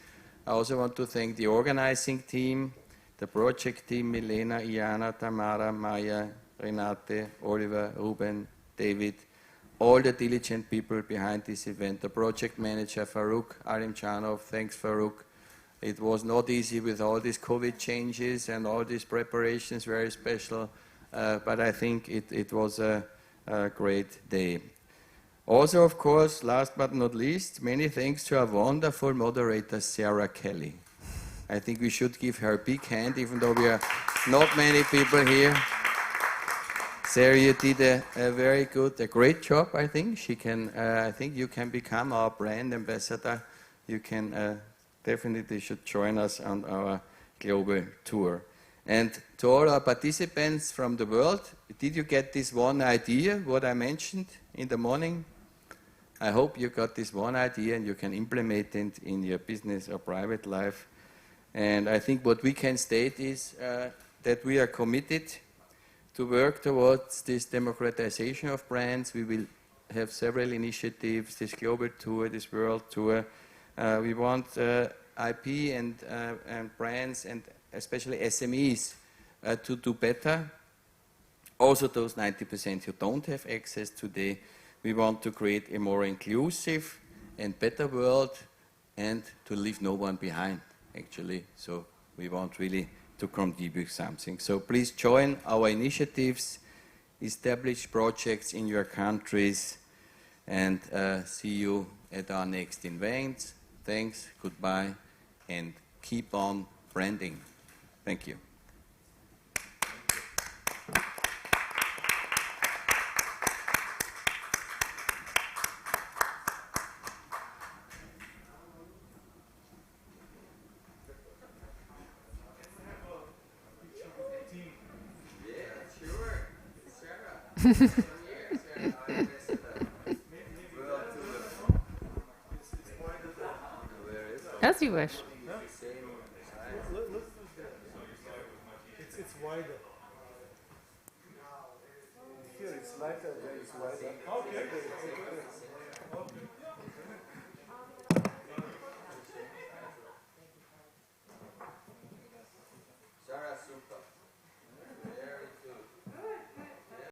I also want to thank the organizing team, the project team, Milena, Iana, Tamara, Maya, Renate, Oliver, Ruben, David, all the diligent people behind this event, the project manager, Farouk Alimchanov. Thanks, Farouk. It was not easy with all these COVID changes and all these preparations, very special, but I think it was a great day. Also, of course, last but not least, many thanks to our wonderful moderator, Sarah Kelly. I think we should give her a big hand, even though we are not many people here. Sarah, you did a very good, a great job, I think. I think you can become our brand ambassador. You can definitely should join us on our global tour. And to all our participants from the world, did you get this one idea, what I mentioned in the morning? I hope you got this one idea and you can implement it in your business or private life. And I think what we can state is that we are committed to work towards this democratization of brands. We will have several initiatives, this global tour, this world tour. We want IP and brands and especially SMEs to do better. Also those 90% who don't have access today. We want to create a more inclusive and better world and to leave no one behind, actually. So we want really to contribute something. So please join our initiatives, establish projects in your countries, and see you at our next event. Thanks, goodbye, and keep on branding. Thank you. As you wish. It's wider. Here it's lighter, there it's wider. Okay.